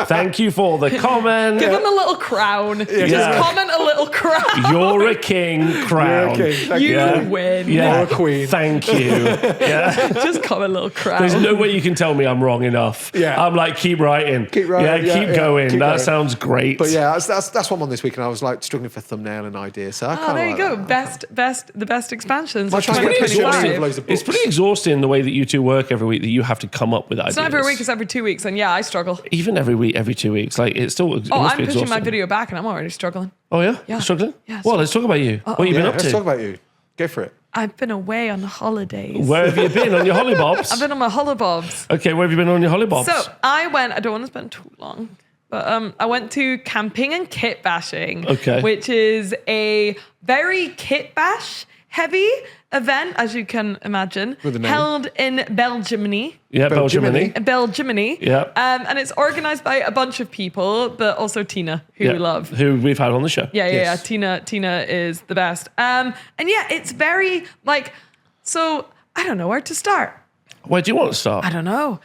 Speaker 3: Thank you for the comment.
Speaker 2: Give him a little crown.
Speaker 3: Yeah.
Speaker 2: Just comment a little crown.
Speaker 3: You're a king, crown.
Speaker 1: You're a king. Thank
Speaker 2: You
Speaker 3: Yeah.
Speaker 2: win.
Speaker 3: Yeah,
Speaker 1: You're a queen.
Speaker 3: Thank you. Yeah.
Speaker 2: Just comment a little crown.
Speaker 3: There's no way you can tell me I'm wrong enough.
Speaker 1: Yeah.
Speaker 3: I'm like, keep writing.
Speaker 1: Keep writing,
Speaker 3: Yeah,
Speaker 1: yeah,
Speaker 3: keep going.
Speaker 1: keep
Speaker 3: That
Speaker 1: going.
Speaker 3: sounds great.
Speaker 1: But yeah, that's what I'm on this week, and I was like struggling for thumbnail and ideas. So I
Speaker 2: Oh,
Speaker 1: kinda
Speaker 2: there you
Speaker 1: like
Speaker 2: go.
Speaker 1: that.
Speaker 2: The best expansions
Speaker 1: My
Speaker 2: of
Speaker 1: trying to get
Speaker 3: pretty
Speaker 1: Peachy
Speaker 3: exhausting.
Speaker 1: with
Speaker 2: 2025.
Speaker 1: loads of
Speaker 3: It's
Speaker 1: books.
Speaker 3: pretty exhausting the way that you two work every week that you have to come up with ideas.
Speaker 2: It's not every week, it's every 2 weeks. And yeah, I struggle.
Speaker 3: Even every week, every 2 weeks. Like, it's still, it
Speaker 2: Oh,
Speaker 3: must
Speaker 2: I'm
Speaker 3: be
Speaker 2: pushing
Speaker 3: exhausting.
Speaker 2: my video back and I'm already struggling.
Speaker 3: Oh, yeah?
Speaker 2: Yeah.
Speaker 3: Struggling?
Speaker 2: Yeah,
Speaker 3: Well, let's talk about you. What have you been
Speaker 1: Yeah,
Speaker 3: up
Speaker 1: let's
Speaker 3: to?
Speaker 1: talk about you. Go for it.
Speaker 2: I've been away on holidays.
Speaker 3: Where have you been on your hollybobs?
Speaker 2: I've been on my hollybobs.
Speaker 3: Okay, where have you been on your hollybobs?
Speaker 2: So I don't want to spend too long, but I went to camping and kit bashing,
Speaker 3: Okay.
Speaker 2: which is a very kit bash heavy event, as you can imagine,
Speaker 1: With a name.
Speaker 2: held in Belgiumany.
Speaker 3: yeah,
Speaker 1: Belgiumany.
Speaker 3: Belgiumany.
Speaker 2: Belgiumany.
Speaker 3: Yeah.
Speaker 2: And it's organized by a bunch of people, but also Tina, who we love.
Speaker 3: Who we've had on the show.
Speaker 2: Yeah.
Speaker 1: Yes.
Speaker 2: Tina is the best. And yeah, it's very like, so I don't know where to start.
Speaker 3: Where do you want to start?
Speaker 2: I don't know.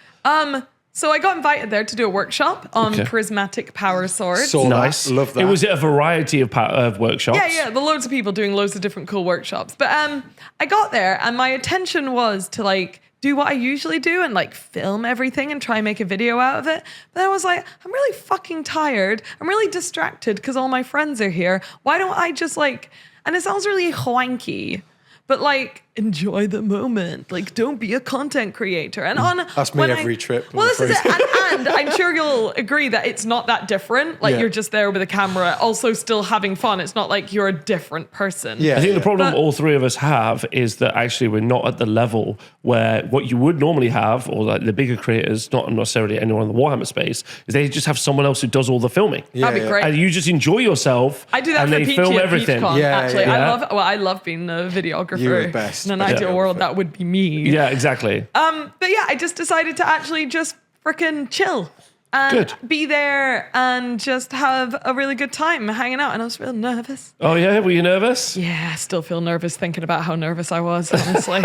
Speaker 2: So I got invited there to do a workshop on
Speaker 3: Okay.
Speaker 2: prismatic power swords.
Speaker 1: Saw
Speaker 3: Nice.
Speaker 1: that. Love that.
Speaker 3: It was a variety of workshops.
Speaker 2: Yeah, the loads of people doing loads of different cool workshops. But I got there and my intention was to like do what I usually do and like film everything and try and make a video out of it. But I was like, I'm really fucking tired. I'm really distracted because all my friends are here. Why don't I just like, and it sounds really wanky, but like enjoy the moment. Like don't be a content creator. And on
Speaker 1: That's me
Speaker 2: when
Speaker 1: every trip,
Speaker 2: Well,
Speaker 1: I'm
Speaker 2: this is it.
Speaker 1: afraid.
Speaker 2: And I'm sure you'll agree that it's not that different. Like
Speaker 1: Yeah.
Speaker 2: you're just there with a camera, also still having fun. It's not like you're a different person.
Speaker 1: Yeah.
Speaker 3: I think the problem
Speaker 2: But-
Speaker 3: all three of us have is that actually we're not at the level where what you would normally have, or like the bigger creators, not necessarily anyone in the Warhammer space, is they just have someone else who does all the filming.
Speaker 2: That'd be
Speaker 1: Yeah.
Speaker 2: great.
Speaker 3: And you just enjoy yourself.
Speaker 2: I do that
Speaker 3: and
Speaker 2: for
Speaker 3: they
Speaker 2: Peachy
Speaker 3: film
Speaker 2: at
Speaker 3: everything.
Speaker 2: PeachCon,
Speaker 1: Yeah,
Speaker 2: actually.
Speaker 1: yeah.
Speaker 2: I love being a videographer.
Speaker 1: You're the best
Speaker 2: In an
Speaker 1: videographer.
Speaker 2: ideal world, that would be me.
Speaker 3: Yeah, exactly.
Speaker 2: But yeah, I just decided to actually just freaking chill and
Speaker 3: Good.
Speaker 2: be there and just have a really good time hanging out. And I was real nervous.
Speaker 3: Oh yeah, were you nervous?
Speaker 2: Yeah, I still feel nervous thinking about how nervous I was, honestly.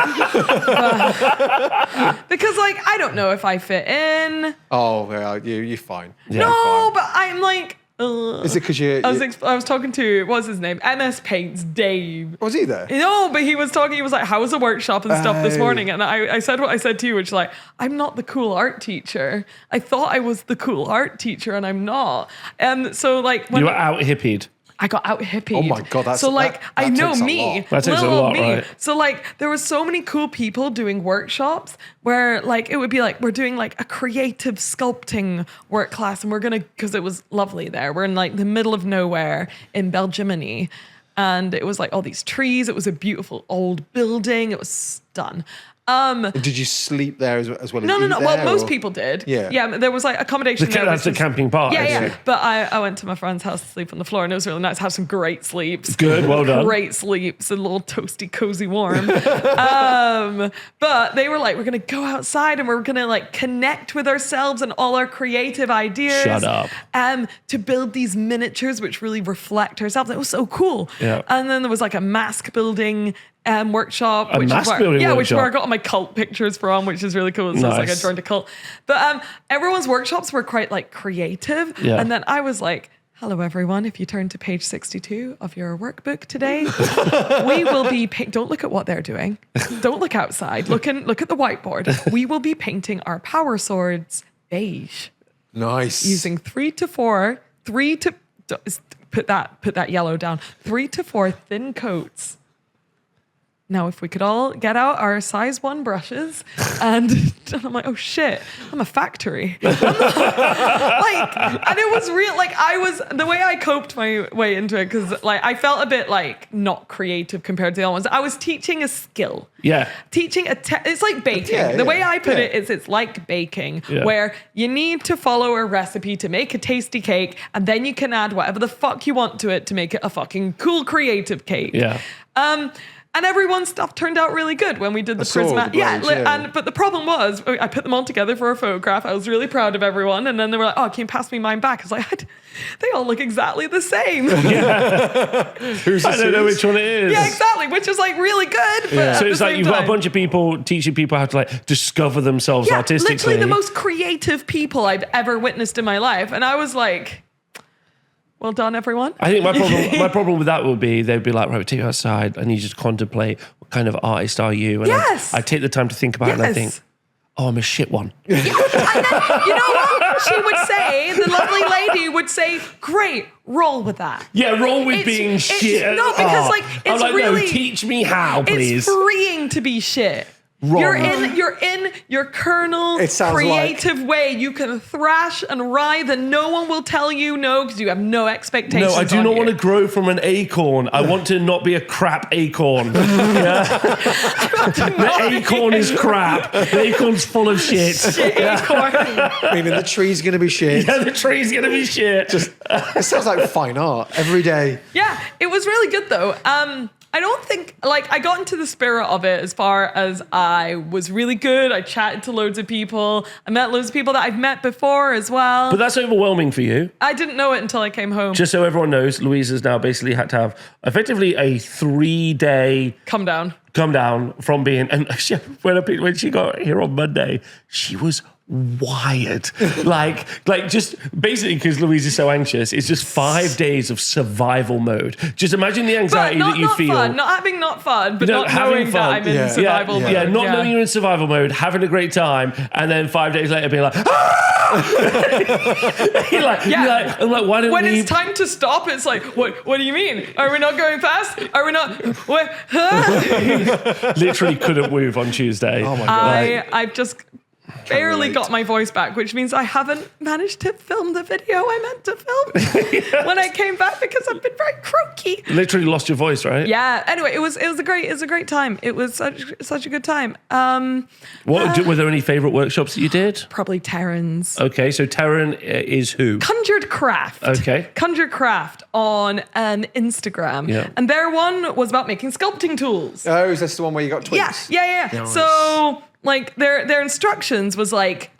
Speaker 2: Because like, I don't know if I fit in.
Speaker 1: Oh, yeah, you're fine.
Speaker 3: Yeah.
Speaker 2: No, but I'm like, ugh.
Speaker 1: Is it because you?
Speaker 2: I was talking to, what was his name? MS Paints Dave.
Speaker 1: Was he there?
Speaker 2: No, but he was like, how was the workshop and stuff this
Speaker 1: Oh.
Speaker 2: morning? And I said what I said to you, which is like, I'm not the cool art teacher. I thought I was the cool art teacher and I'm not. And so like, when
Speaker 3: You were out hippied.
Speaker 2: I got out hippie.
Speaker 1: Oh my God,
Speaker 2: so like
Speaker 1: that
Speaker 2: I know
Speaker 1: takes a
Speaker 2: me,
Speaker 1: lot.
Speaker 3: That takes a
Speaker 2: little
Speaker 3: lot,
Speaker 2: me.
Speaker 3: right?
Speaker 2: So like there was so many cool people doing workshops where like it would be like we're doing like a creative sculpting work class, and we're gonna, because it was lovely there. We're in like the middle of nowhere in Belgiumany, and it was like all these trees. It was a beautiful old building. It was done.
Speaker 1: Did you sleep there as well as
Speaker 2: No.
Speaker 1: eat
Speaker 2: Well,
Speaker 1: there,
Speaker 2: most
Speaker 1: or-
Speaker 2: people did.
Speaker 1: Yeah.
Speaker 2: Yeah. There was like accommodation. there,
Speaker 3: That's the
Speaker 2: which was-
Speaker 3: camping part.
Speaker 2: Yeah,
Speaker 3: I
Speaker 2: yeah.
Speaker 3: see.
Speaker 2: But I went to my friend's house to sleep on the floor, and it was really nice. Had some great sleeps.
Speaker 3: Good, well done.
Speaker 2: Great sleeps, a little toasty, cozy, warm. But they were like, we're gonna go outside and we're gonna like connect with ourselves and all our creative ideas.
Speaker 3: Shut up.
Speaker 2: To build these miniatures which really reflect ourselves. It was so cool.
Speaker 3: Yeah.
Speaker 2: And then there was like a mask building workshop.
Speaker 3: A
Speaker 2: which
Speaker 3: mask
Speaker 2: is where,
Speaker 3: building
Speaker 2: yeah, which is where I
Speaker 3: workshop.
Speaker 2: got all my cult pictures from, which is really cool. So it's like I
Speaker 3: Nice.
Speaker 2: joined a cult. But everyone's workshops were quite like creative.
Speaker 3: Yeah.
Speaker 2: And then I was like, hello everyone, if you turn to page 62 of your workbook today, we will be don't look at what they're doing. Don't look outside. Look at the whiteboard. We will be painting our power swords beige
Speaker 1: Nice.
Speaker 2: using 3 to 4 put that yellow down. 3 to 4 thin coats. Now, if we could all get out our size 1 brushes, and I'm like, oh shit, I'm a factory. And it was real. Like the way I coped my way into it, because like I felt a bit like not creative compared to the other ones. I was teaching a skill.
Speaker 3: Yeah.
Speaker 2: Teaching it's like baking.
Speaker 1: Yeah,
Speaker 2: the way
Speaker 1: yeah,
Speaker 2: I put
Speaker 1: yeah.
Speaker 2: it is it's like baking,
Speaker 3: Yeah.
Speaker 2: where you need to follow a recipe to make a tasty cake, and then you can add whatever the fuck you want to it to make it a fucking cool creative cake.
Speaker 3: Yeah.
Speaker 2: And everyone's stuff turned out really good when we did the
Speaker 1: saw the
Speaker 2: prismatic.
Speaker 1: blades, yeah.
Speaker 2: But the problem was, I put them all together for a photograph. I was really proud of everyone, and then they were like, "Oh, can you pass me mine back?" I was like, "They all look exactly the same."
Speaker 1: Who's
Speaker 3: I don't know which one it is.
Speaker 2: Yeah, exactly. Which is like really good. But
Speaker 3: So
Speaker 2: at
Speaker 3: it's
Speaker 2: the
Speaker 3: like
Speaker 2: same
Speaker 3: you've got a
Speaker 2: time-
Speaker 3: bunch of people teaching people how to like discover themselves
Speaker 2: yeah,
Speaker 3: artistically.
Speaker 2: literally the most creative people I've ever witnessed in my life, and I was like, "Well done, everyone."
Speaker 3: I think my problem with that would be they'd be like, right, we take you outside and you just contemplate what kind of artist are you? And
Speaker 2: Yes.
Speaker 3: I take the time to think about it and I
Speaker 2: Yes.
Speaker 3: think, oh, I'm a shit one.
Speaker 2: And then, you know what? She would say, the lovely lady would say, "Great, roll with that."
Speaker 3: Yeah, roll with being
Speaker 2: it's-
Speaker 3: shit.
Speaker 2: no, because,
Speaker 3: Oh.
Speaker 2: like,
Speaker 3: I'm
Speaker 2: it's
Speaker 3: like,
Speaker 2: really-
Speaker 3: no, teach me how, please.
Speaker 2: It's freeing to be shit.
Speaker 3: Wrong.
Speaker 2: You're in your kernel
Speaker 1: It sounds
Speaker 2: creative way. You can thrash and writhe, and no one will tell you no because you have no expectations.
Speaker 3: No, I do
Speaker 2: on
Speaker 3: not
Speaker 2: you.
Speaker 3: want to grow from an acorn. I want to not be a crap acorn. Yeah? The acorn is crap. The acorn's full of shit.
Speaker 2: Shit acorn.
Speaker 1: Meaning the tree's going to be shit.
Speaker 3: Yeah, the tree's going to be shit.
Speaker 1: It sounds like fine art every day.
Speaker 2: Yeah, it was really good though. I don't think, like, I got into the spirit of it as far as I was really good. I chatted to loads of people. I met loads of people that I've met before as well.
Speaker 3: But that's overwhelming for you.
Speaker 2: I didn't know it until I came home.
Speaker 3: Just so everyone knows, Louise has now basically had to have effectively a 3-day
Speaker 2: Come down.
Speaker 3: come down from being, and when she got here on Monday, she was wired. like just basically because Louise is so anxious, it's just 5 days of survival mode. Just imagine the
Speaker 2: But
Speaker 3: anxiety
Speaker 2: not,
Speaker 3: that you
Speaker 2: not
Speaker 3: feel.
Speaker 2: fun. Not having not fun, but
Speaker 3: No,
Speaker 2: not
Speaker 3: having
Speaker 2: knowing
Speaker 3: fun.
Speaker 2: that I'm in
Speaker 1: Yeah.
Speaker 2: survival mode.
Speaker 3: Yeah, not knowing you're in survival mode, having a great time, and then 5 days later being like, you're like, I'm like, why don't
Speaker 2: When
Speaker 3: we?
Speaker 2: it's time to stop, it's like, what do you mean? Are we not going fast? Are we not? What? Huh?
Speaker 3: Literally couldn't move on Tuesday.
Speaker 1: Oh my God.
Speaker 2: I've just barely
Speaker 1: relate.
Speaker 2: got my voice back, which means I haven't managed to film the video I meant to film when I came back because I've been very croaky.
Speaker 3: Literally lost your voice, right?
Speaker 2: Yeah. Anyway, it was a great time. It was such a good time.
Speaker 3: Were there any favorite workshops that you did?
Speaker 2: Probably Terran's
Speaker 3: Okay, so Terran is who?
Speaker 2: Conjured Craft.
Speaker 3: Okay.
Speaker 2: Conjured Craft on Instagram.
Speaker 3: Yeah.
Speaker 2: And their one was about making sculpting tools.
Speaker 1: Oh, is this the one where you got twins?
Speaker 2: Yeah.
Speaker 1: Nice.
Speaker 2: So like their instructions was like,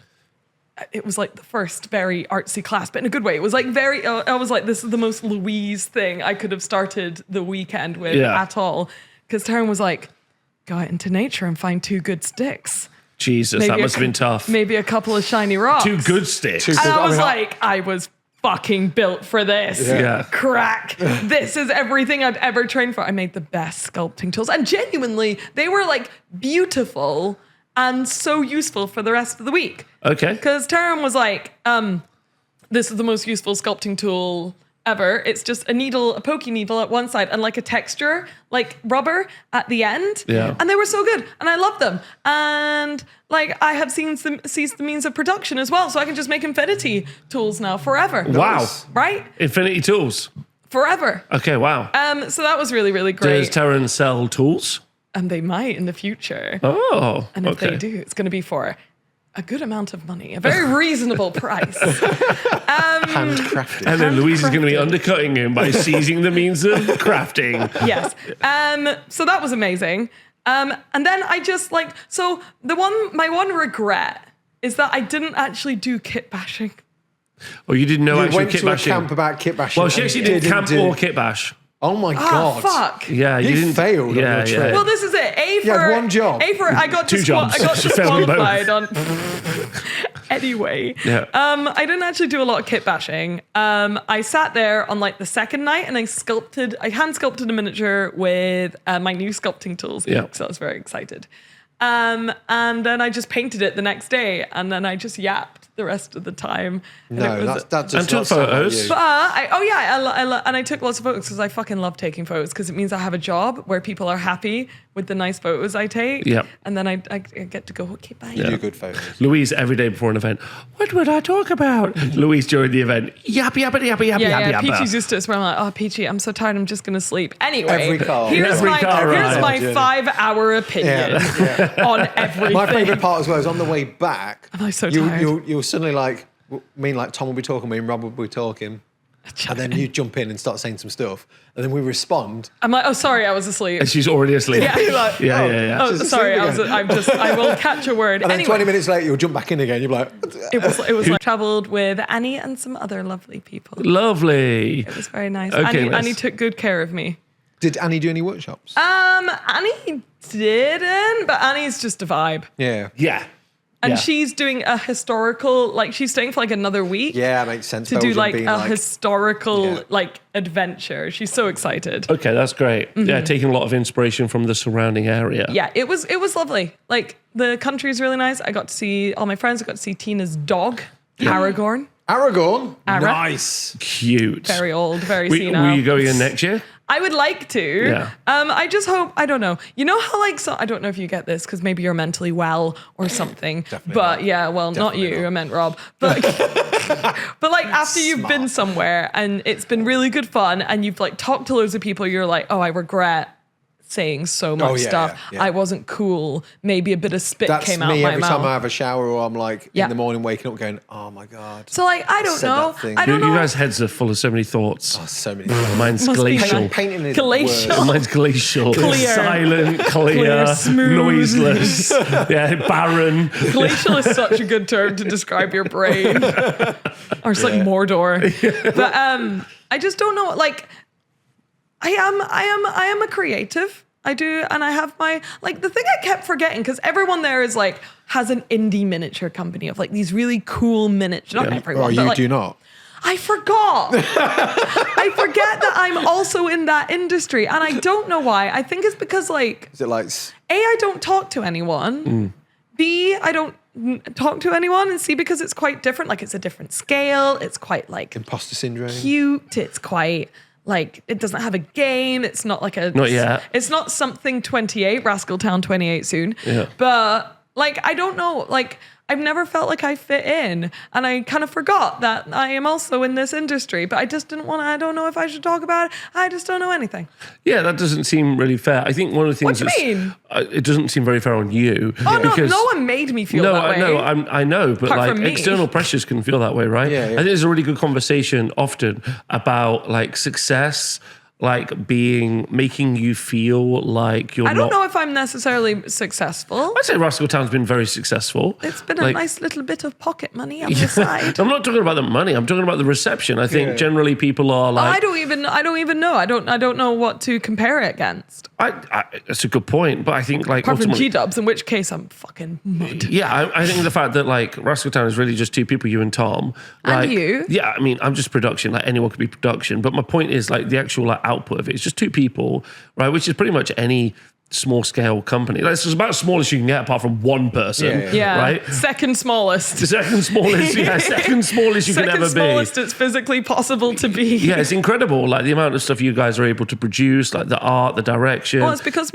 Speaker 2: it was like the first very artsy class, but in a good way. It was like very, I was like, this is the most Louise thing I could have started the weekend with at all. Because Taryn was like, go out into nature and find 2 good sticks.
Speaker 3: Jesus, that must have been tough.
Speaker 2: Maybe a couple of shiny rocks.
Speaker 3: 2 good sticks.
Speaker 2: And
Speaker 1: good-
Speaker 2: I
Speaker 1: I
Speaker 2: was
Speaker 1: mean,
Speaker 2: like, I was fucking built for this.
Speaker 3: Yeah.
Speaker 2: Crack. This is everything I've ever trained for. I made the best sculpting tools. And genuinely, they were like beautiful and so useful for the rest of the week.
Speaker 3: Okay.
Speaker 2: Because Taryn was like, this is the most useful sculpting tool ever. It's just a needle, a pokey needle at one side and like a texture, like rubber at the end.
Speaker 3: Yeah.
Speaker 2: And they were so good and I love them. And like I have seized the means of production as well. So I can just make infinity tools now forever.
Speaker 3: Wow.
Speaker 2: Right?
Speaker 3: Infinity tools.
Speaker 2: Forever.
Speaker 3: Okay, wow.
Speaker 2: So that was really, really great.
Speaker 3: Does Terran sell tools?
Speaker 2: And they might in the future.
Speaker 3: Oh,
Speaker 2: And if they do, it's going to be for a good amount of money, a very reasonable price.
Speaker 1: Handcrafted.
Speaker 3: And then Louise is going to be undercutting him by seizing the means of crafting.
Speaker 2: Yes. So that was amazing. And then I just like, so my one regret is that I didn't actually do kit bashing.
Speaker 3: Oh, you didn't know
Speaker 1: You
Speaker 3: actually
Speaker 1: went
Speaker 3: kit
Speaker 1: to a
Speaker 3: bashing?
Speaker 1: camp about kit bashing.
Speaker 3: Well, she actually did camp or kit bash.
Speaker 1: Oh my God.
Speaker 2: Fuck.
Speaker 3: Yeah, you
Speaker 1: You
Speaker 3: didn't.
Speaker 1: failed on your trip.
Speaker 2: Well, this is it.
Speaker 1: You had one job.
Speaker 2: I got
Speaker 3: Two jobs.
Speaker 2: I got
Speaker 3: She failed them both.
Speaker 2: disqualified on. Anyway,
Speaker 3: Yeah.
Speaker 2: I didn't actually do a lot of kit bashing. I sat there on like the second night and I hand sculpted a miniature with my new sculpting tools.
Speaker 3: Yeah.
Speaker 2: So I was very excited. And then I just painted it the next day and then I just yapped the rest of the time. And
Speaker 1: No,
Speaker 2: it was-
Speaker 1: that
Speaker 3: And
Speaker 1: does
Speaker 3: took
Speaker 1: not sound like
Speaker 3: photos.
Speaker 1: you.
Speaker 2: but and I took lots of photos because I fucking love taking photos because it means I have a job where people are happy with the nice photos I take.
Speaker 3: Yep.
Speaker 2: And then I get to go, okay, bye.
Speaker 1: You do good photos.
Speaker 3: Louise, every day before an event, what would I talk about? Louise during the event, yappy, yappy, yappy, yappy,
Speaker 2: Yeah,
Speaker 3: yappy,
Speaker 2: Peachy's used to it. So I'm like, oh, Peachy, I'm so tired. I'm just going to sleep. Anyway,
Speaker 1: Every car.
Speaker 2: here's
Speaker 3: Every
Speaker 2: my,
Speaker 3: car
Speaker 2: here's
Speaker 3: ride.
Speaker 2: my 5-hour opinion on everything.
Speaker 1: My favourite part as well is on the way back.
Speaker 2: I'm so tired.
Speaker 1: You'll suddenly like, like Tom will be talking, me and Rob will be talking. And then you jump in and start saying some stuff. And then we respond.
Speaker 2: I'm like, oh, sorry, I was asleep.
Speaker 3: And she's already asleep.
Speaker 2: Yeah.
Speaker 1: You're like,
Speaker 3: Yeah.
Speaker 2: Oh,
Speaker 1: Just
Speaker 2: sorry,
Speaker 1: asleep again.
Speaker 2: I will catch a word.
Speaker 1: And then
Speaker 2: Anyway.
Speaker 1: 20 minutes later, you'll jump back in again. You'll be like,
Speaker 2: It was like traveled with Annie and some other lovely people.
Speaker 3: Lovely.
Speaker 2: It was very nice.
Speaker 3: Okay,
Speaker 2: Annie took good care of me.
Speaker 1: did Annie do any workshops?
Speaker 2: Annie didn't, but Annie's just a vibe.
Speaker 1: Yeah.
Speaker 3: Yeah.
Speaker 2: And
Speaker 3: Yeah.
Speaker 2: she's doing a historical, like she's staying for like another week.
Speaker 1: Yeah, makes sense.
Speaker 2: To do
Speaker 1: Belgium
Speaker 2: like
Speaker 1: being
Speaker 2: a historical
Speaker 1: Yeah.
Speaker 2: like adventure. She's so excited.
Speaker 3: Okay, that's great. Yeah, taking a lot of inspiration from the surrounding area.
Speaker 2: Yeah, it was lovely. Like the country is really nice. I got to see all my friends. I got to see Tina's dog, Aragorn.
Speaker 1: Aragorn.
Speaker 2: Ara.
Speaker 1: Nice.
Speaker 3: Cute.
Speaker 2: Very old, very
Speaker 3: Were
Speaker 2: senile.
Speaker 3: you going in next year?
Speaker 2: I would like to.
Speaker 3: Yeah.
Speaker 2: I just hope, I don't know. You know how like, so I don't know if you get this because maybe you're mentally well or something.
Speaker 1: Definitely
Speaker 2: but
Speaker 1: not.
Speaker 2: yeah, well,
Speaker 1: Definitely
Speaker 2: not you.
Speaker 1: not.
Speaker 2: I meant Rob. But but like after you've
Speaker 1: Smart.
Speaker 2: been somewhere and it's been really good fun and you've like talked to loads of people, you're like, oh, I regret saying so much
Speaker 1: yeah,
Speaker 2: stuff.
Speaker 1: yeah.
Speaker 2: I wasn't cool. Maybe a bit of spit
Speaker 1: That's
Speaker 2: came out
Speaker 1: me
Speaker 2: my
Speaker 1: every
Speaker 2: mouth.
Speaker 1: time I have a shower or I'm like
Speaker 2: Yeah.
Speaker 1: in the morning waking up going, oh my God.
Speaker 2: So like, I don't
Speaker 1: said
Speaker 2: know.
Speaker 1: that thing.
Speaker 2: I don't
Speaker 3: You
Speaker 2: know.
Speaker 3: guys' heads are full of so many thoughts.
Speaker 1: Oh, so many things.
Speaker 3: Mine's
Speaker 2: Must be
Speaker 3: glacial.
Speaker 2: nice.
Speaker 1: Painting is
Speaker 2: Glacial.
Speaker 1: worse.
Speaker 3: Mine's glacial.
Speaker 2: Clear.
Speaker 3: Silent, clear,
Speaker 2: Clear, smooth.
Speaker 3: noiseless. Yeah, barren.
Speaker 2: Glacial is such a good term to describe your brain. Or it's like Mordor. But I just don't know. Like, I am a creative. I do, and I have my like the thing I kept forgetting because everyone there is like has an indie miniature company of like these really cool miniature. Not everyone,
Speaker 1: Oh,
Speaker 2: but
Speaker 1: you
Speaker 2: like,
Speaker 1: do not.
Speaker 2: I forgot. I forget that I'm also in that industry, and I don't know why. I think it's because like
Speaker 1: Is it like,
Speaker 2: A, I don't talk to anyone. B, I don't talk to anyone. And C, because it's quite different. Like it's a different scale. It's quite like
Speaker 1: imposter syndrome?
Speaker 2: cute. It's quite like it doesn't have a game. It's not like a
Speaker 3: Not yet.
Speaker 2: It's not something 28, Rascal Town 28 soon.
Speaker 3: Yeah.
Speaker 2: But like I don't know. Like I've never felt like I fit in, and I kind of forgot that I am also in this industry. But I just didn't want to. I don't know if I should talk about it. I just don't know anything.
Speaker 3: Yeah, that doesn't seem really fair. I think one of the things
Speaker 2: What do you mean?
Speaker 3: It doesn't seem very fair on you.
Speaker 2: Oh no,
Speaker 3: because-
Speaker 2: no one made me feel
Speaker 3: No,
Speaker 2: that way.
Speaker 3: I know, but
Speaker 2: Apart
Speaker 3: like
Speaker 2: from me.
Speaker 3: external pressures can feel that way, right?
Speaker 1: Yeah, yeah.
Speaker 3: I think there's a really good conversation often about like success, like making you feel like you're
Speaker 2: I don't
Speaker 3: not.
Speaker 2: know if I'm necessarily successful.
Speaker 3: I'd say Rascal Town's been very successful.
Speaker 2: It's been a
Speaker 3: Like,
Speaker 2: nice little bit of pocket money on the side.
Speaker 3: I'm not talking about the money. I'm talking about the reception. I think
Speaker 1: Yeah.
Speaker 3: generally people are like.
Speaker 2: I don't even know. I don't know what to compare it against.
Speaker 3: That's a good point, but I think like
Speaker 2: Apart from
Speaker 3: ultimately-
Speaker 2: G-dubs, in which case I'm fucking mud.
Speaker 3: Yeah, I think the fact that like Rascal Town is really just two people, you and Tom.
Speaker 2: And
Speaker 3: Like,
Speaker 2: you.
Speaker 3: Yeah, I mean, I'm just production. Like anyone could be production, but my point is like the actual like output of it is just two people, right? Which is pretty much any small scale company. Like, it's about as small as you can get apart from one person.
Speaker 2: Yeah.
Speaker 3: Right?
Speaker 2: Second smallest.
Speaker 3: The second smallest, second smallest you can ever be.
Speaker 2: Second smallest it's physically possible to be.
Speaker 3: Yeah, it's incredible. Like the amount of stuff you guys are able to produce, like the art, the direction.
Speaker 2: Well, it's because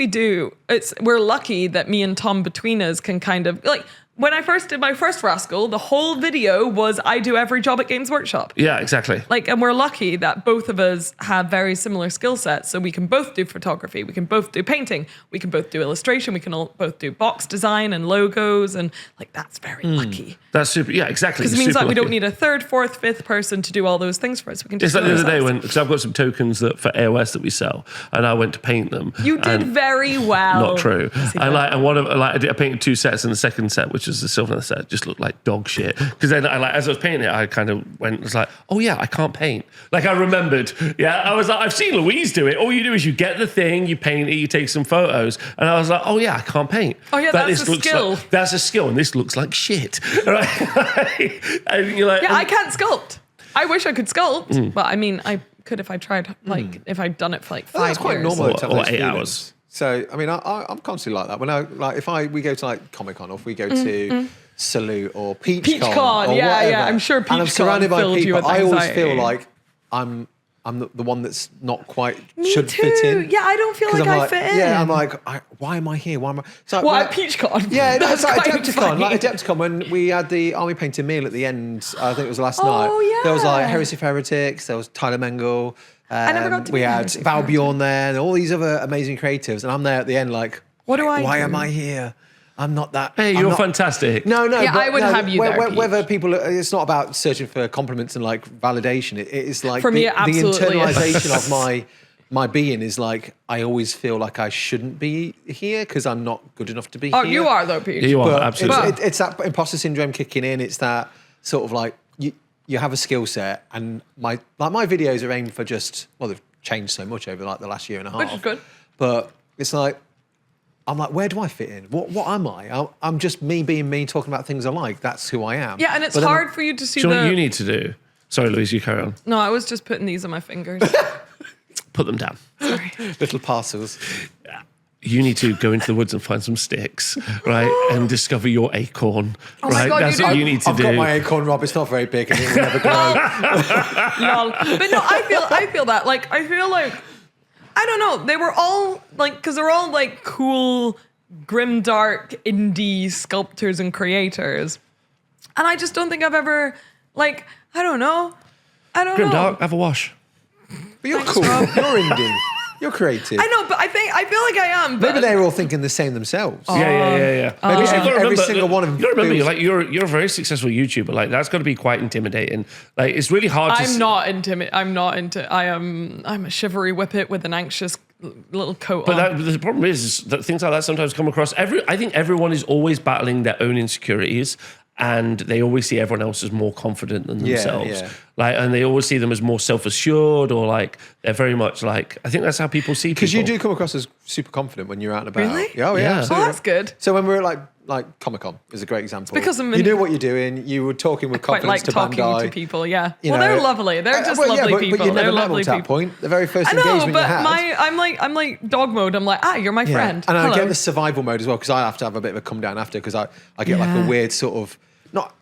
Speaker 2: we're lucky that me and Tom between us can kind of like. When I first did my first Rascal, the whole video was I do every job at Games Workshop.
Speaker 3: Yeah, exactly.
Speaker 2: Like, and we're lucky that both of us have very similar skill sets. So we can both do photography, we can both do painting, we can both do illustration, we can both do box design and logos, and like that's very lucky.
Speaker 3: That's super. Yeah, exactly.
Speaker 2: Because it means
Speaker 3: super
Speaker 2: that we don't
Speaker 3: lucky.
Speaker 2: need a third, fourth, fifth person to do all those things for us. We can just
Speaker 3: It's like
Speaker 2: do
Speaker 3: the other
Speaker 2: it
Speaker 3: day
Speaker 2: ourselves.
Speaker 3: because I've got some tokens that for AOS that we sell, and I went to paint them.
Speaker 2: You did
Speaker 3: and
Speaker 2: very well.
Speaker 3: Not true.
Speaker 2: See
Speaker 3: And
Speaker 2: that?
Speaker 3: I painted 2 sets, and the second set, which was the silver set, just looked like dog shit. Because then as I was painting it, I kind of was like, oh yeah, I can't paint. Like I remembered. Yeah, I was like, I've seen Louise do it. All you do is you get the thing, you paint it, you take some photos, and I was like, oh yeah, I can't paint.
Speaker 2: Oh yeah,
Speaker 3: But
Speaker 2: that's
Speaker 3: this
Speaker 2: a
Speaker 3: looks
Speaker 2: skill.
Speaker 3: That's a skill, and this looks like shit. Right? And you're like,
Speaker 2: Yeah, I can't sculpt. I wish I could sculpt, but I mean, I could if I tried. Like, if I'd done it for like 5
Speaker 1: That's quite
Speaker 2: years.
Speaker 1: normal to have
Speaker 3: Or
Speaker 1: those
Speaker 3: 8
Speaker 1: feelings.
Speaker 3: hours.
Speaker 1: So I mean, I'm constantly like that. When we go to like Comic Con or if we go to Salute or
Speaker 2: PeachCon,
Speaker 1: or
Speaker 2: yeah,
Speaker 1: whatever,
Speaker 2: yeah. I'm sure
Speaker 1: and I'm
Speaker 2: PeachCon
Speaker 1: surrounded by
Speaker 2: filled you
Speaker 1: people.
Speaker 2: with
Speaker 1: I always
Speaker 2: anxiety.
Speaker 1: feel like I'm the one that's not quite
Speaker 2: Me
Speaker 1: should
Speaker 2: too.
Speaker 1: fit in.
Speaker 2: Yeah, I don't feel
Speaker 1: 'Cause
Speaker 2: like
Speaker 1: I'm
Speaker 2: I fit in.
Speaker 1: Yeah, I'm like, why am I here? Why am I? So
Speaker 2: Well,
Speaker 1: when
Speaker 2: at PeachCon.
Speaker 1: Yeah, no, it's
Speaker 2: That's
Speaker 1: like
Speaker 2: quite
Speaker 1: Adepticon.
Speaker 2: funny.
Speaker 1: Like Adepticon, when we had the Army Painter meal at the end, I think it was last
Speaker 2: Oh,
Speaker 1: night. There was like
Speaker 2: yeah.
Speaker 1: Heresy for Heretics, there was Tyler Mengel.
Speaker 2: never got to
Speaker 1: We
Speaker 2: meet
Speaker 1: had
Speaker 2: Heresy for
Speaker 1: Val
Speaker 2: Heretics.
Speaker 1: Bjorn there, and all these other amazing creatives, and I'm there at the end like,
Speaker 2: What do I
Speaker 1: Why
Speaker 2: do?
Speaker 1: am I here? I'm not that.
Speaker 3: hey,
Speaker 1: I'm
Speaker 3: you're
Speaker 1: not-
Speaker 3: fantastic.
Speaker 1: No,
Speaker 2: Yeah,
Speaker 1: but
Speaker 2: I would have you there, Peach.
Speaker 1: Whether people, it's not about searching for compliments and like validation. It's like
Speaker 2: For me, it
Speaker 1: the
Speaker 2: absolutely is.
Speaker 1: internalization of my being is like I always feel like I shouldn't be here because I'm not good enough to be
Speaker 2: Oh,
Speaker 1: here.
Speaker 2: you are though, Peach.
Speaker 3: You are,
Speaker 1: But
Speaker 3: absolutely.
Speaker 1: it's that imposter syndrome kicking in. It's that sort of like you have a skill set, and my videos are aimed for they've changed so much over like the last year and a half,
Speaker 2: Which is good.
Speaker 1: But it's like I'm like, where do I fit in? What am I? I'm just me being me, talking about things I like. That's who I am.
Speaker 2: Yeah, and it's
Speaker 1: But then-
Speaker 2: hard for you to see
Speaker 3: Do you know
Speaker 2: the.
Speaker 3: what you need to do? Sorry, Louise, you carry on.
Speaker 2: No, I was just putting these on my fingers.
Speaker 3: Put them down.
Speaker 1: little parcels.
Speaker 3: You need to go into the woods and find some sticks, right? And discover your acorn,
Speaker 2: Oh my
Speaker 3: right?
Speaker 2: God,
Speaker 3: That's
Speaker 2: you
Speaker 3: what
Speaker 2: do-
Speaker 3: you need to
Speaker 1: I've
Speaker 3: do.
Speaker 1: got my acorn, Rob. It's not very big, and it will never grow.
Speaker 2: Lol. But no, I feel that. Like, I feel like, I don't know. They were all like, because they're all like cool, grimdark indie sculptors and creators. And I just don't think I've ever, like, I don't know.
Speaker 3: Grimdark, have a wash.
Speaker 1: But you're cool. You're indie. You're creative.
Speaker 2: I know, but I feel like I am. But
Speaker 1: Maybe they're all thinking the same themselves.
Speaker 3: Yeah.
Speaker 1: Maybe
Speaker 3: You've got to
Speaker 1: every
Speaker 3: remember
Speaker 1: single
Speaker 3: that-
Speaker 1: one of them.
Speaker 3: You got to remember,
Speaker 1: feels-
Speaker 3: you're a very successful YouTuber. Like that's got to be quite intimidating. Like it's really hard to.
Speaker 2: I'm not intimidated. I'm a shivery whippet with an anxious little coat
Speaker 3: But
Speaker 2: on.
Speaker 3: the problem is that things like that sometimes come across. I think everyone is always battling their own insecurities, and they always see everyone else as more confident than
Speaker 1: Yeah,
Speaker 3: themselves.
Speaker 1: yeah.
Speaker 3: Like, and they always see them as more self-assured, or like they're very much like. I think that's how people see people.
Speaker 1: Because you do come across as super confident when you're out and about.
Speaker 2: Really?
Speaker 1: Yeah, oh,
Speaker 3: Yeah.
Speaker 1: yeah.
Speaker 3: Oh,
Speaker 1: absolutely.
Speaker 2: Oh, that's good.
Speaker 1: So when we were at like Comic-Con is a great example.
Speaker 2: because I'm
Speaker 1: you
Speaker 2: in-
Speaker 1: knew what you're doing. You were talking with
Speaker 2: Quite
Speaker 1: confidence
Speaker 2: like
Speaker 1: to
Speaker 2: talking
Speaker 1: Bandai.
Speaker 2: to people. Yeah.
Speaker 1: You
Speaker 2: Well,
Speaker 1: know,
Speaker 2: they're lovely. They're just lovely people.
Speaker 1: But you
Speaker 2: They're
Speaker 1: never met them
Speaker 2: lovely
Speaker 1: to that
Speaker 2: people.
Speaker 1: point. The very first
Speaker 2: I know,
Speaker 1: engagement
Speaker 2: but
Speaker 1: you had.
Speaker 2: I'm like dog mode. I'm like, you're my
Speaker 1: Yeah.
Speaker 2: friend.
Speaker 1: And I
Speaker 2: Hello.
Speaker 1: get the survival mode as well because I have to have a bit of a come down after because I get like a
Speaker 2: Yeah.
Speaker 1: weird sort of not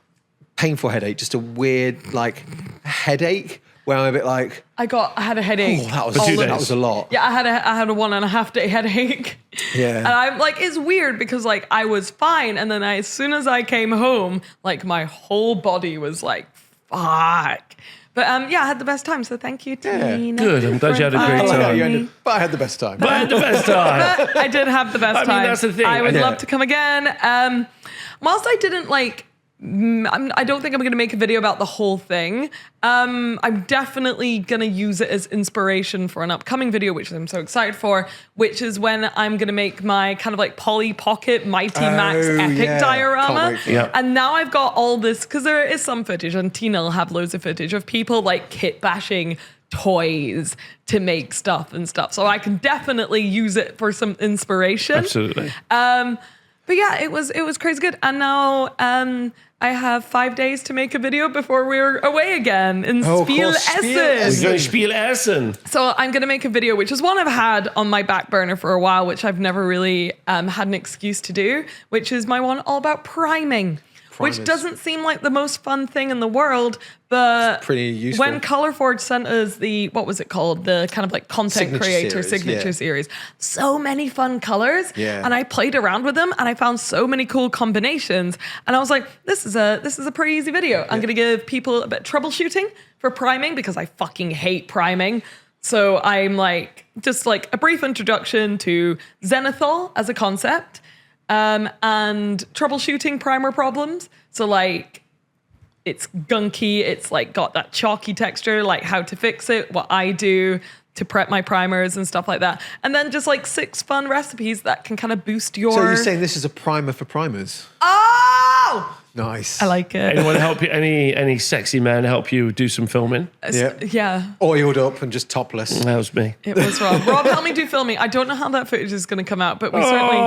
Speaker 1: painful headache, just a weird like headache where I'm a bit like,
Speaker 2: I had a headache.
Speaker 1: oh, that was
Speaker 3: For 2 days.
Speaker 1: that was a lot.
Speaker 2: Yeah, I had a 1.5 day headache.
Speaker 1: Yeah.
Speaker 2: And I'm like, it's weird because like I was fine, and then as soon as I came home, like my whole body was like, fuck. But yeah, I had the best time. So thank you,
Speaker 1: Yeah.
Speaker 2: Tina.
Speaker 3: Good, I'm glad you had a great
Speaker 1: I like how
Speaker 3: time.
Speaker 1: you ended, but I had the best time.
Speaker 3: But I had the best time.
Speaker 2: But I did have the best
Speaker 3: I mean,
Speaker 2: time.
Speaker 3: that's the thing.
Speaker 2: I would
Speaker 1: Yeah.
Speaker 2: love to come again. Whilst I didn't like, I don't think I'm going to make a video about the whole thing. I'm definitely going to use it as inspiration for an upcoming video, which I'm so excited for, which is when I'm going to make my kind of like Polly Pocket Mighty Max
Speaker 1: Oh,
Speaker 2: epic
Speaker 1: yeah.
Speaker 2: diorama.
Speaker 1: Can't wait for
Speaker 3: that.
Speaker 2: And now I've got all this, because there is some footage, and Tina will have loads of footage of people like kit bashing toys to make stuff and stuff. So I can definitely use it for some inspiration.
Speaker 3: Absolutely.
Speaker 2: But yeah, it was crazy good. And now I have 5 days to make a video before we're away again in Spiel Essen.
Speaker 3: We're going to Spiel Essen.
Speaker 2: So I'm going to make a video, which is one I've had on my back burner for a while, which I've never really had an excuse to do, which is my one all about priming. Which doesn't seem like the most fun thing in the world, but
Speaker 1: it's pretty useful.
Speaker 2: When Colorforge sent us the, what was it called? The kind of like content signature series. So many fun colors.
Speaker 1: Yeah.
Speaker 2: And I played around with them and I found so many cool combinations. And I was like, this is a pretty easy video. I'm going to give people a bit of troubleshooting for priming because I fucking hate priming. So I'm like, just like a brief introduction to Zenithal as a concept. And troubleshooting primer problems. So like, it's gunky. It's like got that chalky texture, like how to fix it, what I do to prep my primers and stuff like that. And then just like 6 fun recipes that can kind of boost your...
Speaker 1: So you're saying this is a primer for primers?
Speaker 2: Oh!
Speaker 1: Nice.
Speaker 2: I like it.
Speaker 3: Anyone help you? Any sexy man help you do some filming?
Speaker 2: Yeah.
Speaker 1: Oiled up and just topless.
Speaker 3: That was me.
Speaker 2: It was Rob. Rob, help me do filming. I don't know how that footage is going to come out, but we certainly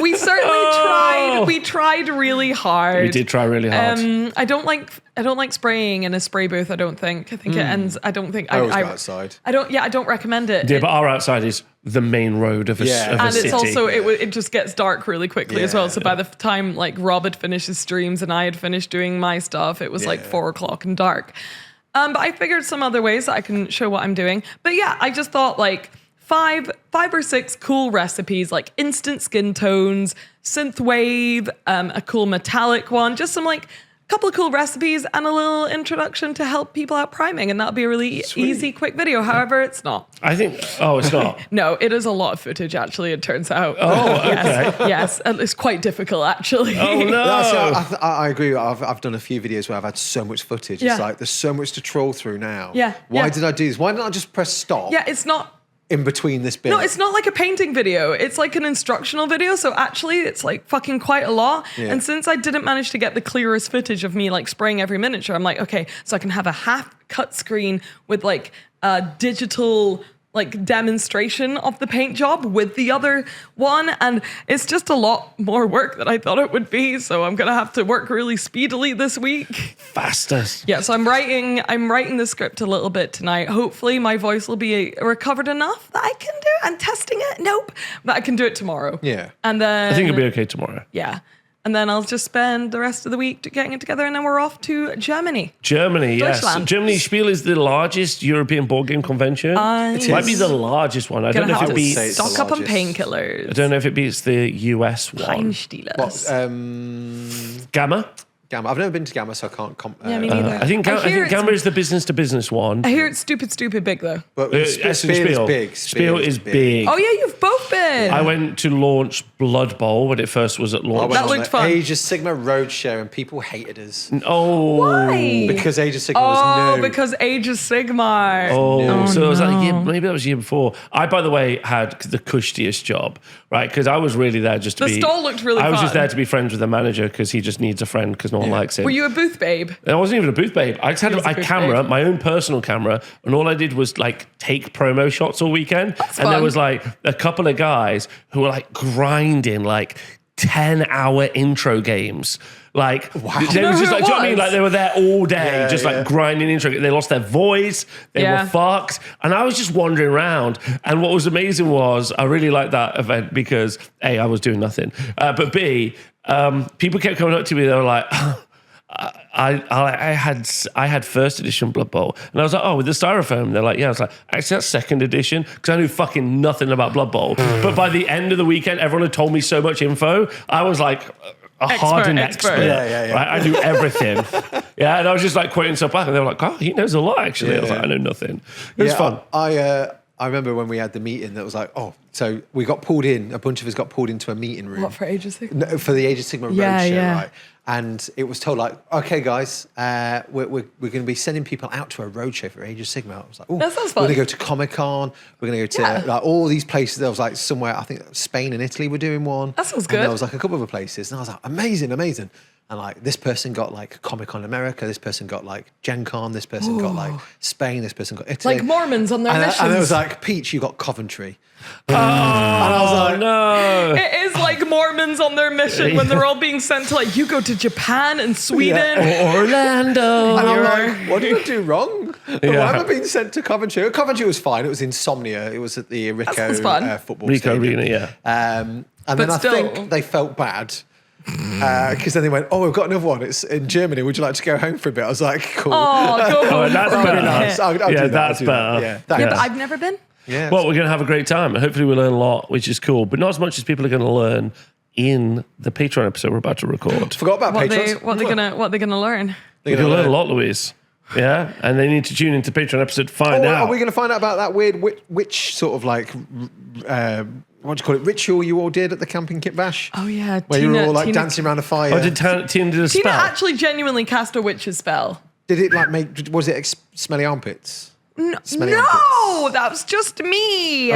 Speaker 2: tried. We tried really hard.
Speaker 3: We did try really hard.
Speaker 2: I don't like spraying in a spray booth. I think it ends. I don't think
Speaker 1: I always go outside.
Speaker 2: I don't recommend it.
Speaker 3: Yeah, but our outside is the main road of a
Speaker 1: Yeah.
Speaker 2: And
Speaker 3: city.
Speaker 2: it's also it just gets dark really quickly as well. So by the time like Rob had finished his streams and I had finished doing my stuff, it was like 4 o'clock and dark. But I figured some other ways that I can show what I'm doing. But yeah, I just thought like 5 or 6 cool recipes, like instant skin tones, synthwave, a cool metallic one, just some like couple of cool recipes and a little introduction to help people out priming, and that'll be a really easy, quick video. However, it's not.
Speaker 3: I think. Oh, it's not.
Speaker 2: No, it is a lot of footage. Actually, it turns out.
Speaker 3: Oh, okay.
Speaker 2: Yes, and it's quite difficult actually.
Speaker 3: Oh no!
Speaker 1: I agree. I've done a few videos where I've had so much footage.
Speaker 2: Yeah.
Speaker 1: It's like there's so much to troll through now.
Speaker 2: Yeah.
Speaker 1: Why did I do this? Why didn't I just press stop?
Speaker 2: Yeah, it's not.
Speaker 1: In between this bit.
Speaker 2: No, it's not like a painting video. It's like an instructional video. So actually, it's like fucking quite a lot.
Speaker 1: Yeah.
Speaker 2: And since I didn't manage to get the clearest footage of me like spraying every miniature, I'm like, okay, so I can have a half cut screen with like a digital like demonstration of the paint job with the other one, and it's just a lot more work than I thought it would be. So I'm gonna have to work really speedily this week.
Speaker 3: Fastest.
Speaker 2: Yeah, so I'm writing the script a little bit tonight. Hopefully my voice will be recovered enough that I can do it. I'm testing it. Nope, but I can do it tomorrow.
Speaker 1: Yeah,
Speaker 2: and then
Speaker 3: I think it'll be okay tomorrow.
Speaker 2: Yeah. And then I'll just spend the rest of the week getting it together, and then we're off to Germany.
Speaker 3: Germany, yes.
Speaker 2: Deutschland.
Speaker 3: Germany Spiel is the largest European board game convention. It might be the largest one. I don't know if it beats.
Speaker 2: Stock up on painkillers.
Speaker 3: I don't know if it beats the US one.
Speaker 2: Peinstealers.
Speaker 3: Gamma.
Speaker 1: Gamma. I've never been to Gamma, so I can't.
Speaker 2: Yeah, me neither.
Speaker 3: I think Gamma is the business to business one.
Speaker 2: I hear it's stupid big though.
Speaker 1: But
Speaker 3: Essen
Speaker 1: Spiel is big.
Speaker 3: Spiel is big.
Speaker 2: Oh yeah, you've both been.
Speaker 3: I went to launch Blood Bowl when it first was at launch.
Speaker 2: That looked fun.
Speaker 1: Age of Sigma Roadshow, and people hated us.
Speaker 3: Oh.
Speaker 2: Why?
Speaker 1: Because Age of Sigma was new.
Speaker 2: Because Age of Sigmar.
Speaker 3: Oh, so it was like, yeah, maybe that was the year before. I, by the way, had the cushtiest job, right? Because I was really there just to
Speaker 2: The stall looked really
Speaker 3: I was
Speaker 2: fun.
Speaker 3: just there to be friends with the manager because he just needs a friend because no one likes him.
Speaker 2: Were you a booth babe?
Speaker 3: I wasn't even a booth babe. I just had a camera, my own personal camera, and all I did was like take promo shots all weekend.
Speaker 2: That's
Speaker 3: and there
Speaker 2: fun.
Speaker 3: was like a couple of guys who were like grinding like 10-hour intro games. Like,
Speaker 1: wow.
Speaker 3: They was just like, do you know what I mean?
Speaker 2: was?
Speaker 3: Like they were there all day, just like grinding intro. They lost their voice. They were fucked. And I was just wandering around. And what was amazing was I really liked that event because A, I was doing nothing. But B, people kept coming up to me. They were like, I had first edition Blood Bowl, and I was like, oh, with the styrofoam. They're like, yeah. I was like, actually, that's second edition because I knew fucking nothing about Blood Bowl. But by the end of the weekend, everyone had told me so much info. I was like a hardened expert.
Speaker 1: Yeah.
Speaker 3: Right? I knew everything. Yeah, and I was just like quoting stuff back, and they were like, oh, he knows a lot actually. I was like, I know nothing. It was fun.
Speaker 1: I remember when we had the meeting that was like, so we got pulled in, a bunch of us got pulled into a meeting room.
Speaker 2: What, for Age of Sigma?
Speaker 1: No, for the Age of Sigma
Speaker 2: Yeah,
Speaker 1: Roadshow,
Speaker 2: yeah.
Speaker 1: right? And it was told like, okay, guys, we're going to be sending people out to a roadshow for Age of Sigma. I was like, oh,
Speaker 2: That sounds
Speaker 1: we're
Speaker 2: fun.
Speaker 1: going to go to Comic-Con. We're going to go to like all these places. There was like somewhere, I think Spain and Italy were doing one.
Speaker 2: That sounds
Speaker 1: And
Speaker 2: good.
Speaker 1: there was like a couple of other places. And I was like, amazing. And like this person got like Comic Con America, this person got like Gen Con, this person got like Spain, this person got Italy.
Speaker 2: Like Mormons on their missions.
Speaker 1: And it was like, Peach, you got Coventry. And I was like,
Speaker 3: no.
Speaker 2: It is like Mormons on their mission when they're all being sent to like, you go to Japan and Sweden.
Speaker 3: Orlando.
Speaker 1: and I'm like, what did I do wrong? Why
Speaker 3: Yeah.
Speaker 1: am I being sent to Coventry? Coventry was fine. It was Insomnia. It was at the Ricoh
Speaker 2: sounds fun.
Speaker 1: football
Speaker 3: Rico
Speaker 1: stadium.
Speaker 3: Arena, yeah.
Speaker 1: And
Speaker 2: But
Speaker 1: then I
Speaker 2: still.
Speaker 1: think they felt bad. Because then they went, we've got another one. It's in Germany. Would you like to go home for a bit? I was like, cool.
Speaker 2: Oh, go home.
Speaker 3: that's
Speaker 2: for a
Speaker 3: better.
Speaker 2: bit.
Speaker 1: Nice. I'll do
Speaker 3: Yeah,
Speaker 1: that.
Speaker 3: that's
Speaker 1: I'll do that.
Speaker 3: better.
Speaker 1: Yeah,
Speaker 2: Yeah,
Speaker 1: thanks.
Speaker 2: but I've never been.
Speaker 1: Yeah.
Speaker 3: Well, we're going to have a great time. And hopefully we learn a lot, which is cool. But not as much as people are going to learn in the Patreon episode we're about to record.
Speaker 1: Forgot about
Speaker 2: What
Speaker 1: patrons.
Speaker 2: they gonna learn?
Speaker 3: You're going to learn a lot, Louise. Yeah? And they need to tune into Patreon episode to find out.
Speaker 1: Are we going to find out about that weird witch sort of like, what do you call it, ritual you all did at the camping kit bash?
Speaker 2: Oh yeah,
Speaker 1: Where you were all like dancing around a fire.
Speaker 3: Oh, did Tina do a
Speaker 2: Tina
Speaker 3: spell?
Speaker 2: actually genuinely cast a witch's spell.
Speaker 1: Did it like was it smelly armpits?
Speaker 2: No,
Speaker 1: Smelly armpits.
Speaker 2: that was just me.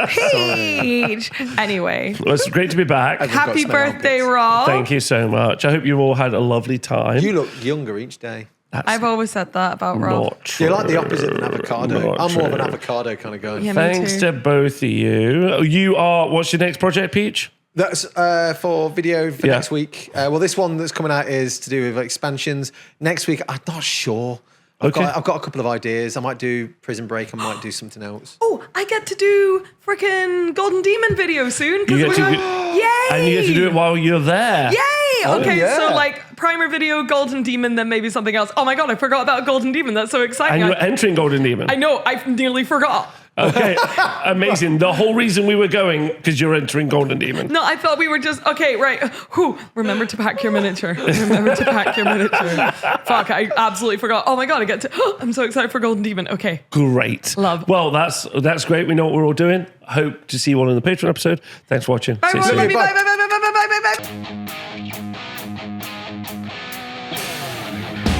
Speaker 2: Peach. Anyway,
Speaker 3: Well, it's great to be back.
Speaker 1: got
Speaker 2: happy
Speaker 1: smelly
Speaker 2: birthday,
Speaker 1: armpits.
Speaker 2: Rob.
Speaker 3: Thank you so much. I hope you all had a lovely time.
Speaker 1: You look younger each day.
Speaker 2: I've always said that about Rob.
Speaker 3: Not true.
Speaker 1: You're like the opposite of an avocado.
Speaker 3: Not
Speaker 1: I'm more of an
Speaker 3: true.
Speaker 1: avocado kind of guy.
Speaker 2: Yeah, me
Speaker 3: Thanks
Speaker 2: too.
Speaker 3: to both of you. You are, what's your next project, Peach?
Speaker 1: That's for video for
Speaker 3: Yeah.
Speaker 1: next week. Well, this one that's coming out is to do with expansions. Next week, I'm not sure. I've got a couple of ideas. I might do Prison Break. I might do something else.
Speaker 2: Oh, I get to do freaking Golden Demon video soon.
Speaker 3: You get
Speaker 2: Yay!
Speaker 3: to and you get to do it while you're there.
Speaker 2: Yay! Okay,
Speaker 1: yeah.
Speaker 2: so like primer video, Golden Demon, then maybe something else. Oh my god, I forgot about Golden Demon. That's so
Speaker 3: And
Speaker 2: exciting.
Speaker 3: you're entering Golden Demon.
Speaker 2: I know, I nearly forgot.
Speaker 3: Okay, amazing. The whole reason we were going, because you're entering Golden Demon.
Speaker 2: No, I thought we were just okay, right. Whew, remember to pack your miniature. Remember to pack your miniature. Fuck, I absolutely forgot. Oh my god, I get to I'm so excited for Golden Demon. Okay.
Speaker 3: Great.
Speaker 2: Love.
Speaker 3: Well, that's great. We know what we're all doing. Hope to see you all in the Patreon episode. Thanks for watching.
Speaker 2: Bye,
Speaker 3: See you
Speaker 2: bye,
Speaker 3: soon.
Speaker 2: bye, bye,
Speaker 1: Bye.
Speaker 2: bye, bye, bye, bye, bye, bye, bye.